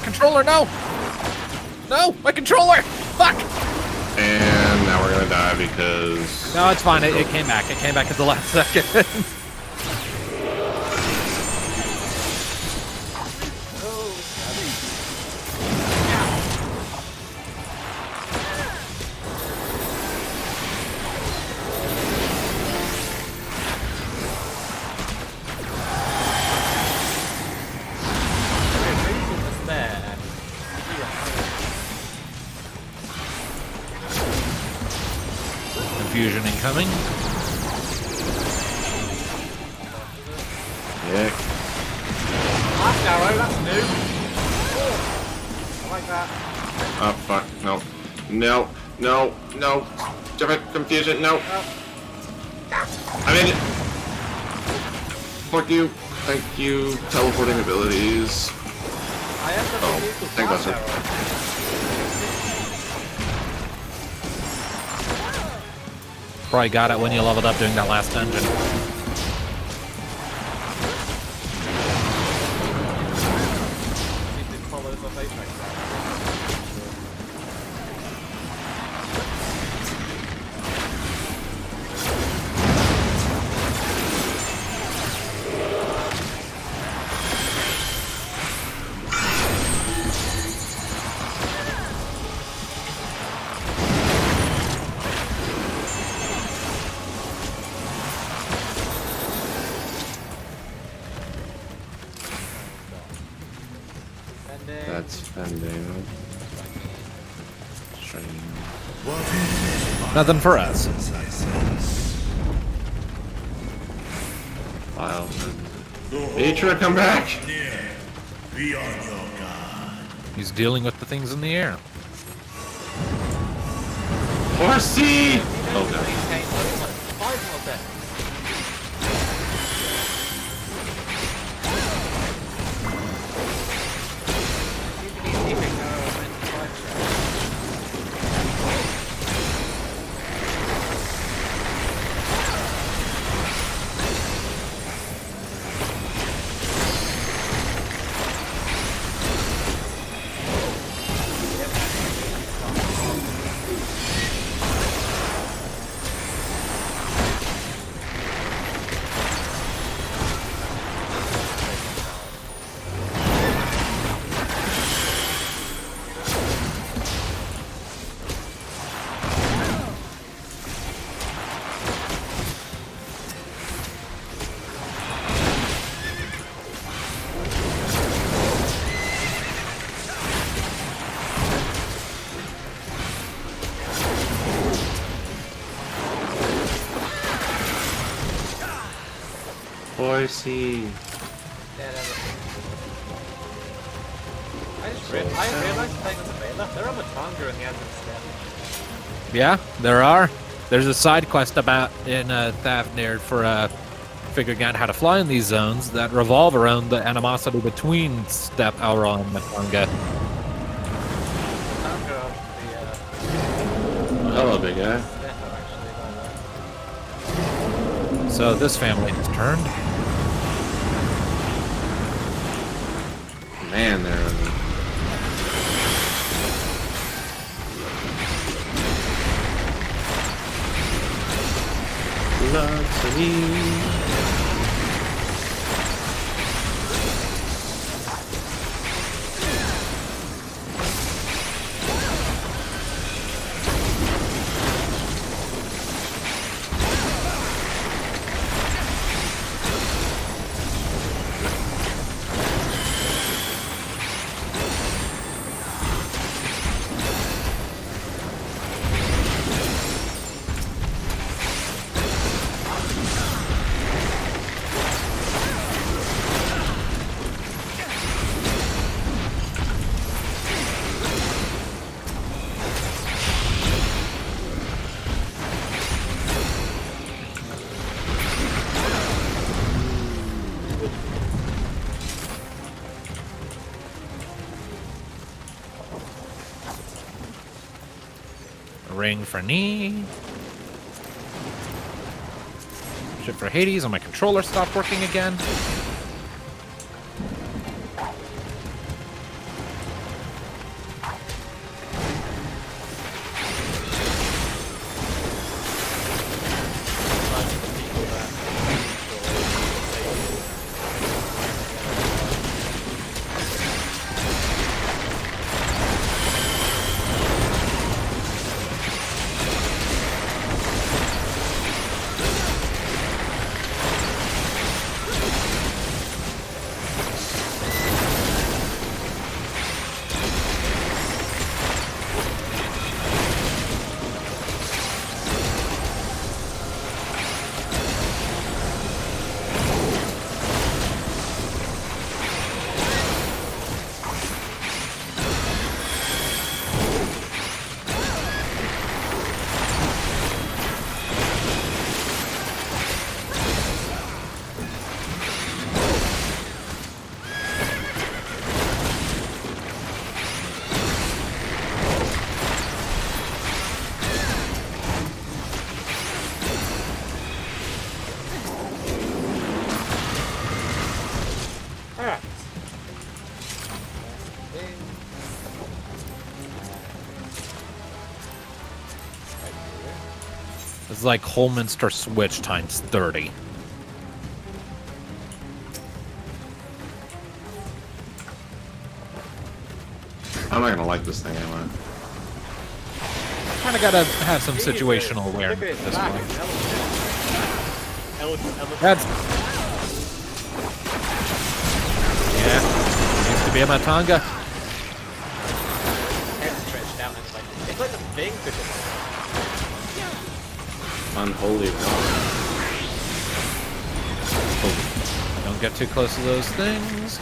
Controller, no! No, my controller! Fuck! And now we're gonna die because... No, it's fine. It came back. It came back at the last second. Confusion incoming. Yeah. Last arrow, that's new. I like that. Oh, fuck. No. No. No. No. Different confusion. No. I made it. Fuck you. Thank you. Teleporting abilities. I have to Thank God, sir. Probably got it when you leveled up doing that last dungeon. Pending. Nothing for us. Wow. Mitra, come back! Beyond your god. He's dealing with the things in the air. Horsey! Oh god. Horsey. I realized playing as a Vela, there are Matanga in the end instead. Yeah, there are. There's a side quest about in Thavnir for figuring out how to fly in these zones that revolve around the animosity between Steppe, Elrond, and Matanga. Hello, big guy. So this family has turned. Man, they're lots of me. Ring for knee. Shit for Hades, and my controller stopped working again. It's like Holminster Switch times 30. I'm not gonna like this thing anyway. Kind of gotta have some situational awareness at this point. That's... Yeah, used to be a Matanga. think this is... Unholy God. Don't get too close to those things.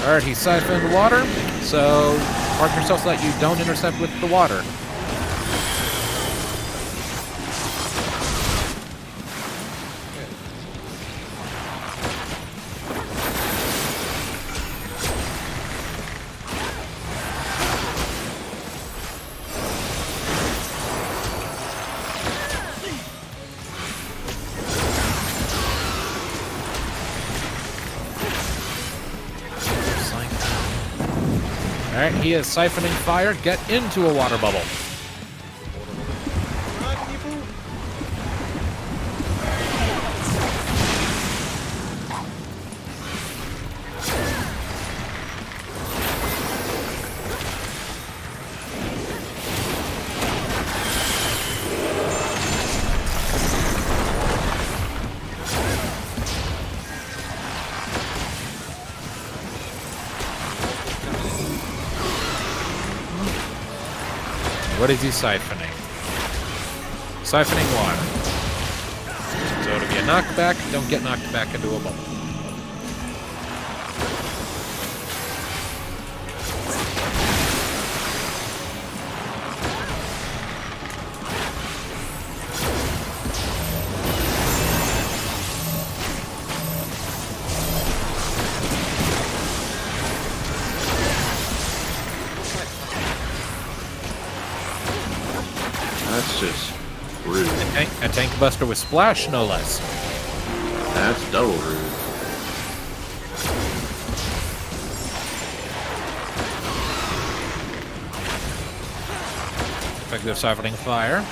Alright, he siphoned water, so mark yourself so that you don't intercept with the water. Alright, he is siphoning fire. Get into a water bubble. What is he siphoning? Siphoning water. So to be a knockback, don't get knocked back into a bubble. That's just rude. A tank buster with splash, no less. That's double rude. Effective siphoning fire.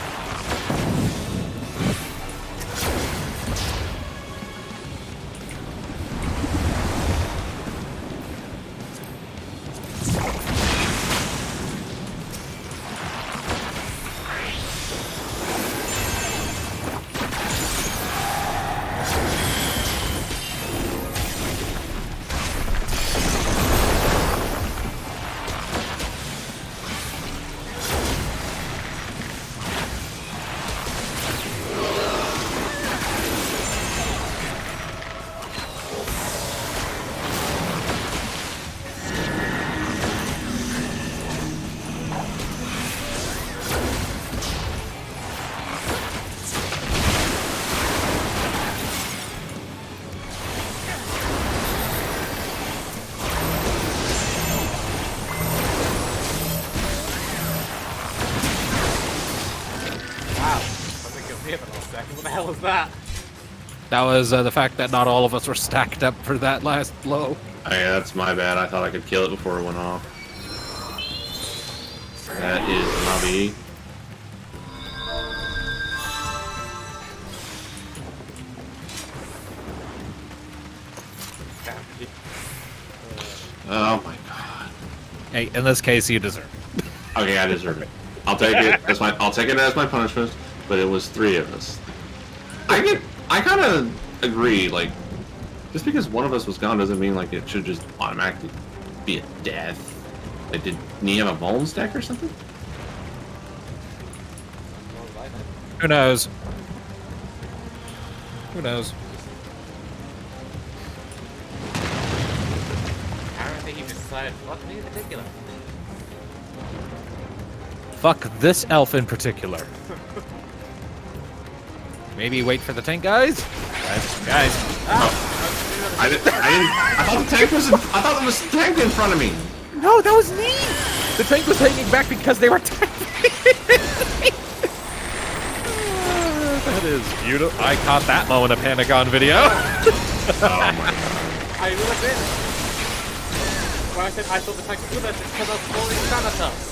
What the hell was that? That was the fact that not all of us were stacked up for that last blow. Oh, yeah, that's my bad. I thought I could kill it before it went off. That is Navi. Oh my god. Hey, in this case, you deserve it. Okay, I deserve it. I'll take it as I'll take it as my punishment. But it was 3 of us. I kind of agree. Like, just because one of us was gone doesn't mean like it should just automatically be a death. Like, did he have a Vuln stack or something? Who knows? Who knows? Apparently he decided, fuck me in particular. Fuck this elf in particular. Maybe wait for the tank, guys? Guys. Oh. I thought the tank was. I thought there was a tank in front of me. No, that was me. The tank was hanging back because they were tanking. That is beautiful. I caught that moment of panic on video. Oh my god. I realized it. When I said I thought the tank was good, it's because I was following Thanatos.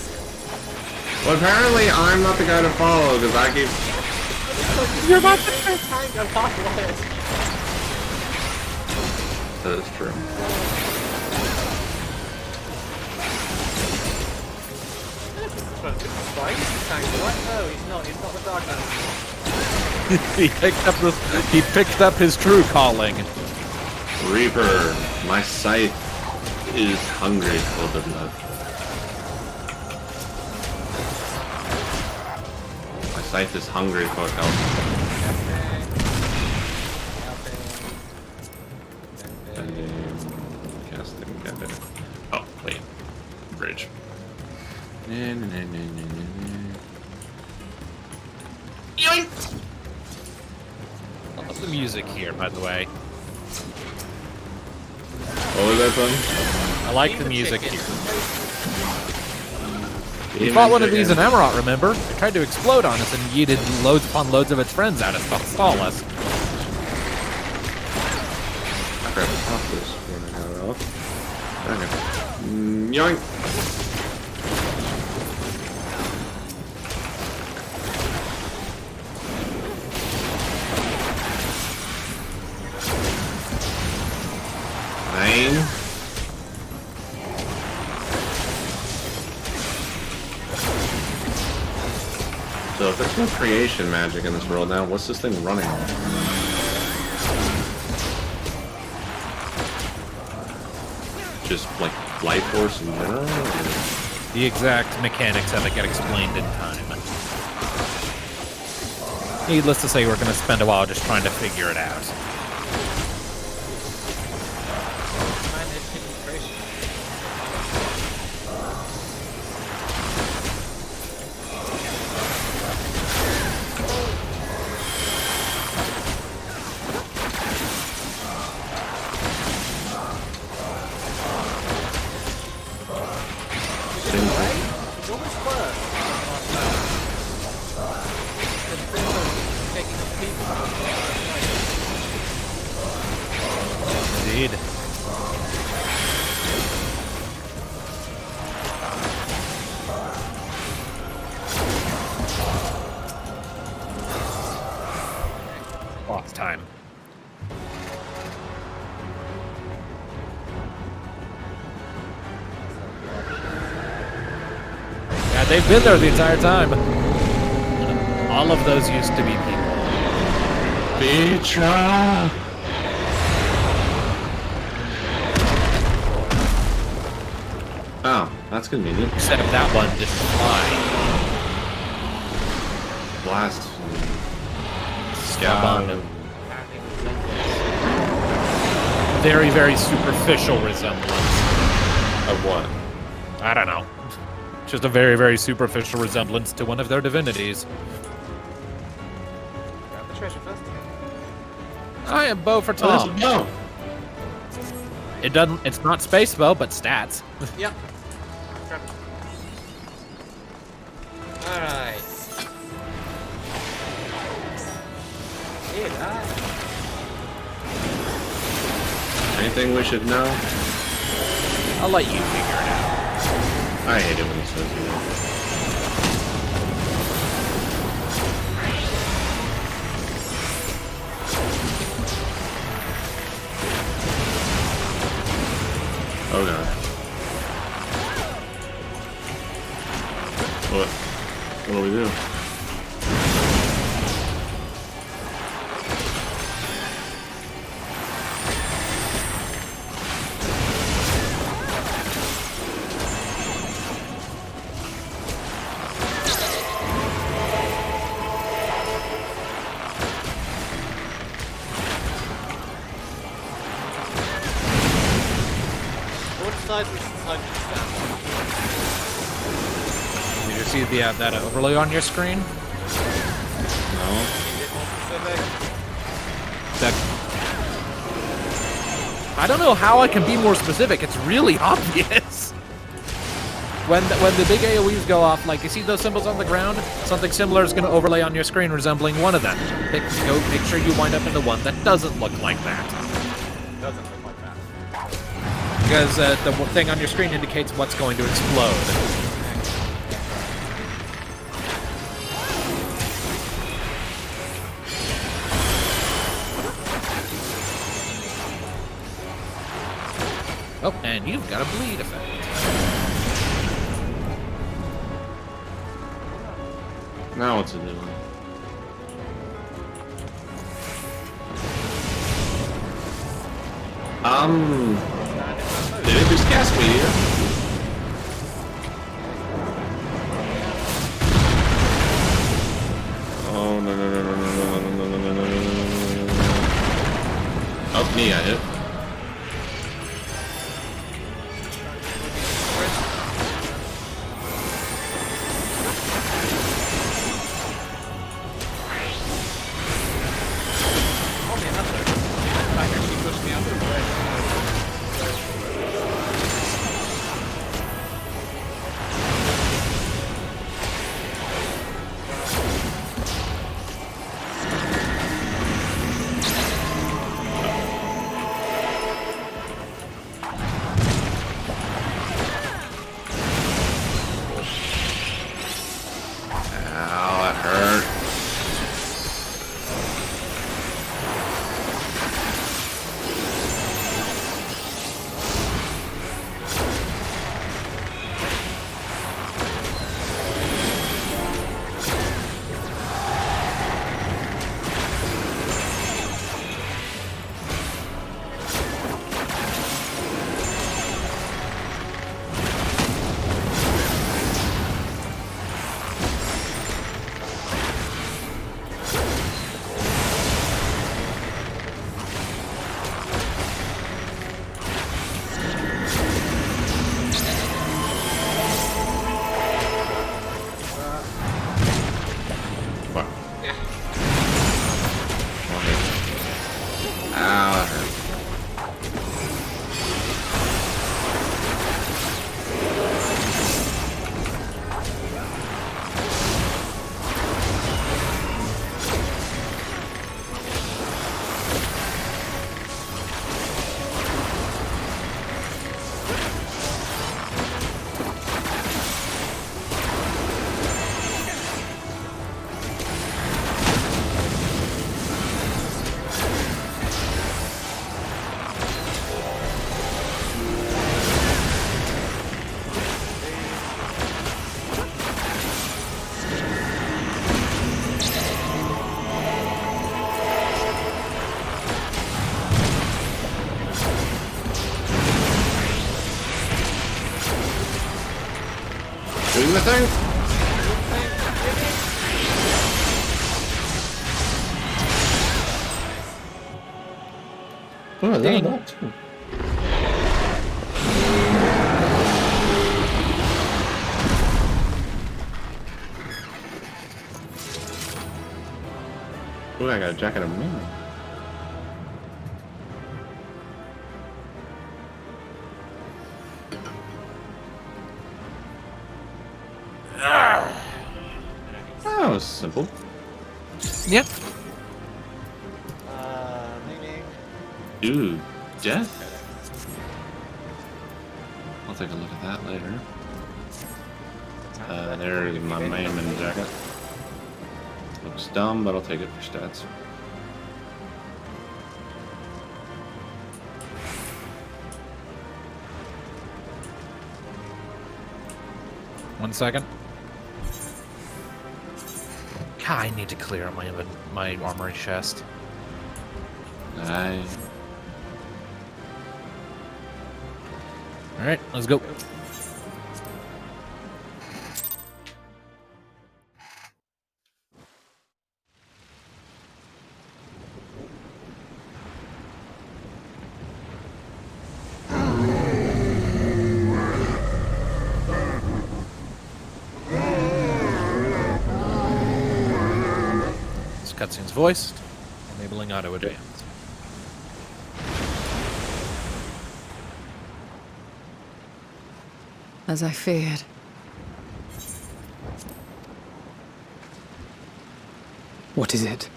Well, apparently I'm not the guy to follow because I keep. You're not the tank of Hot Wires. That is true. What? No, he's not. He's not the Dark Knight. He picked up his true calling. Reaper, my scythe is hungry for the blood. Scythe is hungry for help. Casting. Oh, wait. Bridge. Yoink! I love the music here, by the way. What was that from? I like the music here. We fought one of these in Amarant, remember? It tried to explode on us and yeeted loads upon loads of its friends at us to stall us. Crap, off this running out of. Okay. Yoink! Nine. So if there's no creation magic in this world now, what's this thing running on? Just like life force in general? Or? The exact mechanics of it get explained in time. Needless to say, we're going to spend a while just trying to figure it out. Indeed. Lost time. Yeah, they've been there the entire time. All of those used to be people. Petra! Oh, that's convenient. Except that one didn't fly. Blast. Scab. Very, very superficial resemblance. Of what? I don't know. Just a very, very superficial resemblance to one of their divinities. Grab the treasure first. I am Bo for Tom. Oh, It doesn't. It's not space bow, but stats. Yep. Grab it. Alright. Anything we should know? I'll let you figure it out. I hate it when he says that. Oh god. What? What do we do? Did you see that overlay on your screen? No. I don't know how I can be more specific. It's really obvious. When the big AoEs go off, like you see those symbols on the ground, something similar is going to overlay on your screen resembling one of them. Go make sure you wind up in the one that doesn't look like that. Doesn't look like that. Because the thing on your screen indicates what's going to explode. Oh, and you've got a bleed effect. Now what's it doing? Did it just cast meteor? Oh, no, no, no, no, no, no, no, no, no, no, no, no. Oh, knee got hit. Doing the thing? Oh, I leveled up too. Ooh, I got a jacket of memory. That was simple. Yep. Ooh, death? I'll take a look at that later. There's my Maimon jacket. Looks dumb, but I'll take it for stats. One second. God, I need to clear out my armory chest. Nice. Alright, let's go. This cutscene's voiced, enabling auto advance. As I feared. What is it?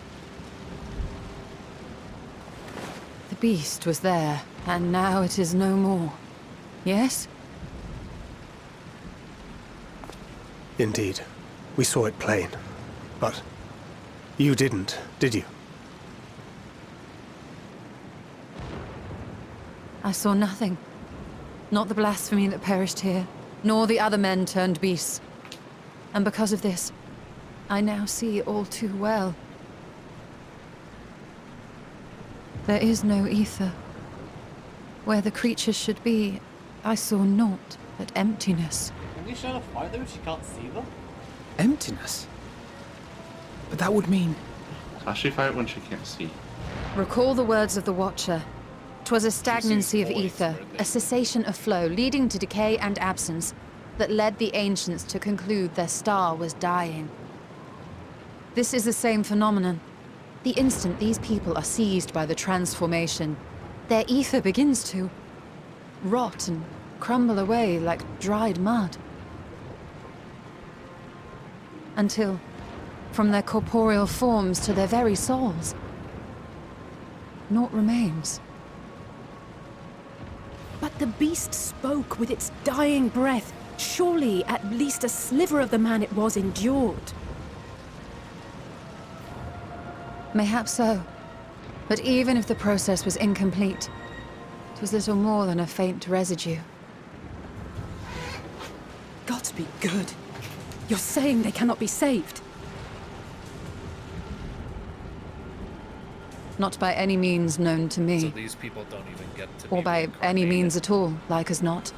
The beast was there, and now it is no more. Yes? Indeed. We saw it plain. But you didn't, did you? I saw nothing. Not the blasphemy that perished here, nor the other men turned beasts. And because of this, I now see all too well. There is no ether. Where the creatures should be, I saw naught but emptiness. Can you show the fight though? She can't see them? Emptiness? But that would mean... How she fight when she can't see? Recall the words of the Watcher. 'Twas a stagnancy of ether, a cessation of flow leading to decay and absence, that led the ancients to conclude their star was dying. This is the same phenomenon. The instant these people are seized by the transformation, their ether begins to rot and crumble away like dried mud. Until, from their corporeal forms to their very souls, naught remains. But the beast spoke with its dying breath. Surely at least a sliver of the man it was endured. Mayhap so. But even if the process was incomplete, it was little more than a faint residue. Gods be good. You're saying they cannot be saved? Not by any means known to me. So these people don't even get to Or be by any means at all, like as not.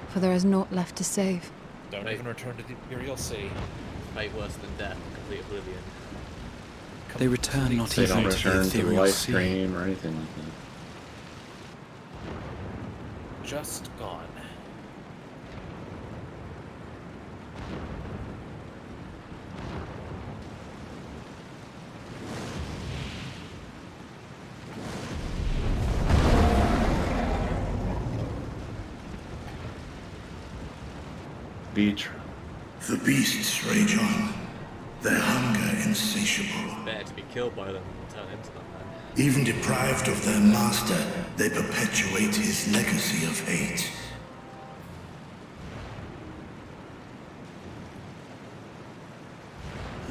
For there is naught left to save. Don't even return to the Imperial Sea. Fate worse than death, complete oblivion. They return not They don't even to the return to the ethereal life sea. stream or anything like that. Just gone. Beach. The beasts rage on, their hunger insatiable. Better to be killed by them than turn into them, then. Even deprived of their master, they perpetuate his legacy of hate.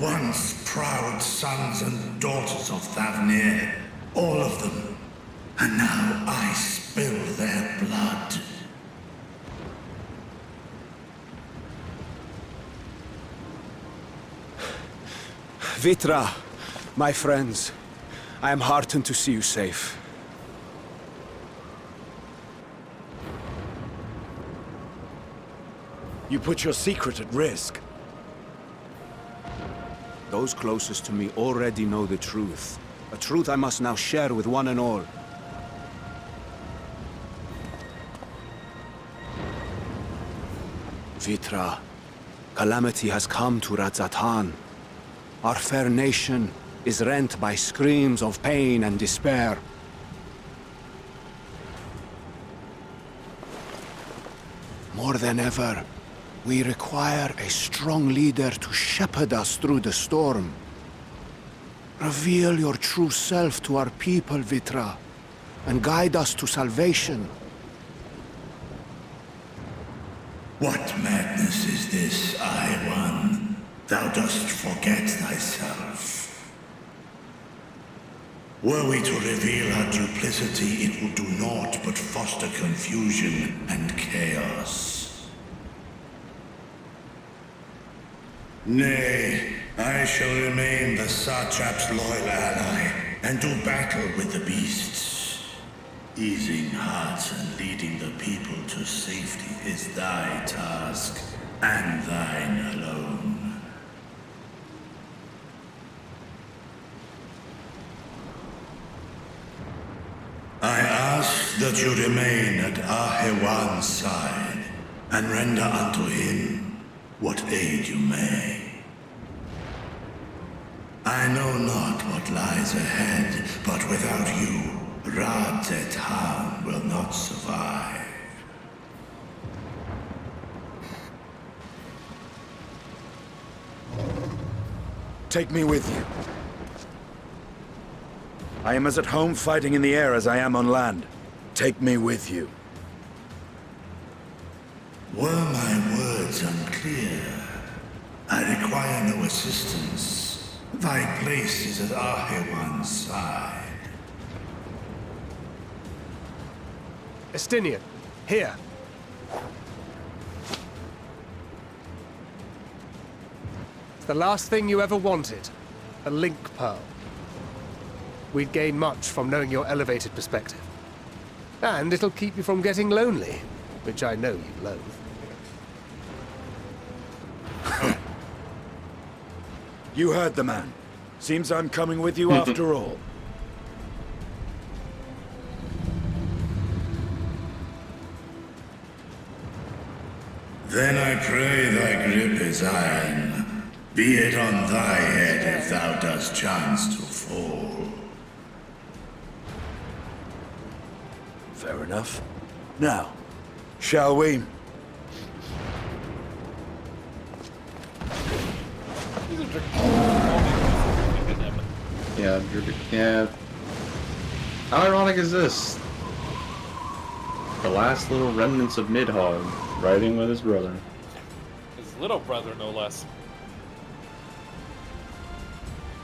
Once proud sons and daughters of Thavnir, all of them, and now I spill their blood. Vitra, my friends, I am heartened to see you safe. You put your secret at risk. Those closest to me already know the truth. A truth I must now share with one and all. Vitra, calamity has come to Radzatan. Our fair nation is rent by screams of pain and despair. More than ever, we require a strong leader to shepherd us through the storm. Reveal your true self to our people, Vitra, and guide us to salvation. What madness is this, Iwan? Thou dost forget thyself. Were we to reveal our duplicity, it would do naught but foster confusion and chaos. Nay, I shall remain the Satrap's loyal ally, and do battle with the beasts. Easing hearts and leading the people to safety is thy task, and thine alone. I ask that you remain at Ahewan's side, and render unto him what aid you may. I know not what lies ahead, but without you, Radzatan will not survive. Take me with you. I am as at home fighting in the air as I am on land. Take me with you. Were my words unclear? I require no assistance. Thy place is at Ahewan's side. Estinian, here. It's the last thing you ever wanted. A link pearl. We'd gain much from knowing your elevated perspective. And it'll keep you from getting lonely, which I know you loathe. You heard the man. Seems I'm coming with you after all. Then I pray thy grip is iron. Be it on thy head if thou dost chance to fall. Fair enough. Now, shall we? Yeah. How ironic is this? The last little remnants of Midhog riding with his brother. His little brother, no less.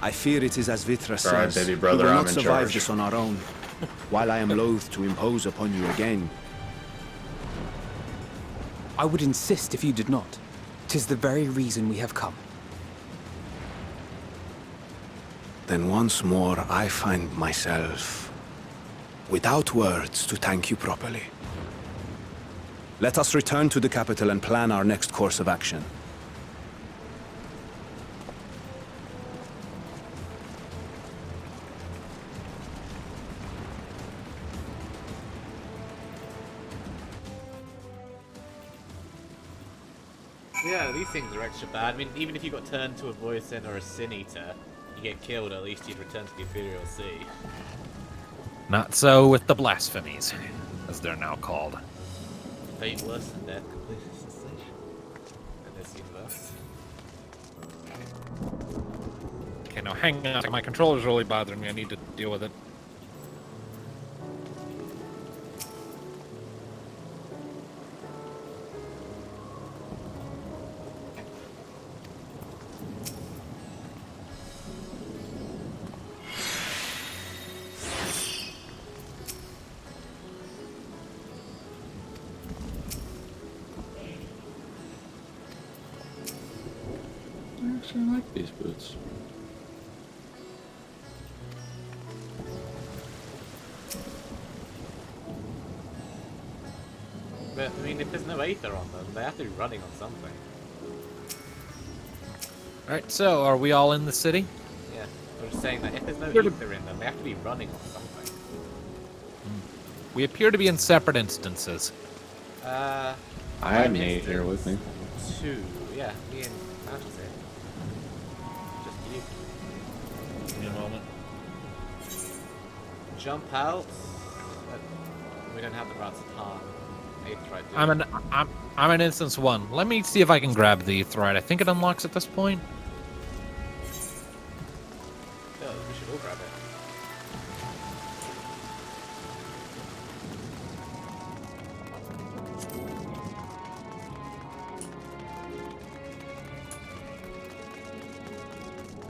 I fear it is as Vitra All right, says. baby brother, we will I'm not in survive charge. this on our own. While I am loath to impose upon you again, I would insist if you did not. 'Tis the very reason we have come. then once more I find myself without words to thank you properly. Let us return to the capital and plan our next course of action. Yeah, these things are extra bad. I mean, even if you got turned to a Voicen or a Sin Eater, you get killed, at least you'd return to the Imperial Sea. Not so with the blasphemies, as they're now called. Fate worse than death, complete cessation in this universe. Okay, now hang on. My controller's really bothering me. I need to deal with it. Actually, I like these boots. But, I mean, if there's no Aether on them, they have to be running on something. Alright, so are we all in the city? Yeah, I was just saying that if there's no Sure. Aether in them, they have to be running on something. We appear to be in separate instances. I have Nate here with me. Two, yeah, me and Ash is here. Just you. Give me a moment. Jump out. We don't have the routes to harm. Aether right there. I'm in instance 1. Let me see if I can grab the thread. I think it unlocks at this point. Yeah, we should all grab it.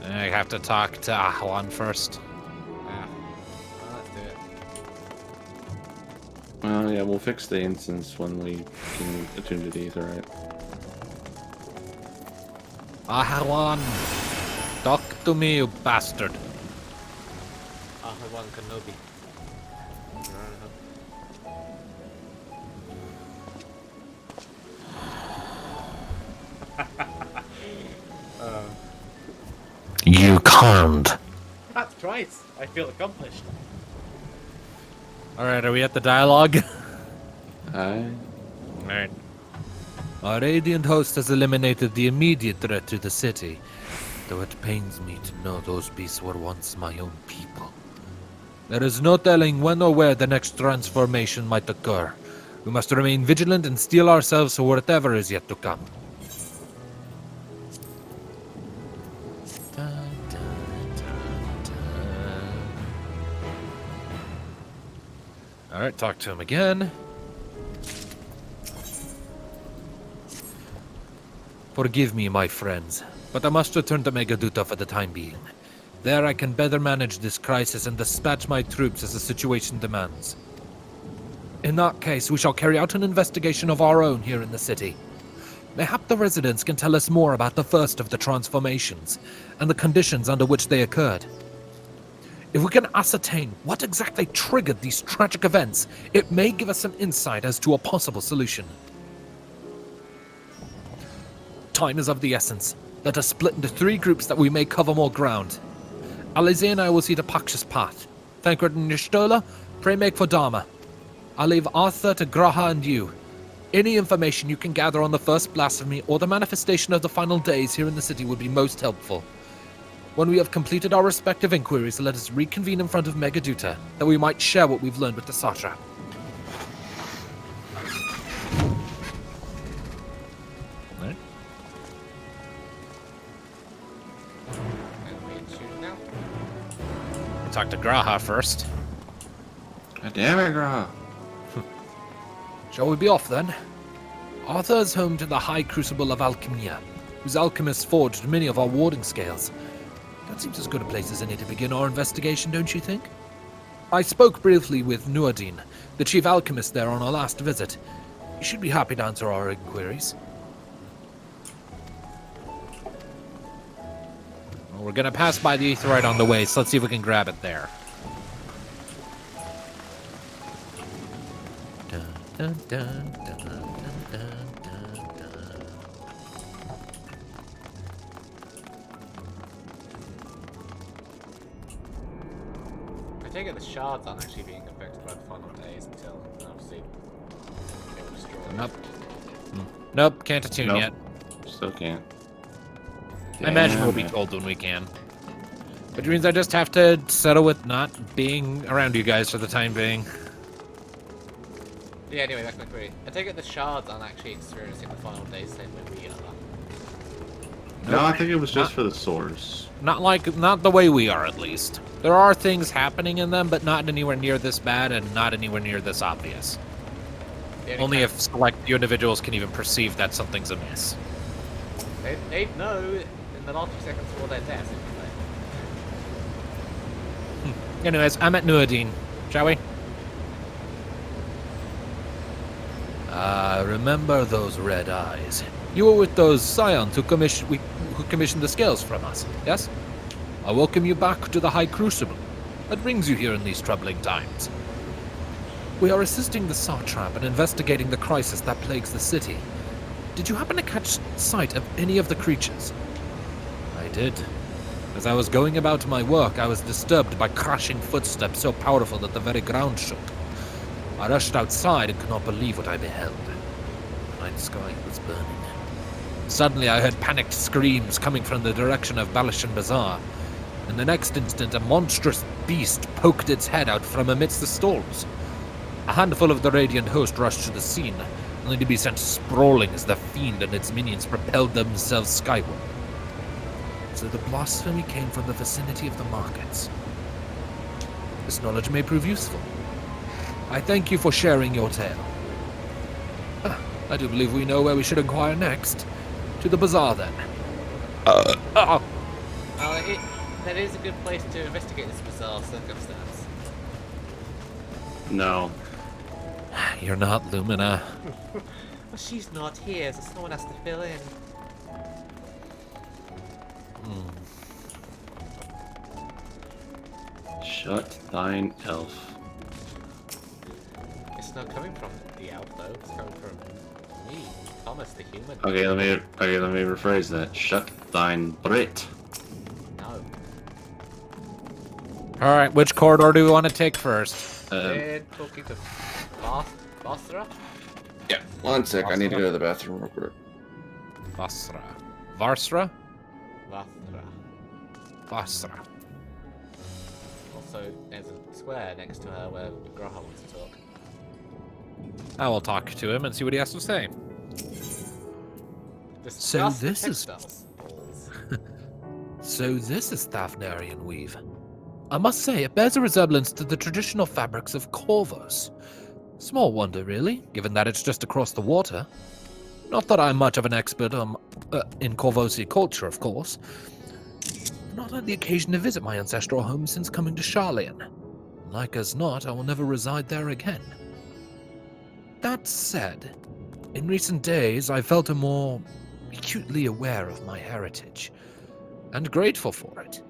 I have to talk to Ahwan first. Ah, well, let's do it. Well, yeah, we'll fix the instance when we can attune to the Aether, right? Ahwan, talk to me, you bastard. Ahwan Kenobi. You can't. That's right. I feel accomplished. Alright, are we at the dialogue? Aye. Alright. Our radiant host has eliminated the immediate threat to the city, though it pains me to know those beasts were once my own people. There is no telling when or where the next transformation might occur. We must remain vigilant and steel ourselves for whatever is yet to come. Alright, talk to him again. Forgive me, my friends, but I must return to Megaduta for the time being. There I can better manage this crisis and dispatch my troops as the situation demands. In that case, we shall carry out an investigation of our own here in the city. Mayhap the residents can tell us more about the first of the transformations, and the conditions under which they occurred. If we can ascertain what exactly triggered these tragic events, it may give us some insight as to a possible solution. Time is of the essence. Let us split into 3 groups that we may cover more ground. Alize and I will see to Paksh's path. Thancred and Y'shtola, pray make for Dharma. I'll leave Arthur to Graha and you. Any information you can gather on the first blasphemy or the manifestation of the final days here in the city would be most helpful. When we have completed our respective inquiries, let us reconvene in front of Megaduta, that we might share what we've learned with the Satrap. Right. We'll talk to Graha first. God damn it, Graha. Shall we be off then? Arthur is home to the High Crucible of Alchemia, whose alchemists forged many of our warding scales. That seems as good a place as any to begin our investigation, don't you think? I spoke briefly with Nuadin, the chief alchemist there, on our last visit. He should be happy to answer our inquiries. Well, we're gonna pass by the Aetheryte on the way, so let's see if we can grab it there. Dun, dun, dun, dun, dun, dun, dun, dun. I take it the shards aren't actually being affected by the final days until, obviously, they were destroyed. Nope. Nope, can't attune Nope. yet. Still can't. I imagine Damn we'll be it. told when we can. Which means I just have to settle with not being around you guys for the time being. Yeah, anyway, back to my query. I take it the shards aren't actually experiencing the final days the same way we are. No, I think it was just for the swords. Not the way we are, at least. There are things happening in them, but not anywhere near this bad and not anywhere near this obvious. Only if select few individuals can even perceive that something's amiss. They'd know in the last few seconds before their death. Anyways, I'm at Nuadin. Shall we? Remember those red eyes. You were with those scions who commissioned the scales from us, yes? I welcome you back to the High Crucible. What brings you here in these troubling times? We are assisting the Satrap in investigating the crisis that plagues the city. Did you happen to catch sight of any of the creatures? I did. As I was going about my work, I was disturbed by crashing footsteps so powerful that the very ground shook. I rushed outside and could not believe what I beheld. The night sky was burning. Suddenly I heard panicked screams coming from the direction of Balishan Bazaar. In the next instant, a monstrous beast poked its head out from amidst the stalls. A handful of the Radiant host rushed to the scene, only to be sent sprawling as the fiend and its minions propelled themselves skyward. So the blasphemy came from the vicinity of the markets. This knowledge may prove useful. I thank you for sharing your tale. I do believe we know where we should inquire next. To the bazaar, then. That is a good place to investigate this bizarre circumstance. No. You're not Lumina. Well, she's not here, so someone has to fill in. Shut thine elf. It's not coming from the elf, though. It's coming from me, Thomas the human. Okay, let me rephrase that. Shut thine Brit. No. Alright, which corridor do we want to take first? We're talking to Basra? Yeah, one sec. I need to go to the bathroom real quick. Basra. Varsra? Basra. Basra. Also, there's a square next to her where Graha wants to talk. I will talk to him and see what he has to say. So this is Thavnarian weave. I must say, it bears a resemblance to the traditional fabrics of Corvos. Small wonder, really, given that it's just across the water. Not that I'm much of an expert in Corvosi culture, of course. I've not had the occasion to visit my ancestral home since coming to Sharlayan. Like as not, I will never reside there again. That said, in recent days, I felt more acutely aware of my heritage, and grateful for it.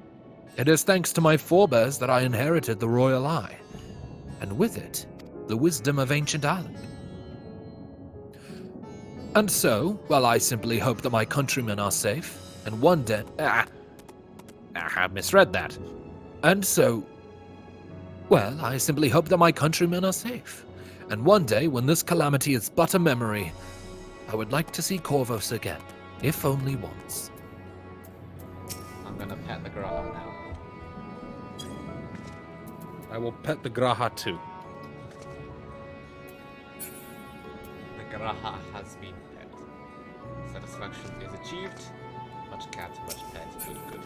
It is thanks to my forebears that I inherited the royal eye, and with it, the wisdom of ancient Alan. And so, while I simply hope that my countrymen are safe, And one day... I misread that. And so... Well, I simply hope that my countrymen are safe. And one day, when this calamity is but a memory, I would like to see Corvus again, if only once. I'm gonna pet the Graha now. I will pet the Graha too. The Graha has been pet. Satisfaction is achieved. Much cat, much pet. Good, good.